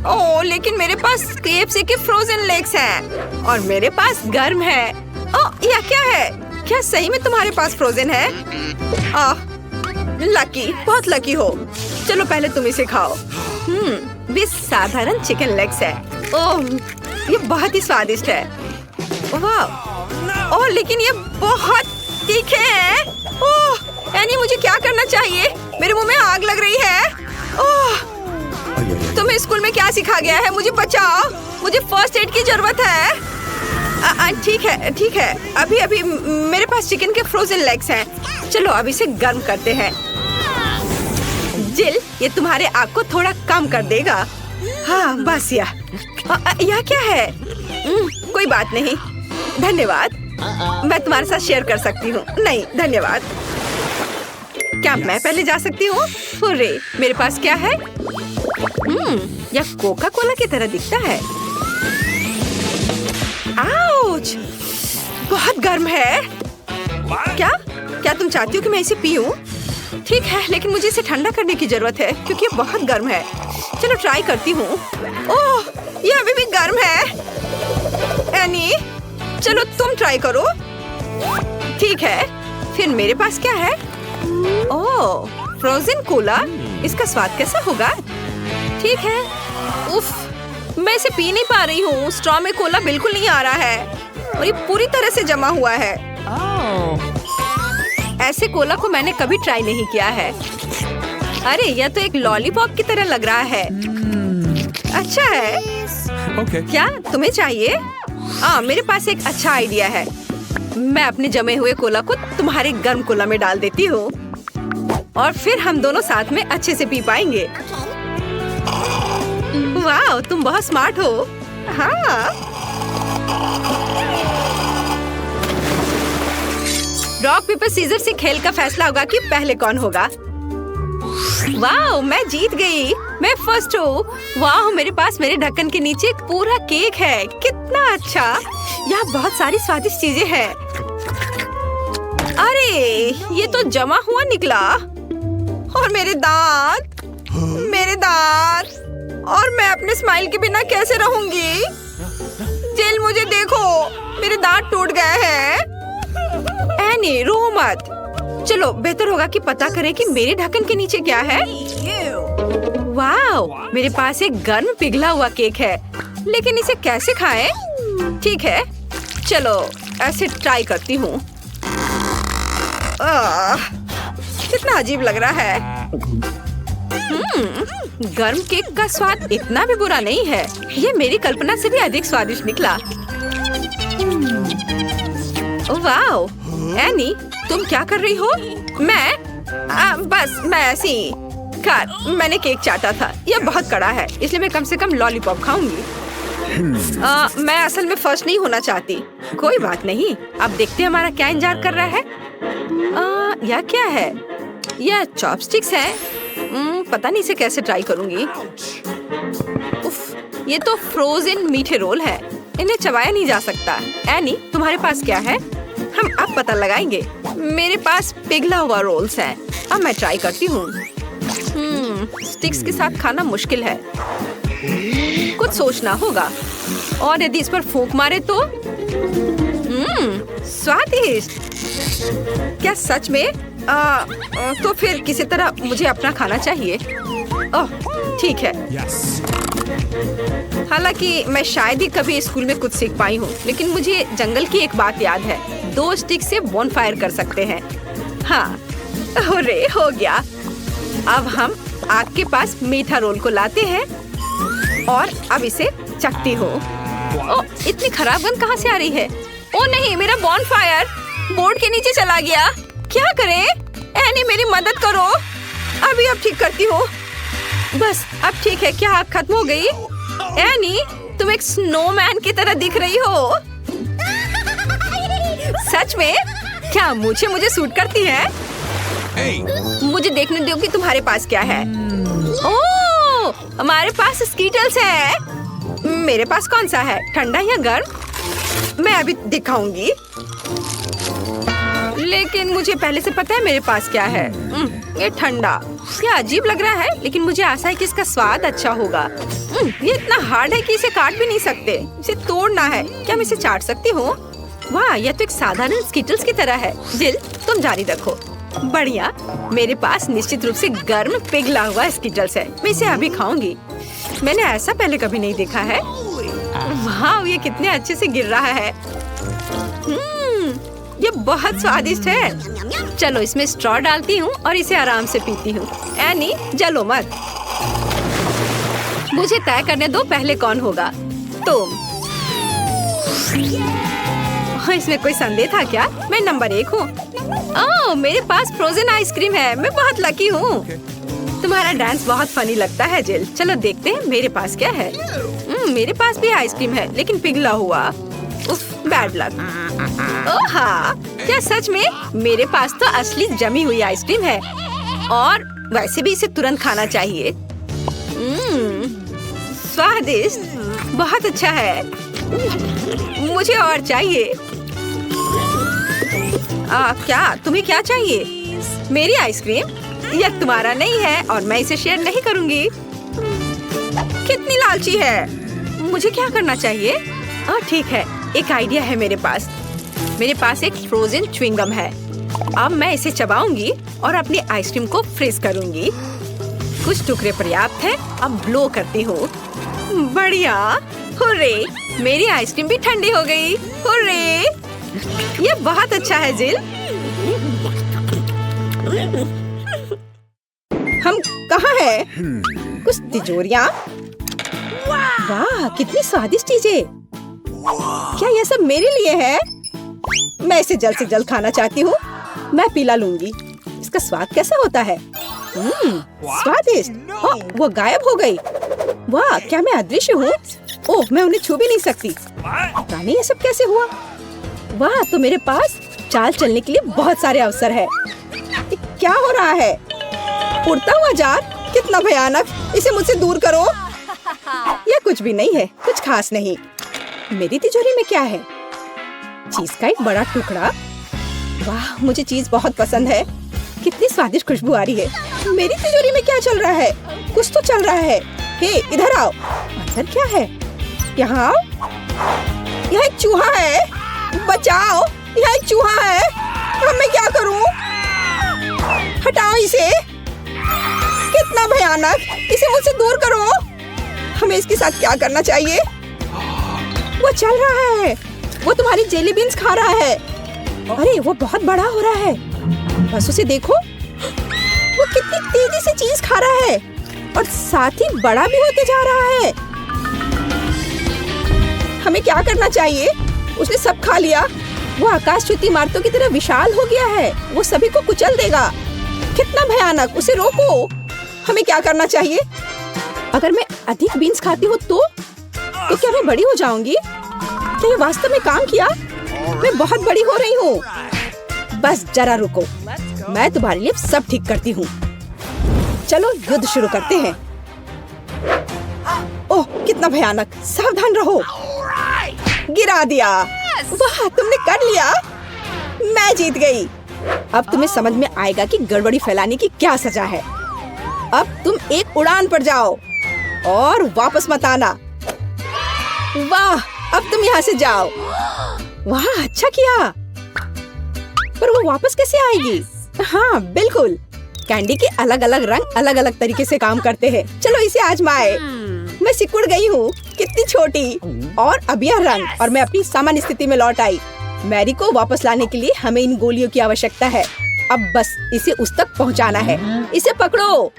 ओह, लेकिन मेरे पास KFC के फ्रोजन लेग्स हैं और मेरे पास गर्म है। ओह, यह क्या है? क्या सही में तुम्हारे पास फ्रोजन है? लकी, बहुत लकी हो। चलो पहले तुम इसे खाओ। वे साधारण चिकन लेग्स है। ओह, ये बहुत ही स्वादिष्ट है। वाह, ओह, लेकिन ये बहुत तीखे हैं। ओह, यानी मुझे क्या करना चाहिए? मेरे मुंह में आग लग रही है। ओह, तुम्हें स्कूल में क्या सिखा गया है? मुझे बचाओ, मुझे फर्स्ट एड की जरूरत है। ठीक है, ठीक है। अभी मेरे पास चिकन के फ्रोजन लेग्स हैं। चलो अब इसे गर्म करते हैं। जिल, ये तुम्हारे आग को थोड़ा कम कर देगा। हाँ, बस यह क्या है? कोई बात नहीं, धन्यवाद। मैं तुम्हारे साथ शेयर कर सकती हूँ। नहीं, धन्यवाद। क्या मैं पहले जा सकती हूँ? हुर्रे, मेरे पास क्या है? यह कोका कोला की तरह दिखता है। आउच! बहुत गर्म है। क्या तुम चाहती हो कि मैं इसे पीऊं? ठीक है, लेकिन मुझे इसे ठंडा करने की जरूरत है क्योंकि ये बहुत गर्म है। चलो ट्राई करती हूँ। ओह, ये अभी भी गर्म है। एनी, चलो तुम ट्राई करो। ठीक है, फिर मेरे पास क्या है? ओह, फ्रोजन कोला। इसका स्वाद कैसा होगा? ठीक है। उफ, मैं इसे पी नहीं पा रही हूँ। स्ट्रॉ में कोला बिल्कुल नहीं आ रहा है और ये पूरी तरह से जमा हुआ है। ऐसे कोला को मैंने कभी ट्राई नहीं किया है। अरे, यह तो एक लॉलीपॉप की तरह लग रहा है। अच्छा है। क्या तुम्हें चाहिए? मेरे पास एक अच्छा आइडिया है। मैं अपने जमे हुए कोला को तुम्हारे गर्म कोला में डाल देती हूँ और फिर हम दोनों साथ में अच्छे से पी पाएंगे। वाह, तुम बहुत स्मार्ट हो। हाँ। रॉक पेपर सीजर से खेल का फैसला होगा कि पहले कौन होगा। वाह, मैं जीत गई। मैं फर्स्ट हूँ। वाह, मेरे पास मेरे ढक्कन के नीचे एक पूरा केक है। कितना अच्छा। यहाँ बहुत सारी स्वादिष्ट चीजें हैं। अरे, ये तो जमा हुआ निकला। और मेरे दांत, और मैं अपने स्माइल के बिना कैसे रहूंगी? जिल, मुझे देखो, मेरे दांत टूट गए हैं। एनी, रो मत। चलो, बेहतर होगा कि पता करें कि मेरे ढक्कन के नीचे क्या है। वाह, मेरे पास एक गर्म पिघला हुआ केक है, लेकिन इसे कैसे खाएं? ठीक है, चलो ऐसे ट्राई करती हूँ। कितना अजीब लग रहा है। गर्म केक का स्वाद इतना भी बुरा नहीं है। ये मेरी कल्पना से भी अधिक स्वादिष्ट निकला। वाह, एनी, तुम क्या कर रही हो? बस मैं ऐसी मैंने केक चाटा था। यह बहुत कड़ा है, इसलिए मैं कम से कम लॉलीपॉप खाऊंगी। मैं असल में फर्स्ट नहीं होना चाहती। कोई बात नहीं, अब देखते हैं हमारा क्या इंतजार कर रहा है। यह क्या है? यह चॉपस्टिक्स है। पता नहीं इसे कैसे ट्राई करूंगी। उफ, ये तो फ्रोजन मीठे रोल है। इन्हें चबाया नहीं जा सकता। एनी, तुम्हारे पास क्या है? हम अब पता लगाएंगे। मेरे पास पिघला हुआ रोल्स हैं। अब मैं ट्राई करती हूँ। स्टिक्स के साथ खाना मुश्किल है। कुछ सोचना होगा। और यदि इस पर फूंक मारे तो? स्वादिष्ट। क्या सच में? तो फिर किसी तरह मुझे अपना खाना चाहिए। ओह, ठीक है। हालांकि मैं शायद ही कभी स्कूल में कुछ सीख पाई हूँ, लेकिन मुझे जंगल की एक बात याद है। 2 स्टिक से बोनफायर कर सकते हैं। हाँ, अरे हो गया। अब हम आग के पास मीठा रोल को लाते हैं और अब इसे चखती हूँ। ओ, इतनी खराब गंध कहाँ से आ रही है? ओ नहीं, मेरा बॉनफायर बोर्ड के नीचे चला गया। क्या करें? एनी मेरी मदद करो। अभी अब ठीक करती हूँ। बस अब ठीक है। क्या आग खत्म हो गई? एनी, तुम एक स्नोमैन की तरह दिख रही हो। सच में? क्या मुझे सूट करती है? मुझे देखने दो कि तुम्हारे पास क्या है। ओह, हमारे पास स्कीटल्स है। मेरे पास कौन सा है, ठंडा या गर्म? मैं अभी दिखाऊंगी। लेकिन मुझे पहले से पता है मेरे पास क्या है। ये ठंडा। ये अजीब लग रहा है, लेकिन मुझे आशा है कि इसका स्वाद अच्छा होगा। ये इतना हार्ड है कि इसे काट भी नहीं सकते। इसे तोड़ना है। क्या मैं इसे चाट सकती हूँ? वाह, यह तो एक साधारण स्कीटल्स की तरह है। जिल, तुम जारी रखो। बढ़िया। मेरे पास निश्चित रूप से गर्म पिघला हुआ स्कीटल्स है। मैं इसे अभी खाऊंगी। मैंने ऐसा पहले कभी नहीं देखा है। वाह, ये कितने अच्छे से गिर रहा है। ये बहुत स्वादिष्ट है। चलो इसमें स्ट्रॉ डालती हूँ और इसे आराम से पीती हूँ। एनी, जलो मत। मुझे तय करने दो पहले कौन होगा। तुम। इसमें कोई संदेह था क्या? मैं नंबर 1 हूँ। ओह, मेरे पास फ्रोजन आइसक्रीम है। मैं बहुत लकी हूँ। तुम्हारा डांस बहुत फनी लगता है जिल। चलो देखते हैं मेरे पास क्या है। मेरे पास भी आइसक्रीम है, लेकिन पिघला हुआ। उफ, बैड लक। ओह हाँ, क्या सच में? मेरे पास तो असली जमी हुई आइसक्रीम है, और वैसे भी इसे तुरंत खाना चाहिए। स्वादिष्ट, बहुत अच्छा है। मुझे और चाहिए। क्या तुम्हें क्या चाहिए? मेरी आइसक्रीम? यह तुम्हारा नहीं है और मैं इसे शेयर नहीं करूंगी। कितनी लालची है। मुझे क्या करना चाहिए? ठीक है, एक आइडिया है मेरे पास। मेरे पास एक फ्रोजन च्युइंगम है। अब मैं इसे चबाऊंगी और अपनी आइसक्रीम को फ्रीज करूंगी। कुछ टुकड़े पर्याप्त है। अब ब्लो करती हूँ। बढ़िया। हुर्रे, मेरी आइसक्रीम भी ठंडी हो गई। हुर्रे, ये बहुत अच्छा है जिल। हम कहाँ हैं? कुछ तिजोरियाँ। वाह, कितनी स्वादिष्ट चीजें। क्या ये सब मेरे लिए है? मैं इसे जल्द से जल्द खाना चाहती हूँ। मैं पीला लूंगी। इसका स्वाद कैसा होता है? स्वादिष्ट। वो गायब हो गई। वाह, क्या मैं अदृश्य हूँ? ओह, मैं उन्हें छू भी नहीं सकती। पता नहीं ये सब कैसे हुआ। वाह, तो मेरे पास चाल चलने के लिए बहुत सारे अवसर है। क्या हो रहा है? उड़ता हुआ जार? कितना भयानक। इसे मुझसे दूर करो। यह कुछ भी नहीं है, कुछ खास नहीं। मेरी तिजोरी में क्या है? चीज का एक बड़ा टुकड़ा। वाह, मुझे चीज बहुत पसंद है। कितनी स्वादिष्ट खुशबू आ रही है। मेरी तिजोरी में क्या चल रहा है? कुछ तो चल रहा है। हे, इधर आओ। अंदर क्या है? यहाँ आओ। यह एक चूहा है। बचाओ, यह एक चूहा है। अब मैं क्या करूं? हटाओ इसे। कितना भयानक। इसे मुझसे दूर करो। हमें इसके साथ क्या करना चाहिए? वो चल रहा है। वो तुम्हारी जेली बीन्स खा रहा है। अरे, वो बहुत बड़ा हो रहा है। बस उसे देखो। वो कितनी तेजी से चीज खा रहा है और साथ ही बड़ा भी होते जा रहा है। हमें क्या करना चाहिए? उसने सब खा लिया। वो आकाशच्युति इमारतों की तरह विशाल हो गया है। वो सभी को कुचल देगा। कितना भयानक। उसे रोको। हमें क्या करना चाहिए? अगर मैं अधिक बीन्स खाती हूँ तो क्या मैं बड़ी हो जाऊंगी? क्या ये वास्तव में काम किया? मैं बहुत बड़ी हो रही हूँ। बस जरा रुको, मैं तुम्हारे लिए सब ठीक करती हूँ। चलो युद्ध शुरू करते हैं। ओह, कितना भयानक। सावधान रहो। गिरा दिया। वाह, तुमने कर लिया। मैं जीत गई। अब तुम्हें समझ में आएगा कि गड़बड़ी फैलाने की क्या सजा है। अब तुम एक उड़ान पर जाओ और वापस मत आना। वाह, अब तुम यहाँ से जाओ। वाह, अच्छा किया। पर वो वापस कैसे आएगी? हाँ, बिल्कुल। कैंडी के अलग अलग रंग अलग अलग तरीके से काम करते हैं। चलो इसे आजमाए। मैं सिकुड़ गई हूँ। कितनी छोटी। और अब यह रंग, और मैं अपनी सामान्य स्थिति में लौट आई। मैरी को वापस लाने के लिए हमें इन गोलियों की आवश्यकता है। अब बस इसे उस तक पहुँचाना है। इसे पकड़ो।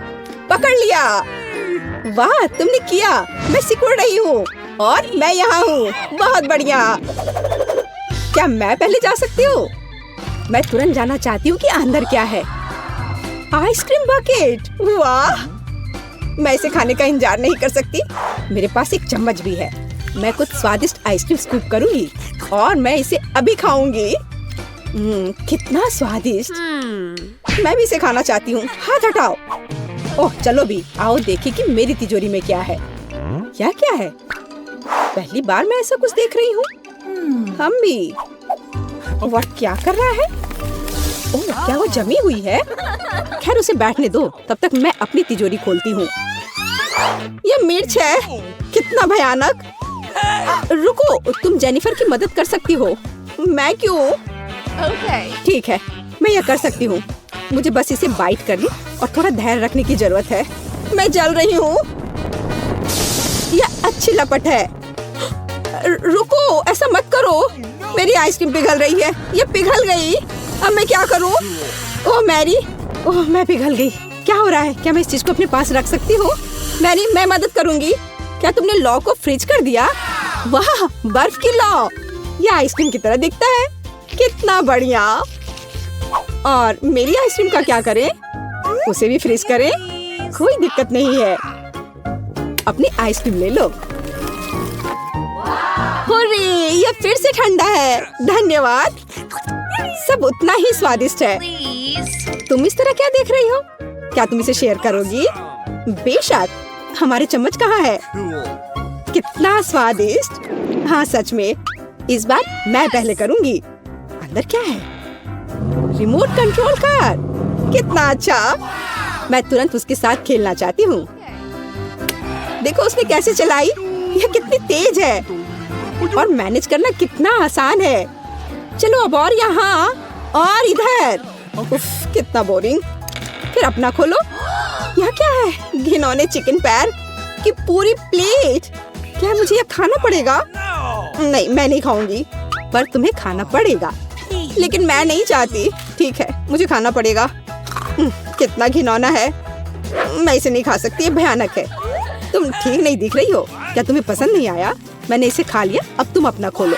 पकड़ लिया। वाह, तुमने किया। मैं सिकुड़ रही हूँ। और मैं यहाँ हूँ। बहुत बढ़िया। क्या मैं पहले जा सकती हूँ? मैं तुरंत जाना चाहती हूँ कि अंदर क्या है। आइसक्रीम बकेट, वाह! मैं इसे खाने का इंतजार नहीं कर सकती। मेरे पास एक चम्मच भी है। मैं कुछ स्वादिष्ट आइसक्रीम स्कूप करूंगी और मैं इसे अभी खाऊंगी। कितना स्वादिष्ट। मैं भी इसे खाना चाहती हूँ। हाथ हटाओ। ओह चलो भी, आओ देखें कि मेरी तिजोरी में क्या है। क्या क्या है? पहली बार मैं ऐसा कुछ देख रही हूँ। हम भी। वह क्या कर रहा है? ओह, क्या वो जमी हुई है? खैर उसे बैठने दो, तब तक मैं अपनी तिजोरी खोलती हूँ। ये मिर्च है। कितना भयानक। रुको, तुम जेनिफर की मदद कर सकती हो। मैं क्यों? ठीक है, मैं यह कर सकती हूँ। मुझे बस इसे बाइट करनी और थोड़ा धैर्य रखने की जरूरत है। मैं जल रही हूँ। यह अच्छी लपट है। रुको, ऐसा मत करो। मेरी आइसक्रीम पिघल रही है। ये पिघल गई। अब मैं क्या करूँ? ओह मैरी, ओह मैं पिघल गई। क्या हो रहा है? क्या मैं इस चीज को अपने पास रख सकती हूँ? मैरी, मैं मदद करूँगी। क्या तुमने लौ को फ्रीज कर दिया? वाह, बर्फ की लौ। ये आइसक्रीम की तरह दिखता है। कितना बढ़िया। और मेरी आइसक्रीम का क्या करें? उसे भी फ्रीज करें? कोई दिक्कत नहीं है। अपनी आइसक्रीम ले लो। हुर्रे, ये फिर से ठंडा है। धन्यवाद। सब उतना ही स्वादिष्ट है। तुम इस तरह क्या देख रही हो? क्या तुम इसे शेयर करोगी? बेशक। हमारे चम्मच कहाँ है? कितना स्वादिष्ट। हाँ सच में। इस बार मैं पहले करूँगी। अंदर क्या है? Remote control car. कितना अच्छा। मैं तुरंत उसके साथ खेलना चाहती हूँ। देखो उसने कैसे चलाई। यह कितनी तेज है और मैनेज करना कितना आसान है। चलो अब और यहाँ और इधर। उफ, कितना बोरिंग। फिर अपना खोलो। यह क्या है? घिनौने चिकन पैर की पूरी प्लेट। क्या मुझे यह खाना पड़ेगा? नहीं, मैं नहीं खाऊंगी। पर तुम्हें खाना पड़ेगा। लेकिन मैं नहीं चाहती। ठीक है, मुझे खाना पड़ेगा। कितना घिनौना है। मैं इसे नहीं खा सकती। ये भयानक है। तुम ठीक नहीं दिख रही हो। क्या तुम्हें पसंद नहीं आया? मैंने इसे खा लिया। अब तुम अपना खोलो।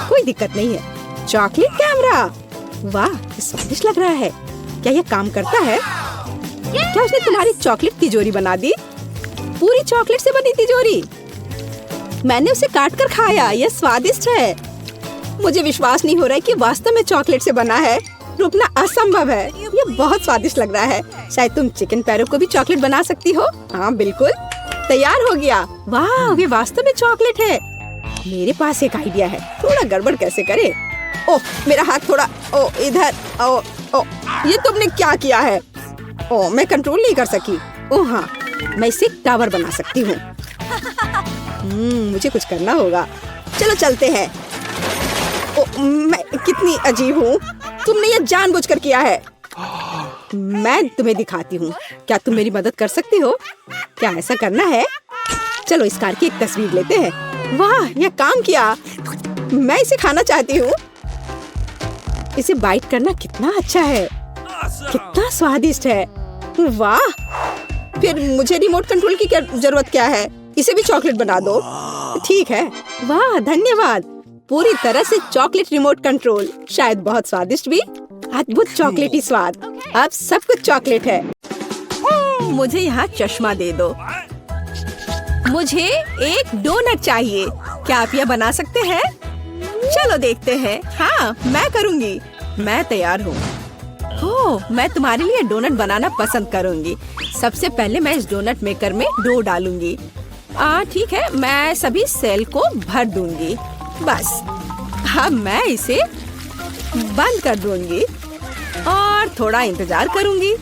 कोई दिक्कत नहीं है। चॉकलेट कैमरा, वाह, ये स्वादिष्ट लग रहा है। क्या ये काम करता है? क्या उसने तुम्हारी चॉकलेट तिजोरी बना दी? पूरी चॉकलेट से बनी तिजोरी। मैंने उसे काट कर खाया। यह स्वादिष्ट है। मुझे विश्वास नहीं हो रहा है कि वास्तव में चॉकलेट से बना है। रुकना असंभव है। ये बहुत स्वादिष्ट लग रहा है। शायद तुम चिकन पैरों को भी चॉकलेट बना सकती हो। हाँ बिल्कुल, तैयार हो गया। वाह, ये वास्तव में चॉकलेट है। मेरे पास एक आइडिया है। थोड़ा गड़बड़ कैसे करे? ओह, मेरा हाथ थोड़ा। ओह, इधर। ओह, ये तुमने क्या किया है? ओह, मैं कंट्रोल नहीं कर सकी। ओह हाँ, मैं इसे टावर बना सकती हूँ। मुझे कुछ करना होगा। चलो चलते हैं। ओह, मैं कितनी अजीब हूँ। तुमने ये जानबूझकर किया है। मैं तुम्हें दिखाती हूँ। क्या तुम मेरी मदद कर सकती हो? क्या ऐसा करना है? चलो इस कार की एक तस्वीर लेते हैं। वाह, यह काम किया। मैं इसे खाना चाहती हूँ। इसे बाइट करना कितना अच्छा है। कितना स्वादिष्ट है। वाह, फिर मुझे रिमोट कंट्रोल की जरूरत क्या है? इसे भी चॉकलेट बना दो। ठीक है। वाह, धन्यवाद। पूरी तरह से चॉकलेट रिमोट कंट्रोल। शायद बहुत स्वादिष्ट भी। अद्भुत चॉकलेटी स्वाद। अब सब कुछ चॉकलेट है। मुझे यहाँ चश्मा दे दो। मुझे एक डोनट चाहिए। क्या आप यह बना सकते हैं? चलो देखते हैं। हाँ, मैं करूँगी। मैं तैयार हूँ। ओह, मैं तुम्हारे लिए डोनट बनाना पसंद करूँगी। सबसे पहले मैं इस डोनट मेकर में डो डालूंगी। ठीक है, मैं सभी सेल को भर दूंगी। बस अब मैं इसे बंद कर दूंगी और थोड़ा इंतजार करूंगी।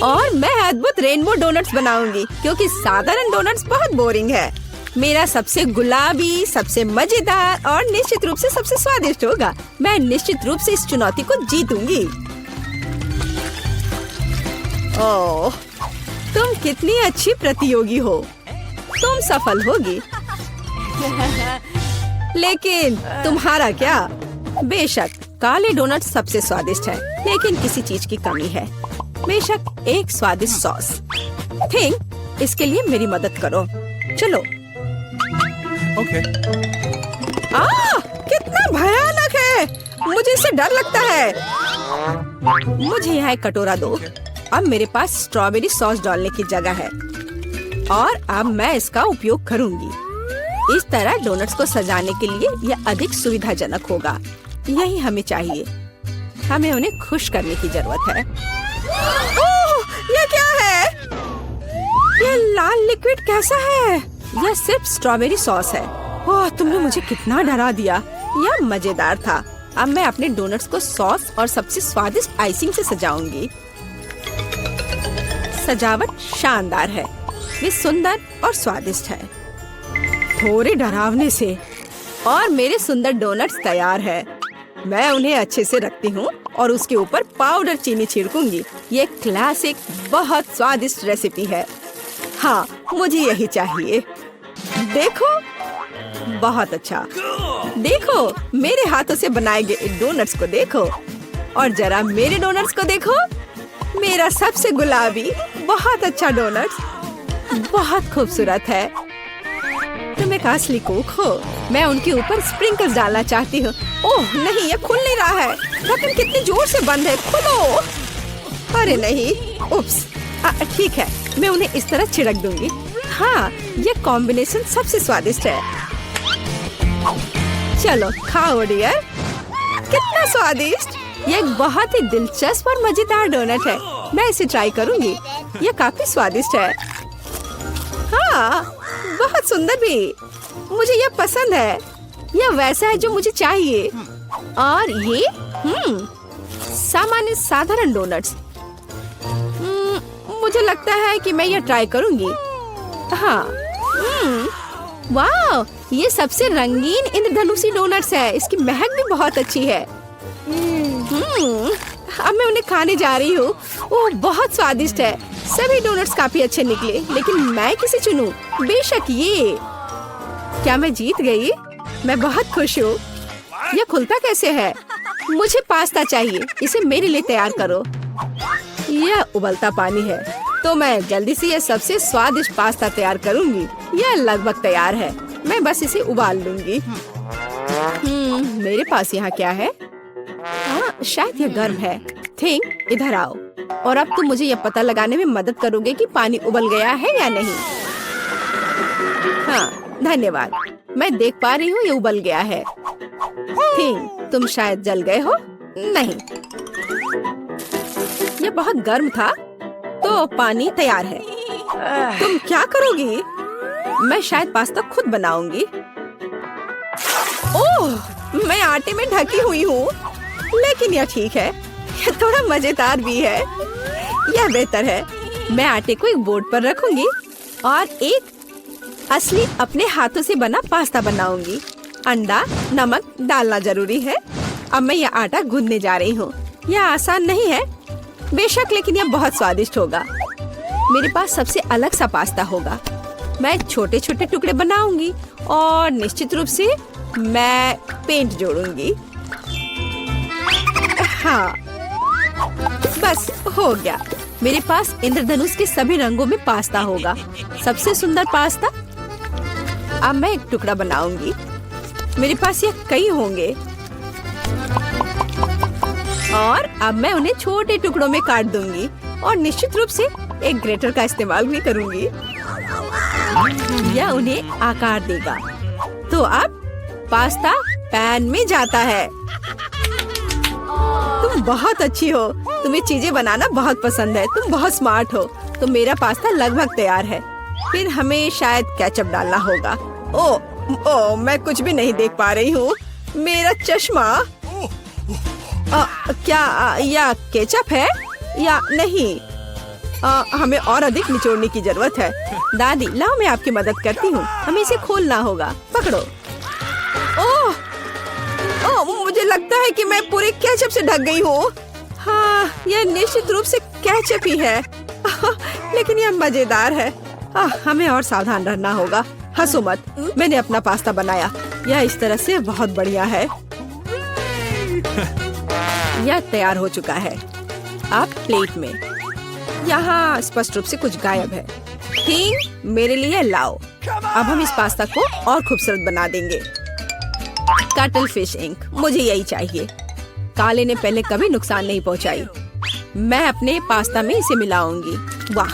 और मैं अद्भुत रेनबो डोनट्स बनाऊंगी, क्योंकि साधारण डोनट्स बहुत बोरिंग है। मेरा सबसे गुलाबी, सबसे मजेदार और निश्चित रूप से सबसे स्वादिष्ट होगा। मैं निश्चित रूप से इस चुनौती को जीतूंगी। ओह, तुम कितनी अच्छी प्रतियोगी हो। तुम सफल होगी। लेकिन तुम्हारा क्या? बेशक काले डोनट सबसे स्वादिष्ट है, लेकिन किसी चीज की कमी है। बेशक एक स्वादिष्ट सॉस। थिंक, इसके लिए मेरी मदद करो। चलो। Okay. कितना भयानक है, मुझे इससे डर लगता है। मुझे यहाँ एक कटोरा दो। अब मेरे पास स्ट्रॉबेरी सॉस डालने की जगह है और अब मैं इसका उपयोग करूंगी। इस तरह डोनट्स को सजाने के लिए यह अधिक सुविधाजनक होगा। यही हमें चाहिए। हमें उन्हें खुश करने की जरूरत है। ओह, ये क्या है? ये लाल लिक्विड कैसा है? यह सिर्फ स्ट्रॉबेरी सॉस है। ओह, तुमने मुझे कितना डरा दिया। यह मजेदार था। अब मैं अपने डोनट्स को सॉस और सबसे स्वादिष्ट आइसिंग से सजाऊंगी। सजावट शानदार है। वे सुंदर और स्वादिष्ट है। थोड़े डरावने से। और मेरे सुंदर डोनट्स तैयार है। मैं उन्हें अच्छे से रखती हूँ और उसके ऊपर पाउडर चीनी छिड़कूंगी। ये क्लासिक बहुत स्वादिष्ट रेसिपी है। हाँ, मुझे यही चाहिए। देखो, बहुत अच्छा। देखो, मेरे हाथों से बनाए गए डोनट्स को देखो और जरा मेरे डोनट्स को देखो। मेरा सबसे गुलाबी बहुत अच्छा डोनट्स बहुत खूबसूरत है। तुम एक असली कुक हो। मैं उनके ऊपर स्प्रिंकल्स डालना चाहती हूँ। ओह नहीं, ये खुल नहीं रहा है। ढक्कन कितनी जोर से बंद है। खोलो। अरे नहीं, उप्स। ठीक है, मैं उन्हें इस तरह छिड़क दूंगी। हाँ, ये कॉम्बिनेशन सबसे स्वादिष्ट है। चलो खाओ डियर। कितना स्वादिष्ट। ये एक बहुत ही दिलचस्प और मजेदार डोनट है। मैं इसे ट्राई करूंगी। ये काफी स्वादिष्ट है। हाँ, बहुत सुंदर भी। मुझे यह पसंद है। यह वैसा है जो मुझे चाहिए। और ये सामान्य साधारण डोनट्स। मुझे लगता है कि मैं यह ट्राई करूंगी। हाँ, वाह, ये सबसे रंगीन इंद्रधनुषी डोनट्स है। इसकी महक भी बहुत अच्छी है। अब मैं उन्हें खाने जा रही हूँ। ओह, बहुत स्वादिष्ट है। सभी डोनट्स काफी अच्छे निकले, लेकिन मैं किसे चुनूं? बेशक ये। क्या मैं जीत गई? मैं बहुत खुश हूँ। यह खुलता कैसे है? मुझे पास्ता चाहिए। इसे मेरे लिए तैयार करो। यह उबलता पानी है, तो मैं जल्दी से यह सबसे स्वादिष्ट पास्ता तैयार करूंगी। यह लगभग तैयार है। मैं बस इसे उबाल लूंगी। मेरे पास यहाँ क्या है? हाँ, शायद यह गर्म है। थिंक, इधर आओ। और अब तुम मुझे यह पता लगाने में मदद करोगे कि पानी उबल गया है या नहीं। हाँ, धन्यवाद। मैं देख पा रही हूँ ये उबल गया है। थिंक, तुम शायद जल गए हो। नहीं, यह बहुत गर्म था, तो पानी तैयार है। तुम क्या करोगी? मैं शायद पास्ता खुद बनाऊंगी। ओह, मैं आटे में ढकी हुई हूँ, लेकिन यह ठीक है। यह थोड़ा मजेदार भी है। यह बेहतर है। मैं आटे को एक बोर्ड पर रखूंगी और एक असली अपने हाथों से बना पास्ता बनाऊंगी। अंडा, नमक डालना जरूरी है। अब मैं यह आटा गूंदने जा रही हूँ। यह आसान नहीं है बेशक, लेकिन यह बहुत स्वादिष्ट होगा। मेरे पास सबसे अलग सा पास्ता होगा। मैं छोटे छोटे टुकड़े बनाऊंगी और निश्चित रूप से मैं पेंट जोड़ूंगी। हाँ, बस हो गया। मेरे पास इंद्रधनुष के सभी रंगों में पास्ता होगा। सबसे सुंदर पास्ता। अब मैं एक टुकड़ा बनाऊंगी। मेरे पास ये कई होंगे और अब मैं उन्हें छोटे टुकड़ों में काट दूंगी और निश्चित रूप से एक ग्रेटर का इस्तेमाल भी करूंगी। यह उन्हें आकार देगा। तो अब पास्ता पैन में जाता है। तुम बहुत अच्छी हो। तुम्हें चीजें बनाना बहुत पसंद है। तुम बहुत स्मार्ट हो। तो मेरा पास्ता लगभग तैयार है। फिर हमें शायद केचप डालना होगा। ओह, मैं कुछ भी नहीं देख पा रही हूँ। मेरा चश्मा। क्या यह केचप है या नहीं? हमें और अधिक निचोड़ने की जरूरत है। दादी, लाओ मैं आपकी मदद करती हूँ। हमें इसे खोलना होगा। पकड़ो। ओह, मुझे लगता है कि मैं पूरे केचप से ढक गई हूँ। हाँ, यह निश्चित रूप से केचप ही है। लेकिन यह मजेदार है। हमें और सावधान रहना होगा। हंसो मत, मैंने अपना पास्ता बनाया। यह इस तरह से बहुत बढ़िया है। यह तैयार हो चुका है। अब प्लेट में। यहाँ स्पष्ट रूप से कुछ गायब है। थिंग, मेरे लिए लाओ। अब हम इस पास्ता को और खूबसूरत बना देंगे। कटल फिश इंक, मुझे यही चाहिए। काले ने पहले कभी नुकसान नहीं पहुंचाई। मैं अपने पास्ता में इसे मिलाऊंगी। वाह,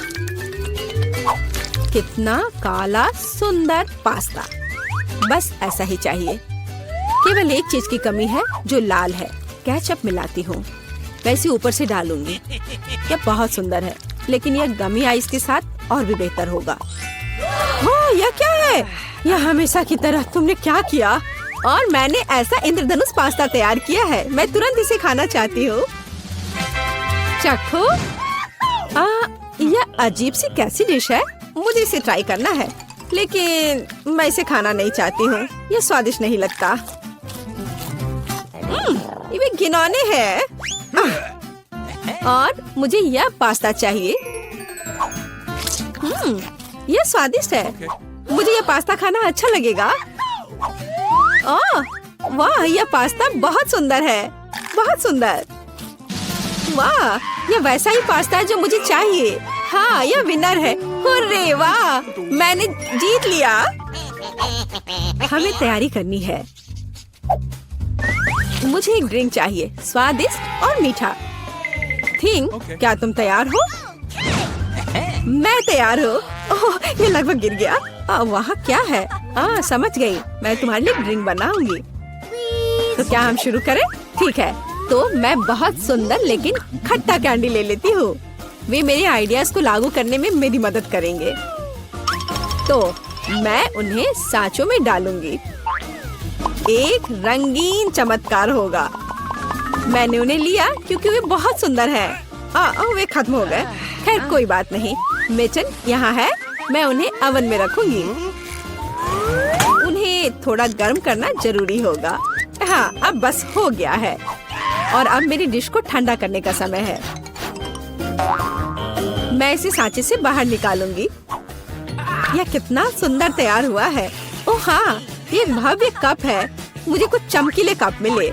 कितना काला सुंदर पास्ता। बस ऐसा ही चाहिए। केवल एक चीज की कमी है जो लाल है। केचप मिलाती हूँ, वैसे ऊपर से डालूंगी। यह बहुत सुंदर है, लेकिन यह गमी आइस के साथ और भी बेहतर होगा। ओह, यह क्या है? यह हमेशा की तरह तुमने क्या किया? और मैंने ऐसा इंद्रधनुष पास्ता तैयार किया है। मैं तुरंत इसे खाना चाहती हूँ। चखो। यह अजीब सी कैसी डिश है? मुझे इसे ट्राई करना है, लेकिन मैं इसे खाना नहीं चाहती हूँ। यह स्वादिष्ट नहीं लगता। ये घिनौने है। और मुझे यह पास्ता चाहिए। यह स्वादिष्ट है। मुझे यह पास्ता खाना अच्छा लगेगा। ओह, वाह, यह पास्ता बहुत सुंदर है। बहुत सुंदर। वाह, यह वैसा ही पास्ता है जो मुझे चाहिए। हाँ, यह विनर है। हुर्रे, वाह, मैंने जीत लिया। हमें तैयारी करनी है। मुझे एक ड्रिंक चाहिए, स्वादिष्ट और मीठा। थिंग, क्या तुम तैयार हो? मैं तैयार हूँ। ओह, ये लगभग गिर गया। वहाँ क्या है? समझ गई। मैं तुम्हारे लिए ड्रिंक बनाऊंगी। तो क्या हम शुरू करें? ठीक है, तो मैं बहुत सुंदर लेकिन खट्टा कैंडी ले लेती हूँ। वे मेरे आइडियाज को लागू करने में मेरी मदद करेंगे। तो मैं उन्हें सांचों में डालूंगी। एक रंगीन चमत्कार होगा। मैंने उन्हें लिया क्योंकि वे बहुत सुंदर हैं। वे खत्म हो गए। खैर, कोई बात नहीं। मिचन यहाँ है। मैं उन्हें ओवन में रखूंगी। उन्हें थोड़ा गर्म करना जरूरी होगा। हाँ, अब बस हो गया है। और अब मेरी डिश को ठंडा करने का समय है। मैं इसे सांचे से बाहर निकालूंगी। यह कितना सुंदर तैयार हुआ है। ओह हाँ, ये भव्य कप है। मुझे कुछ चमकीले कप मिले।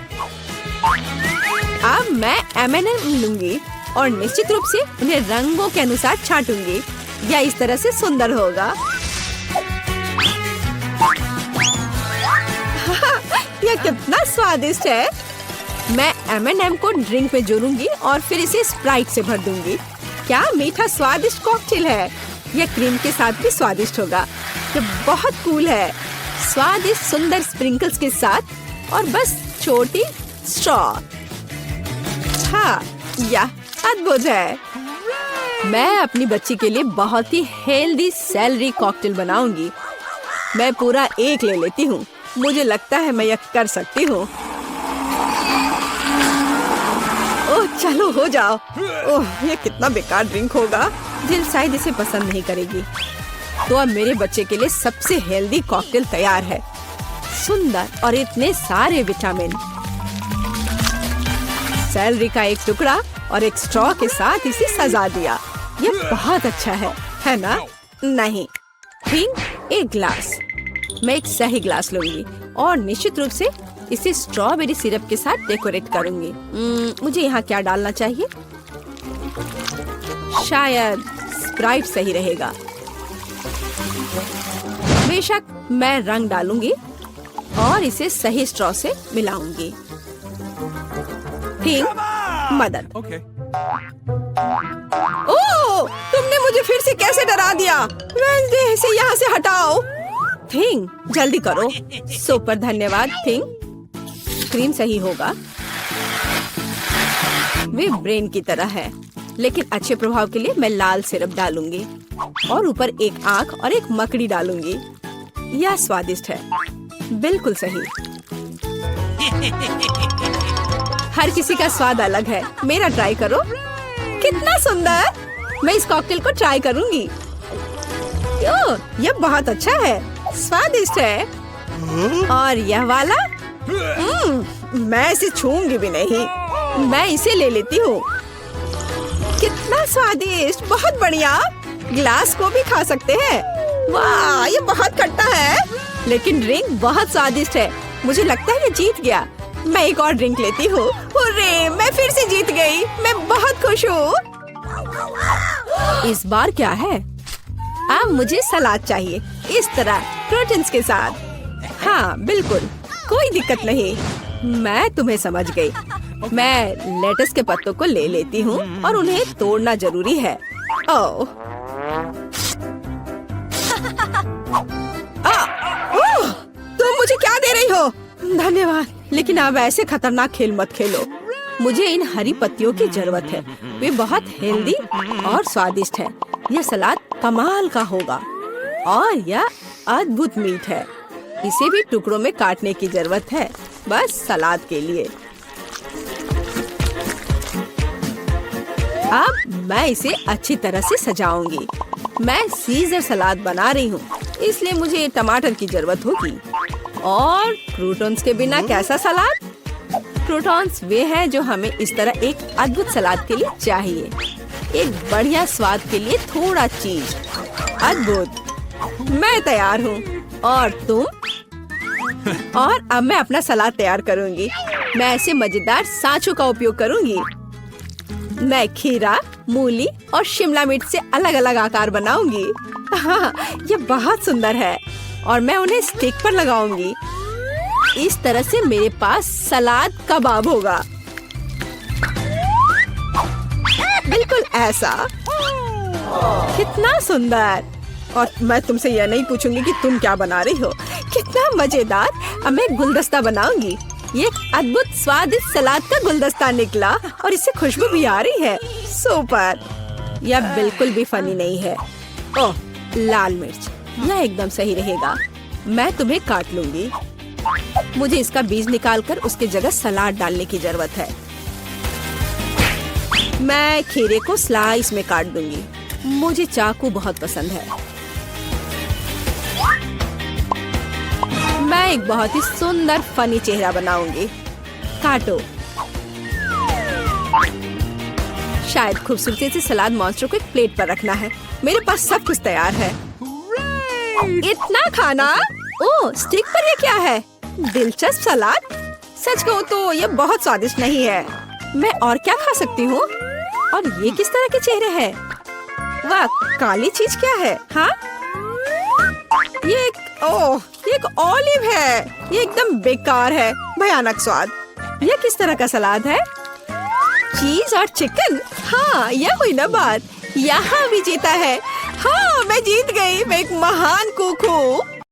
अब मैं M&M लूंगी और निश्चित रूप से उन्हें रंगों के अनुसार छांटूंगी। यह इस तरह से सुंदर होगा। यह कितना स्वादिष्ट है। मैं M&M को ड्रिंक में जोड़ूंगी और फिर इसे स्प्राइट से भर दूंगी। क्या मीठा स्वादिष्ट कॉकटेल है। यह क्रीम के साथ भी स्वादिष्ट होगा। यह बहुत कूल है। स्वादिष्ट सुंदर स्प्रिंकल्स के साथ और बस छोटी स्ट्रॉ। हाँ, यह अद्भुत है। मैं अपनी बच्ची के लिए बहुत ही हेल्दी सेलरी कॉकटेल बनाऊंगी। मैं पूरा एक ले लेती हूँ। मुझे लगता है मैं यह कर सकती हूँ। ओह, चलो हो जाओ। ओह, यह कितना बेकार ड्रिंक होगा। दिल शायद इसे पसंद नहीं करेगी। तो अब मेरे बच्चे के लिए सबसे हेल्दी कॉकटेल तैयार है। सुंदर और इतने सारे विटामिन। सेलरी का एक टुकड़ा और एक स्ट्रॉ के साथ इसे सजा दिया। यह बहुत अच्छा है ना? नहीं, थिंक एक ग्लास। मैं एक सही ग्लास लूंगी और निश्चित रूप से इसे स्ट्रॉबेरी सिरप के साथ डेकोरेट करूंगी। मुझे यहाँ क्या डालना चाहिए? शायद स्प्राइट सही रहेगा। बेशक, मैं रंग डालूंगी और इसे सही स्ट्रॉ से मिलाऊंगी। ठीक, मदद। ओह, तुमने मुझे फिर से कैसे डरा दिया? वेडनेसडे से यहाँ से हटाओ। थिंग, जल्दी करो। सुपर धन्यवाद थिंग। क्रीम सही होगा। वे ब्रेन की तरह है, लेकिन अच्छे प्रभाव के लिए मैं लाल सिरप डालूंगी और ऊपर एक आंख और एक मकड़ी डालूंगी। यह स्वादिष्ट है। बिल्कुल सही। हर किसी का स्वाद अलग है। मेरा ट्राई करो। कितना सुंदर। मैं इस कॉकटेल को ट्राई करूंगी। यह बहुत अच्छा है। स्वादिष्ट है। और यह वाला मैं इसे छूंगी भी नहीं। मैं इसे ले लेती हूँ। कितना स्वादिष्ट। बहुत बढ़िया। ग्लास को भी खा सकते हैं। वाह, ये बहुत खट्टा है, लेकिन ड्रिंक बहुत स्वादिष्ट है। मुझे लगता है ये जीत गया। मैं एक और ड्रिंक लेती हूँ। हुर्रे, मैं फिर से जीत गई। मैं बहुत खुश हूँ। इस बार क्या है? अब मुझे सलाद चाहिए। इस तरह प्रोटीन्स के साथ। हाँ बिल्कुल, कोई दिक्कत नहीं। मैं तुम्हें समझ गई। मैं लेटस के पत्तों को ले लेती हूँ और उन्हें तोड़ना जरूरी है। ओह तुम मुझे क्या दे रही हो? धन्यवाद, लेकिन अब ऐसे खतरनाक खेल मत खेलो। मुझे इन हरी पत्तियों की जरूरत है। वे बहुत हेल्दी और स्वादिष्ट है। यह सलाद कमाल का होगा और यह अद्भुत मीठ है। इसे भी टुकड़ों में काटने की जरूरत है, बस सलाद के लिए। अब मैं इसे अच्छी तरह से सजाऊंगी। मैं सीजर सलाद बना रही हूँ, इसलिए मुझे टमाटर की जरूरत होगी। और क्रूटॉन्स के बिना कैसा सलाद? क्रूटॉन्स वे हैं जो हमें इस तरह एक अद्भुत सलाद के लिए चाहिए। एक बढ़िया स्वाद के लिए थोड़ा चीज। अद्भुत। मैं तैयार हूँ। और तुम? और अब मैं अपना सलाद तैयार करूँगी। मैं ऐसे मजेदार सांचों का उपयोग करूँगी। मैं खीरा, मूली और शिमला मिर्च से अलग अलग आकार बनाऊंगी। हाँ, ये बहुत सुंदर है और मैं उन्हें स्टिक पर लगाऊंगी। इस तरह से मेरे पास सलाद कबाब होगा। बिल्कुल ऐसा। कितना सुंदर। और मैं तुमसे यह नहीं पूछूंगी कि तुम क्या बना रही हो। कितना मजेदार। अब मैं गुलदस्ता बनाऊंगी। ये एक अद्भुत स्वादिष्ट सलाद का गुलदस्ता निकला और इससे खुशबू भी आ रही है। सुपर। यह बिल्कुल भी फनी नहीं है। ओह, लाल मिर्च, यह एकदम सही रहेगा। मैं तुम्हें काट लूंगी। मुझे इसका बीज निकालकर उसकी जगह सलाद डालने की जरूरत है। मैं खीरे को स्लाइस में काट दूंगी। मुझे चाकू बहुत पसंद है। मैं एक बहुत ही सुंदर फनी चेहरा बनाऊंगी। काटो। शायद खूबसूरती से सलाद मॉन्स्टर को एक प्लेट पर रखना है। मेरे पास सब कुछ तैयार है। इतना खाना? ओह, स्टिक पर ये क्या है? दिलचस्प सलाद। सच कहूँ तो ये बहुत स्वादिष्ट नहीं है। मैं और क्या खा सकती हूँ? और ये किस तरह के चेहरे हैं? वाह, काली चीज क्या है? हाँ, ये एक ऑलिव है। ये एकदम बेकार है। भयानक स्वाद। ये किस तरह का सलाद है? चीज और चिकन। हाँ, यह हुई ना बात। यहाँ भी जीता है। हाँ, मैं जीत गई। मैं एक महान कुक हूँ।